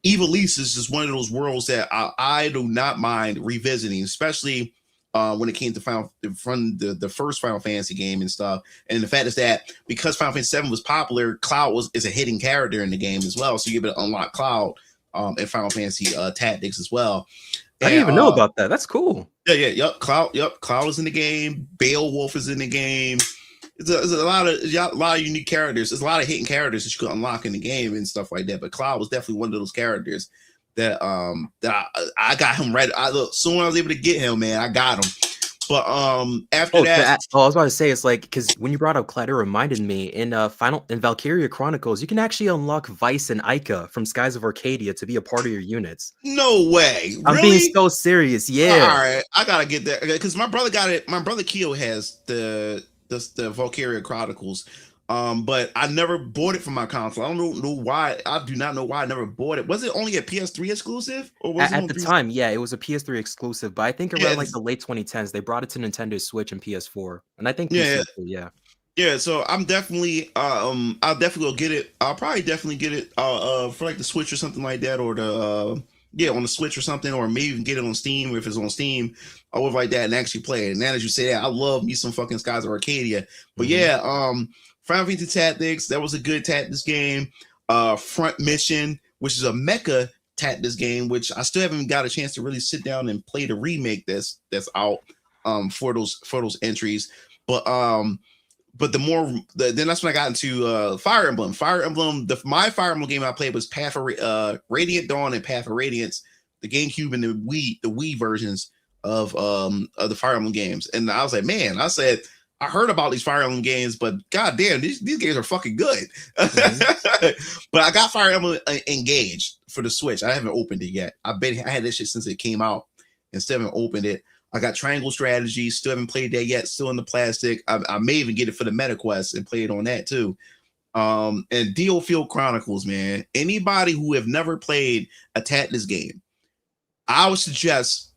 Speaker 1: Ivalice is just one of those worlds that I do not mind revisiting, especially when it came to from the first Final Fantasy game and stuff. And the fact is that because Final Fantasy 7 was popular, Cloud is a hidden character in the game as well. So you're able to unlock Cloud in Final Fantasy Tactics as well.
Speaker 2: I didn't even know about that. That's cool.
Speaker 1: Yep. Cloud is in the game. Beowulf is in the game. There's a lot of unique characters. There's a lot of hidden characters that you could unlock in the game and stuff like that. But Cloud was definitely one of those characters that I got him right. Soon I was able to get him, man. I got him. But after that,
Speaker 2: I was about to say, it's like, because when you brought up Cloud, it reminded me in Valkyria Chronicles, you can actually unlock Vice and Ica from Skies of Arcadia to be a part of your units.
Speaker 1: No way.
Speaker 2: I'm
Speaker 1: really?
Speaker 2: being so serious. Yeah.
Speaker 1: All right, I gotta get that because my brother got it. My brother Keo has the Valkyria Chronicles. But I never bought it for my console. I don't know why. I do not know why I never bought it. Was it only a PS3 exclusive, or was
Speaker 2: at the time? Yeah, it was a PS3 exclusive. But I think around like the late 2010s, they brought it to Nintendo Switch and PS4, and I think PC too,
Speaker 1: yeah. So I'm definitely I'll definitely go get it. I'll probably definitely get it for like the Switch or something like that, or the on the Switch or something, or maybe even get it on Steam if it's on Steam or whatever like that, and actually play it. And now as you say that, I love me some fucking Skies of Arcadia. But Final Fantasy Tactics, that was a good tactics game. Front Mission, which is a mecha tactics game, which I still haven't got a chance to really sit down and play the remake that's out for those entries. But then that's when I got into Fire Emblem. My Fire Emblem game I played was Path of Radiant Dawn and Path of Radiance, the GameCube and the Wii versions of the Fire Emblem games. And I was like, man, I heard about these Fire Emblem games, but goddamn, these games are fucking good. But I got Fire Emblem Engaged for the Switch. I haven't opened it yet. I had this shit since it came out and still haven't opened it. I got Triangle Strategy, still haven't played that yet, still in the plastic. I may even get it for the MetaQuest and play it on that too. And DioField Chronicles, man. Anybody who have never played a tactics game, I would suggest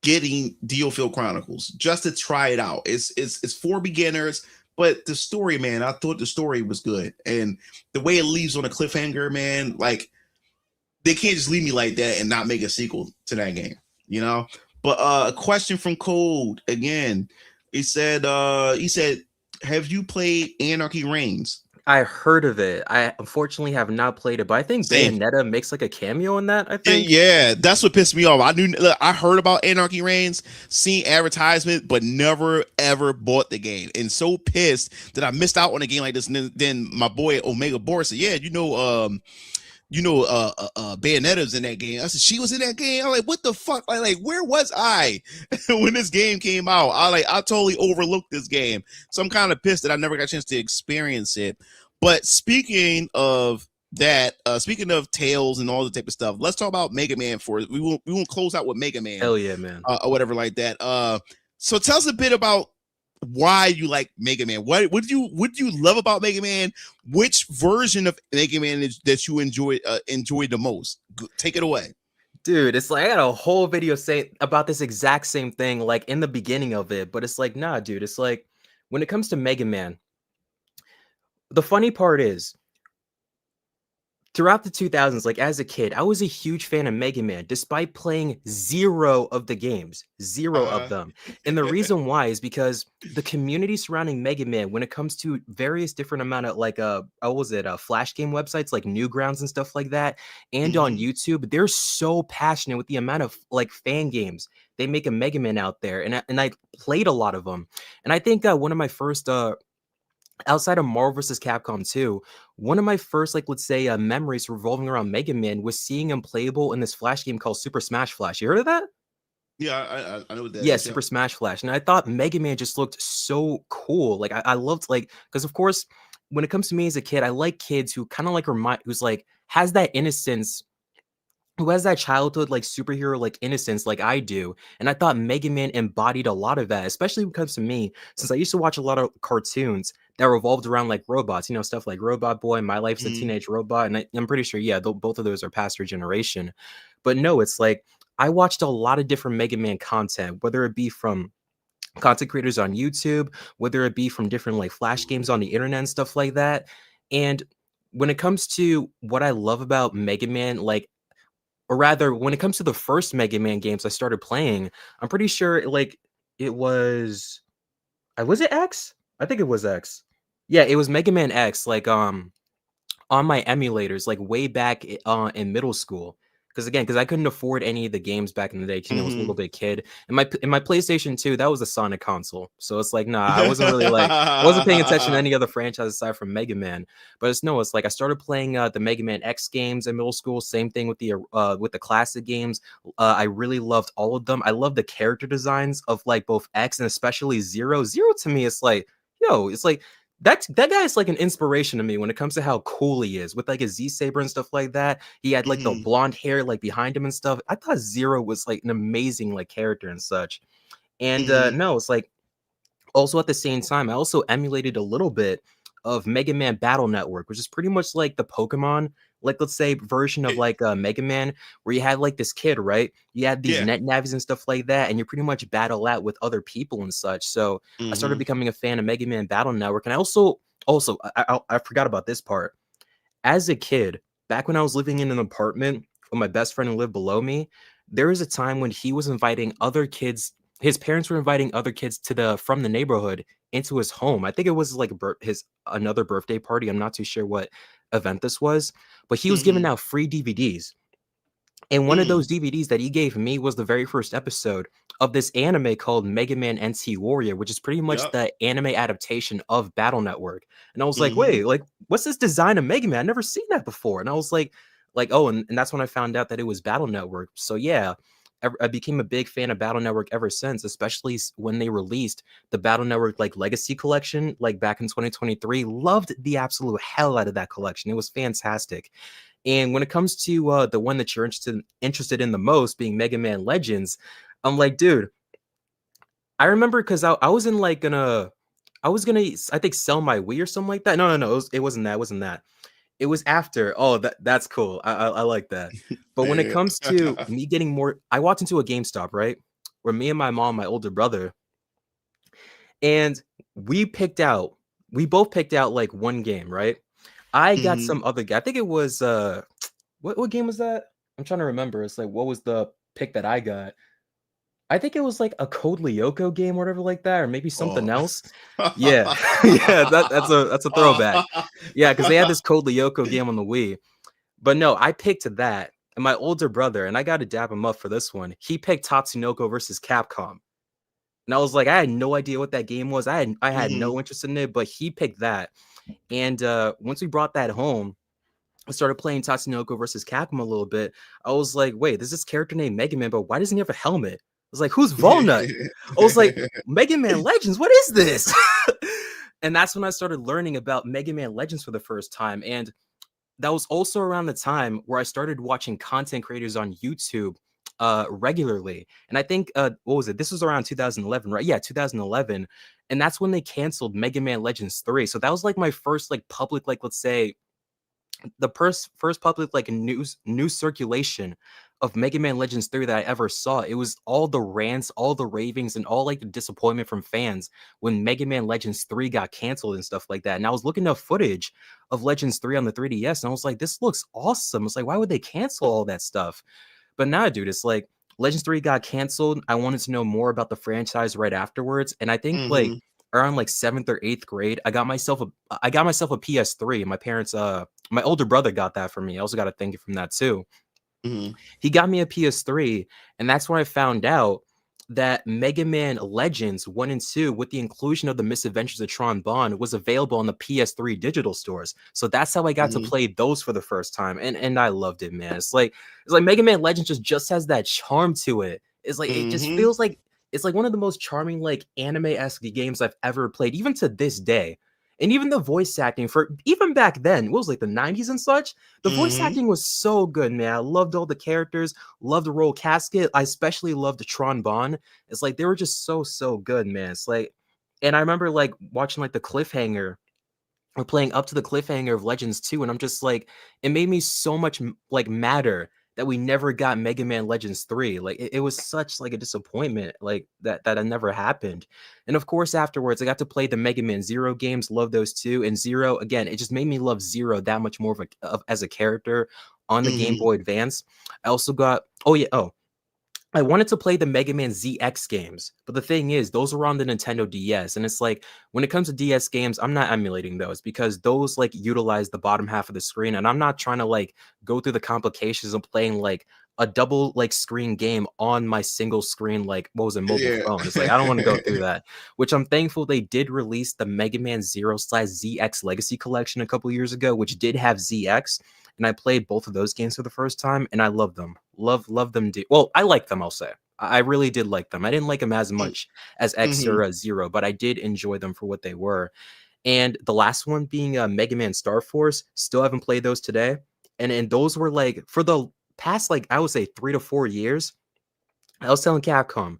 Speaker 1: getting DioField Chronicles just to try it out. It's for beginners, but the story, man, I thought the story was good, and the way it leaves on a cliffhanger, man, like they can't just leave me like that and not make a sequel to that game, But a question from Code again. He said, have you played Anarchy Reigns?
Speaker 2: I heard of it. I unfortunately have not played it, but I think Bayonetta makes like a cameo in that. I think.
Speaker 1: Yeah, that's what pissed me off. I heard about Anarchy Reigns, seen advertisement, but never ever bought the game, and so pissed that I missed out on a game like this. And then my boy Omega Boris said, "Yeah, Bayonetta's in that game." I said, "She was in that game." I'm like, "What the fuck? Like where was I when this game came out?" I totally overlooked this game, so I'm kind of pissed that I never got a chance to experience it. But speaking of that, speaking of Tales and all the type of stuff, let's talk about Mega Man for it. We won't close out with Mega Man.
Speaker 2: Hell yeah, man.
Speaker 1: Or whatever like that. So tell us a bit about why you like Mega Man. What do you love about Mega Man? Which version of Mega Man is that you enjoyed the most? Take it away.
Speaker 2: Dude, it's like I got a whole video say about this exact same thing, like in the beginning of it, but it's like, nah, dude, it's like when it comes to Mega Man, the funny part is throughout the 2000s, like as a kid, I was a huge fan of Mega Man, despite playing zero of the games, zero of
Speaker 1: Uh,
Speaker 2: them. And the reason why is because the community surrounding Mega Man, when it comes to various different amount of like what was it, flash game websites like Newgrounds and stuff like that, and on
Speaker 1: mhm,
Speaker 2: YouTube, they're so passionate with the amount of like fan games they make a Mega Man out there, and I played a lot of them, and I think one of my first outside of Marvel vs. Capcom 2, one of my first, like, let's say, memories revolving around Mega Man was seeing him playable in this Flash game called Super Smash Flash. You heard of that?
Speaker 1: yeah, I know what that
Speaker 2: Yeah,
Speaker 1: is. Yeah.
Speaker 2: Super Smash Flash. And I thought Mega Man just looked so cool. Like, I loved, like, because of course, when it comes to me as a kid, I like kids who kind of like who's like, has that innocence, who has that childhood like superhero like innocence like I do. And I thought Mega Man embodied a lot of that, especially when it comes to me, since I used to watch a lot of cartoons that revolved around like robots, stuff like Robot Boy, My Life's a
Speaker 1: Mhm,
Speaker 2: Teenage Robot. And I'm pretty sure, yeah, both of those are past your generation. But no, it's like I watched a lot of different Mega Man content, whether it be from content creators on YouTube, whether it be from different like flash games on the internet and stuff like that. And when it comes to what I love about Mega Man, like or rather, when it comes to the first Mega Man games I started playing, I'm pretty sure like it was it X? I think it was X. Yeah, it was Mega Man X, like on my emulators, like way back in middle school. Because I couldn't afford any of the games back in the day, 'cause, I was a little
Speaker 1: mhm.
Speaker 2: bit kid. And my PlayStation 2, that was a Sonic console. So it's like, nah, I wasn't really like I wasn't paying attention to any other franchise aside from Mega Man. But it's like I started playing the Mega Man X games in middle school. Same thing with the classic games. I really loved all of them. I love the character designs of like both X and especially Zero. Zero to me, it's like, yo, it's like that guy is like an inspiration to me when it comes to how cool he is with like his Z Saber and stuff like that. He had like the
Speaker 1: Mhm,
Speaker 2: blonde hair like behind him and stuff. I thought Zero was like an amazing like character and such. And
Speaker 1: mhm.
Speaker 2: no, it's like also at the same time, I also emulated a little bit of Mega Man Battle Network, which is pretty much like the Pokemon, like let's say version of
Speaker 1: Eh,
Speaker 2: like Mega Man, where you had like this kid, right? You had these
Speaker 1: yeah.
Speaker 2: net navis and stuff like that, and you pretty much battle out with other people and such. So I started
Speaker 1: Mhm,
Speaker 2: becoming a fan of Mega Man Battle Network, and I forgot about this part. As a kid, back when I was living in an apartment with my best friend who lived below me, there was a time when he was inviting other kids. His parents were inviting other kids to the from the neighborhood into his home. I think it was like his another birthday party. I'm not too sure what event this was, but he was giving
Speaker 1: mhm,
Speaker 2: out free DVDs. And one of
Speaker 1: mm.
Speaker 2: those DVDs that he gave me was the very first episode of this anime called Mega Man NT Warrior, which is pretty much
Speaker 1: Yep.
Speaker 2: the anime adaptation of Battle Network. And I was like,
Speaker 1: Mhm,
Speaker 2: wait, like, what's this design of Mega Man? I've never seen that before. And I was like, oh, and that's when I found out that it was Battle Network. So yeah, I became a big fan of Battle Network ever since, especially when they released the Battle Network like Legacy Collection, like back in 2023. Loved the absolute hell out of that collection. It was fantastic. And when it comes to the one that you're interested in the most, being Mega Man Legends, I'm like, dude, I remember because I was in like gonna, I was gonna, I think sell my Wii or something like that. No, no, no, it wasn't that. It wasn't that. It was after. Oh, that's cool. I like that. But when it
Speaker 1: yeah.
Speaker 2: comes to me getting more, I walked into a GameStop, right, where me and my mom, my older brother, and we both picked out like one game, right? I got
Speaker 1: Mhm.
Speaker 2: some other guy. I think it was what game was that? I'm trying to remember. It's like what was the pick that I got? I think it was like a Code Lyoko game or whatever like that, or maybe
Speaker 1: Oh.
Speaker 2: something else. Yeah. Yeah, that's a throwback. Yeah, because they had this Code Lyoko game on the Wii. But no, I picked that. And my older brother, and I got to dab him up for this one. He picked Tatsunoko versus Capcom. And I was like, I had no idea what that game was. I had
Speaker 1: Mhm.
Speaker 2: no interest in it, but he picked that. And once we brought that home, I started playing Tatsunoko versus Capcom a little bit. I was like, wait, there's this character named Mega Man, but why doesn't he have a helmet? I was like, who's Volnut? I was like, Mega Man Legends, what is this? And that's when I started learning about Mega Man Legends for the first time. And that was also around the time where I started watching content creators on YouTube regularly. And I think what was it? This was around 2011, right? Yeah, 2011. And that's when they canceled Mega Man Legends 3. So that was like my first like public, like let's say the first public like news circulation of Mega Man Legends 3 that I ever saw. It was all the rants, all the ravings, and all like the disappointment from fans when Mega Man Legends 3 got canceled and stuff like that. And I was looking up footage of Legends 3 on the 3DS, and I was like, this looks awesome. It's like, why would they cancel all that stuff? But nah, dude, it's like Legends 3 got canceled. I wanted to know more about the franchise right afterwards. And I think like
Speaker 1: Mm-hmm.
Speaker 2: around like 7th or 8th grade, I got myself a PS3. My parents my older brother got that for me. I also got to thank you from that too.
Speaker 1: Mm-hmm.
Speaker 2: He got me a PS3, and that's when I found out that Mega Man Legends 1 and 2, with the inclusion of the Misadventures of Tron Bond, was available on the PS3 digital stores. So that's how I got to
Speaker 1: Mm-hmm.
Speaker 2: play those for the first time, and I loved it, man. It's like Mega Man Legends just has that charm to it. It's like it just
Speaker 1: Mm-hmm.
Speaker 2: feels like it's like one of the most charming like anime-esque games I've ever played, even to this day. And even the voice acting for even back then, what was like the 90s and such, the voice
Speaker 1: Mm-hmm.
Speaker 2: acting was so good, man. I loved all the characters, loved the role Casket. I especially loved the Tron Bond. It's like they were just so good, man. It's like, and I remember like watching like the cliffhanger or playing up to the cliffhanger of Legends 2, and I'm just like, it made me so much like madder that we never got Mega Man Legends 3. Like it was such like a disappointment, like that it never happened. And of course, afterwards, I got to play the Mega Man Zero games, love those too. And Zero, again, it just made me love Zero that much more as a character on the Game
Speaker 1: Mm-hmm.
Speaker 2: Boy Advance. I also got oh yeah, oh I wanted to play the Mega Man ZX games, but the thing is, those were on the Nintendo DS, and it's like when it comes to DS games, I'm not emulating those because those like utilize the bottom half of the screen, and I'm not trying to like go through the complications of playing like a double like screen game on my single screen like what was a mobile
Speaker 1: Yeah.
Speaker 2: phone. It's like I don't want to go through that. Which I'm thankful they did release the Mega Man Zero/ZX Legacy Collection a couple years ago, which did have ZX, and I played both of those games for the first time, and I love them. Love them. Well, I like them. I'll say I really did like them. I didn't like them as much as X
Speaker 1: Mm-hmm.
Speaker 2: or Zero, but I did enjoy them for what they were. And the last one being Mega Man Star Force. Still haven't played those today, and those were like for the past like I would say 3 to 4 years. I was telling Capcom,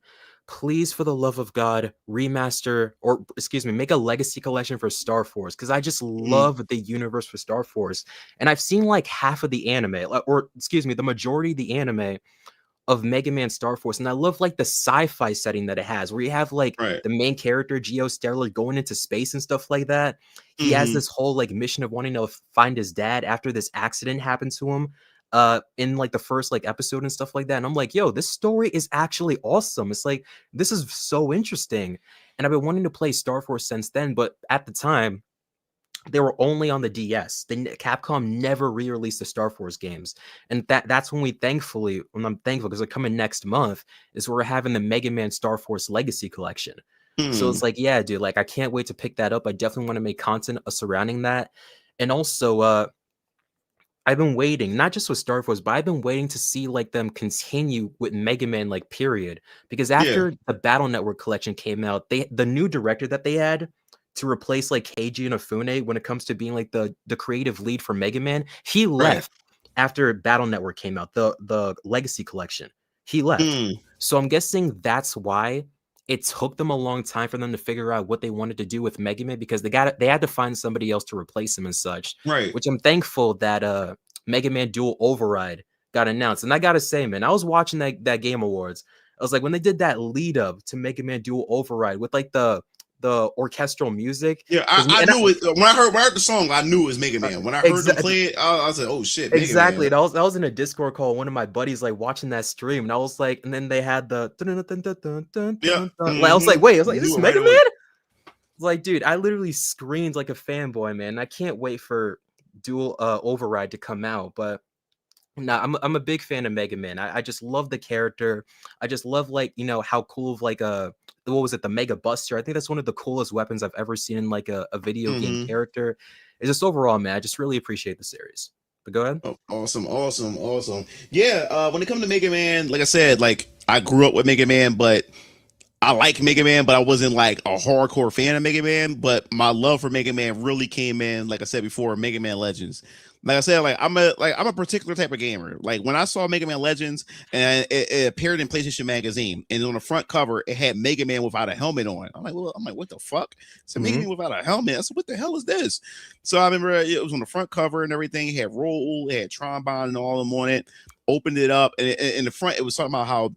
Speaker 2: please, for the love of God, remaster or excuse me, make a legacy collection for Star Force because I just
Speaker 1: Mm-hmm.
Speaker 2: love the universe for Star Force. And I've seen like half of the anime, or excuse me, the majority of the anime of Mega Man Star Force. And I love like the sci-fi setting that it has, where you have like
Speaker 1: Right.
Speaker 2: the main character, Geo Sterling, going into space and stuff like that. He has
Speaker 1: Mm-hmm.
Speaker 2: this whole like mission of wanting to find his dad after this accident happened to him in like the first like episode and stuff like that. And I'm like, yo, this story is actually awesome. It's like this is so interesting. And I've been wanting to play Star Force since then, but at the time they were only on the DS. Capcom never re-released the Star Force games, and that's when when I'm thankful because they're coming next month, is where we're having the Mega Man Star Force Legacy Collection. So
Speaker 1: Mm-hmm.
Speaker 2: it's like, yeah, dude, like I can't wait to pick that up. I definitely want to make content surrounding that, and also, I've been waiting, not just with Star Force, but I've been waiting to see like them continue with Mega Man, like period. Because
Speaker 1: Yeah.
Speaker 2: after the Battle Network collection came out, the new director that they had to replace like Keiji Inafune when it comes to being like the creative lead for Mega Man, he
Speaker 1: Right.
Speaker 2: left after Battle Network came out, the Legacy collection. He left.
Speaker 1: Mm.
Speaker 2: So I'm guessing that's why it took them a long time for them to figure out what they wanted to do with Mega Man because they had to find somebody else to replace him and such,
Speaker 1: Right.
Speaker 2: which I'm thankful that Mega Man Dual Override got announced. And I gotta say, man, I was watching that Game Awards. I was like, when they did that lead up to Mega Man Dual Override with like the orchestral music,
Speaker 1: Yeah,
Speaker 2: because
Speaker 1: I knew it when I heard the song. I knew it was Mega Man. When I heard them
Speaker 2: exactly.
Speaker 1: play it, I was like, "Oh shit, Mega
Speaker 2: Exactly.
Speaker 1: Man!"
Speaker 2: And I was in a Discord call. One of my buddies like watching that stream, and I was like, and then they had the dun, dun, dun, dun, dun, dun,
Speaker 1: Yeah,
Speaker 2: dun, dun. Like, I was
Speaker 1: mm-hmm.
Speaker 2: like, wait, I was like, is
Speaker 1: Knew
Speaker 2: this
Speaker 1: it right
Speaker 2: Mega
Speaker 1: away.
Speaker 2: Man? Like, dude, I literally screamed like a fanboy, man. I can't wait for Dual Override to come out. But no, I'm a big fan of Mega Man. I just love the character. I just love like how cool of like a what was it, the Mega Buster? I think that's one of the coolest weapons I've ever seen in like a video game
Speaker 1: Mm-hmm.
Speaker 2: character. It's just overall, man. I just really appreciate the series. But go ahead.
Speaker 1: Oh, awesome, awesome, awesome. Yeah, when it comes to Mega Man, like I said, like I grew up with Mega Man, but I like Mega Man, but I wasn't like a hardcore fan of Mega Man. But my love for Mega Man really came in, like I said before, Mega Man Legends. Like I said, I'm a particular type of gamer. Like when I saw Mega Man Legends and it appeared in PlayStation Magazine, and on the front cover it had Mega Man without a helmet on. I'm like, what the fuck? So Mega Man without a helmet. I said, what the hell is this? So I remember it was on the front cover and everything. It had Roll, it had Trombone and all of them on it. Opened it up, and in the front it was talking about how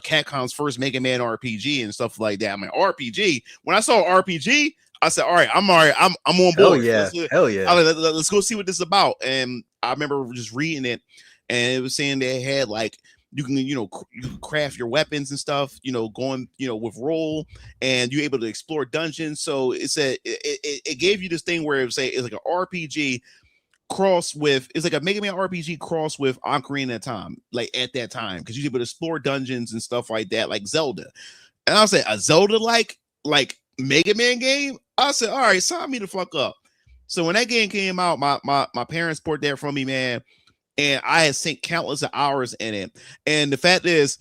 Speaker 1: Capcom's first Mega Man RPG and stuff like that. I'm like, RPG. When I saw RPG, I said, all right. I'm on board.
Speaker 2: Hell yeah. Hell yeah.
Speaker 1: Let's go see what this is about. And I remember just reading it, and it was saying they had like you can you can craft your weapons and stuff, going with Roll, and you're able to explore dungeons. So it gave you this thing where it would say it's like an RPG cross with, it's like a Mega Man RPG cross with Ocarina of Time, like at that time, because you're able to explore dungeons and stuff like that, like Zelda. And I said, a Zelda like Mega Man game? I said, all right, sign me the fuck up. So when that game came out, my parents bought that from me, man, and I had sunk countless of hours in it. And the fact is,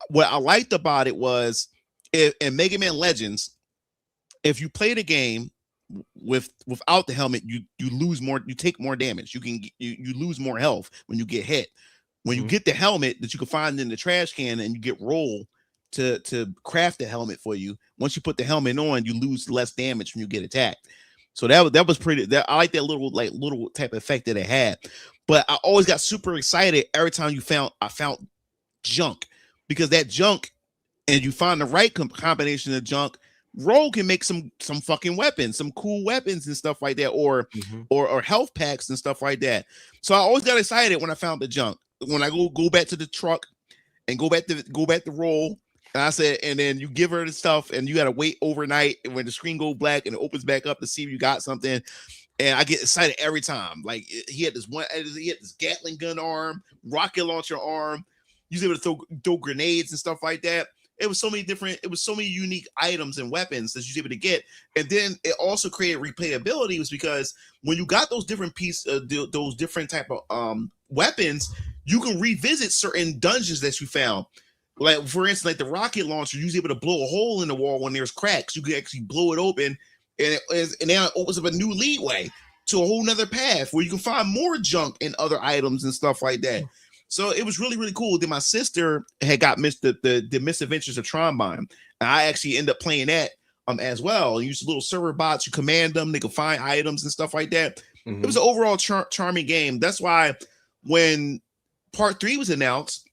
Speaker 1: what I liked about it was, in Mega Man Legends, if you play the game without the helmet, you lose more, you take more damage, you lose more health when you get hit. When you get the helmet that you can find in the trash can, and you get Roll to craft the helmet for you, once you put the helmet on, you lose less damage when you get attacked. So that was pretty, I like that little type of effect that it had. But I always got super excited every time I found junk, because that junk, and you find the right combination of junk, Roll can make some fucking weapons, some cool weapons and stuff like that, or health packs and stuff like that. So I always got excited when I found the junk. When I go back to the truck and go back to Roll, and I said, and then you give her the stuff, and you got to wait overnight, and when the screen go black and it opens back up to see if you got something. And I get excited every time. Like he had this Gatling gun arm, rocket launcher arm. He was able to throw grenades and stuff like that. It was so many unique items and weapons that you was able to get. And then it also created replayability, was because when you got those different those different type of weapons, you can revisit certain dungeons that you found. Like, for instance, like the rocket launcher, you was able to blow a hole in the wall when there's cracks. You could actually blow it open, and now it opens up a new leadway to a whole nother path where you can find more junk and other items and stuff like that. So it was really, really cool. Then my sister had got the Misadventures of Trombone, and I actually ended up playing that as well. Use little server bots, you command them, they can find items and stuff like that. It was an overall charming game. That's why when part 3 was announced,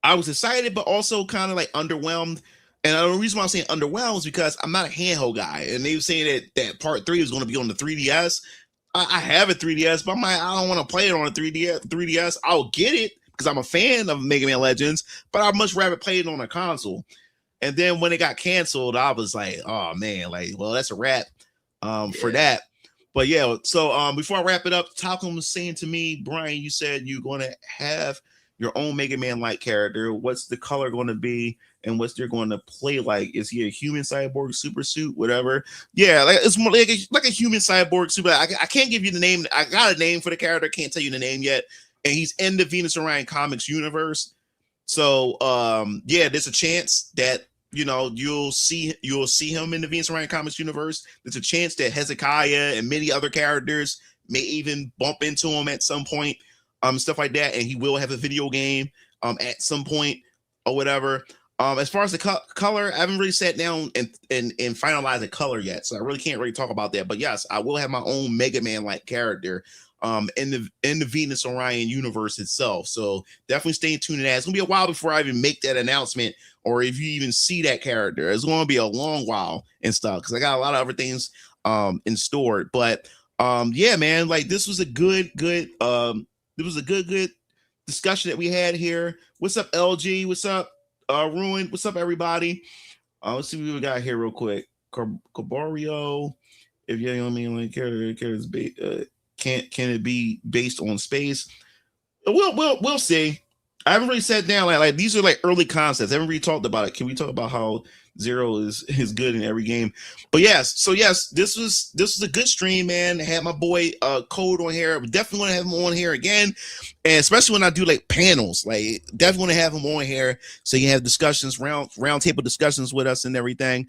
Speaker 1: I was excited, but also kind of like underwhelmed. And the reason why I'm saying underwhelmed is because I'm not a handheld guy. And they were saying that part 3 was going to be on the 3DS. I have a 3DS, but I'm like, I don't want to play it on a 3DS. I'll get it because I'm a fan of Mega Man Legends, but I'd much rather play it on a console. And then when it got canceled, I was like, oh man, like, well, that's a wrap for that. But yeah, so before I wrap it up, Talcum was saying to me, Brian, you said you're going to have your own Mega Man-like character. What's the color going to be, and what's they're going to play like? Is he a human cyborg super suit, whatever? Yeah, like, it's more like a human cyborg super. I can't give you the name. I got a name for the character. Can't tell you the name yet. And he's in the Venus Orion Comics universe. So yeah, there's a chance that you'll see him in the Venus Orion Comics universe. There's a chance that Hezekiah and many other characters may even bump into him at some point. Stuff like that, and he will have a video game at some point or whatever. As far as the color, I haven't really sat down and finalized the color yet, so I really can't really talk about that. But yes, I will have my own Mega Man-like character in the Venus Orion universe itself. So definitely stay tuned to that. It's gonna be a while before I even make that announcement, or if you even see that character. It's gonna be a long while and stuff, because I got a lot of other things in store. But yeah, man, like this was a good discussion that we had here. What's up, LG? What's up, Ruin? What's up, everybody? Let's see what we got here real quick. Cabario, if you know what I mean, like characters can it be based on space? We'll see. I haven't really sat down like these are like early concepts. I haven't really talked about it. Can we talk about how Zero is good in every game. But yes, so yes, this was a good stream, man. I had my boy Code on here. I'm definitely want to have him on here again, and especially when I do like panels, like definitely want to have him on here so you can have discussions, round table discussions with us and everything.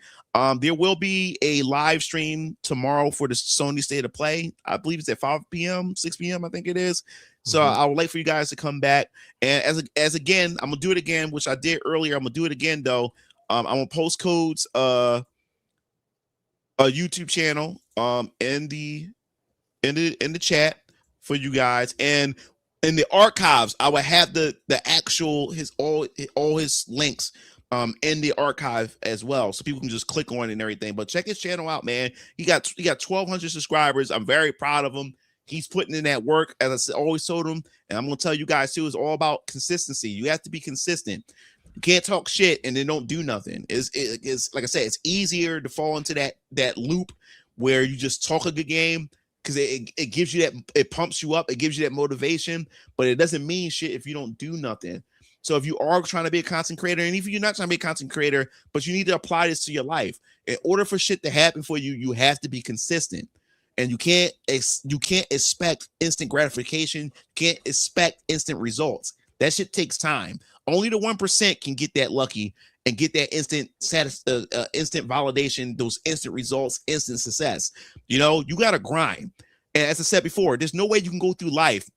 Speaker 1: There will be a live stream tomorrow for the Sony State of Play. I believe it's at 5 p.m., 6 p.m. I think it is. So I would like for you guys to come back. And as again, I'm gonna do it again, which I did earlier. I'm gonna do it again though. I'm gonna post Code's a YouTube channel in the chat for you guys, and in the archives I will have the actual his all his links in the archive as well, so people can just click on it and everything. But check his channel out, man. He got 1,200 subscribers. I'm very proud of him. He's putting in that work, as I always told him, and I'm gonna tell you guys too. It's all about consistency. You have to be consistent. You can't talk shit and then don't do nothing. It's like I said, it's easier to fall into that loop where you just talk a good game because it gives you that, it pumps you up, it gives you that motivation, but it doesn't mean shit if you don't do nothing. So if you are trying to be a content creator, and if you're not trying to be a content creator, but you need to apply this to your life, in order for shit to happen for you, you have to be consistent. And you can't expect instant gratification. You can't expect instant results. That shit takes time. Only the 1% can get that lucky and get that instant instant validation, those instant results, instant success. You know, you got to grind. And as I said before, there's no way you can go through life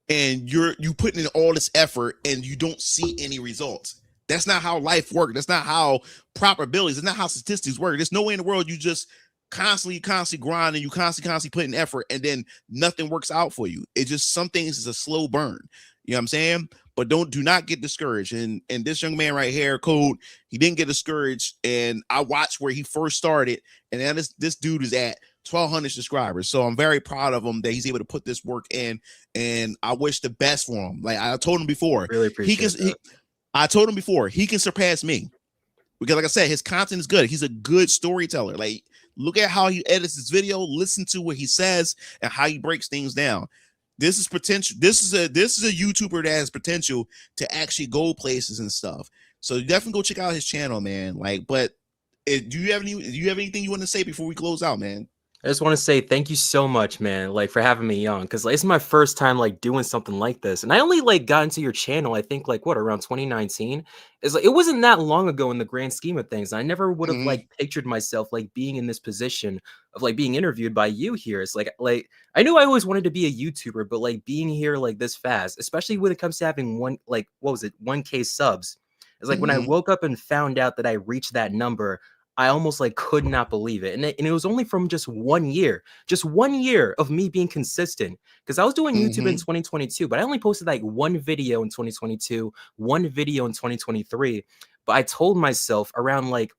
Speaker 1: and you putting in all this effort and you don't see any results. That's not how life works. That's not how probabilities. That's not how statistics work. There's no way in the world you just constantly grind and you constantly putting effort and then nothing works out for you. It just, some things is a slow burn. You know what I'm saying? But do not get discouraged. And this young man right here, Code, he didn't get discouraged. And I watched where he first started, and then this dude is at 1,200 subscribers. So I'm very proud of him that he's able to put this work in, and I wish the best for him. Like I told him before,
Speaker 2: Really appreciate that.
Speaker 1: I told him before, he can surpass me because, like I said, his content is good. He's a good storyteller. Like, look at how he edits his video, listen to what he says and how he breaks things down. This is potential. This is a YouTuber that has potential to actually go places and stuff. So you definitely go check out his channel, man. Like, but do you have anything you want to say before we close out, man?
Speaker 2: I just want to say thank you so much, man, like for having me on, because like, it's my first time like doing something like this, and I only like got into your channel, I think like around 2019. It's like it wasn't that long ago in the grand scheme of things. I never would have like pictured myself like being in this position of like being interviewed by you here. It's like I knew I always wanted to be a YouTuber, but like being here like this fast, especially when it comes to having 1K subs. It's like when I woke up and found out that I reached that number, I almost like could not believe it. And it was only from just 1 year of me being consistent. Because I was doing YouTube in 2022, but I only posted like one video in 2022, one video in 2023. But I told myself around like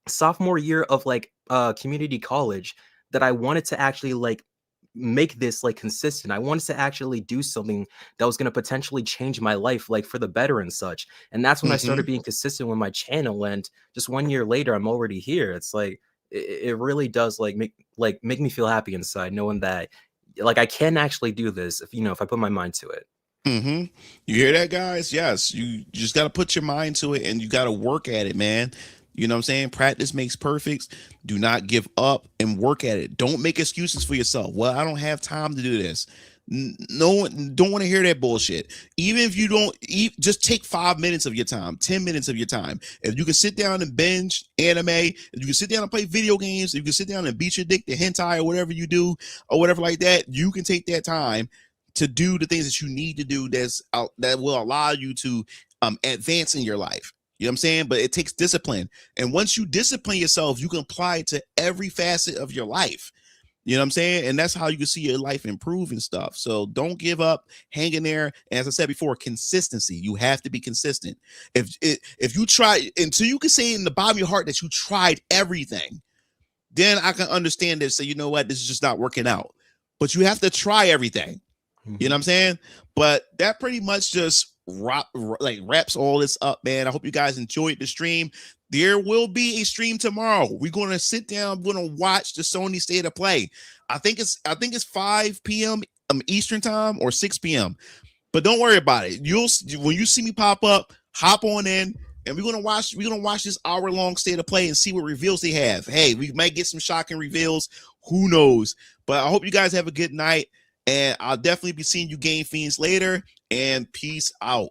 Speaker 2: sophomore year of like community college that I wanted to actually like make this like consistent. I wanted to actually do something that was going to potentially change my life like for the better and such. And that's when I started being consistent with my channel, and just 1 year later I'm already here. It's like it really does like make me feel happy inside knowing that like I can actually do this if I put my mind to it.
Speaker 1: You hear that, guys? Yes, you just got to put your mind to it and you got to work at it, man. You know what I'm saying? Practice makes perfect. Do not give up and work at it. Don't make excuses for yourself. Well, I don't have time to do this. No one don't want to hear that bullshit. Even if you don't, just take 5 minutes of your time, 10 minutes of your time. If you can sit down and binge anime, if you can sit down and play video games, if you can sit down and beat your dick to hentai or whatever you do or whatever like that, you can take that time to do the things that you need to do that will allow you to advance in your life. You know what I'm saying? But it takes discipline. And once you discipline yourself, you can apply it to every facet of your life. You know what I'm saying? And that's how you can see your life improve and stuff. So don't give up, hang in there. And as I said before, consistency. You have to be consistent. If you try until you can say in the bottom of your heart that you tried everything, then I can understand this. So you know what? This is just not working out. But you have to try everything. You know what I'm saying? But that pretty much just wraps all this up, man. I hope you guys enjoyed the stream. There will be a stream tomorrow. We're going to sit down. We're going to watch the Sony State of Play. I think it's 5 p.m. Eastern time or 6 p.m. But don't worry about it. When you see me pop up, hop on in and we're gonna watch this hour-long state of play and see what reveals they have. Hey, we might get some shocking reveals. Who knows? But I hope you guys have a good night, and I'll definitely be seeing you Game Fiends later. And peace out.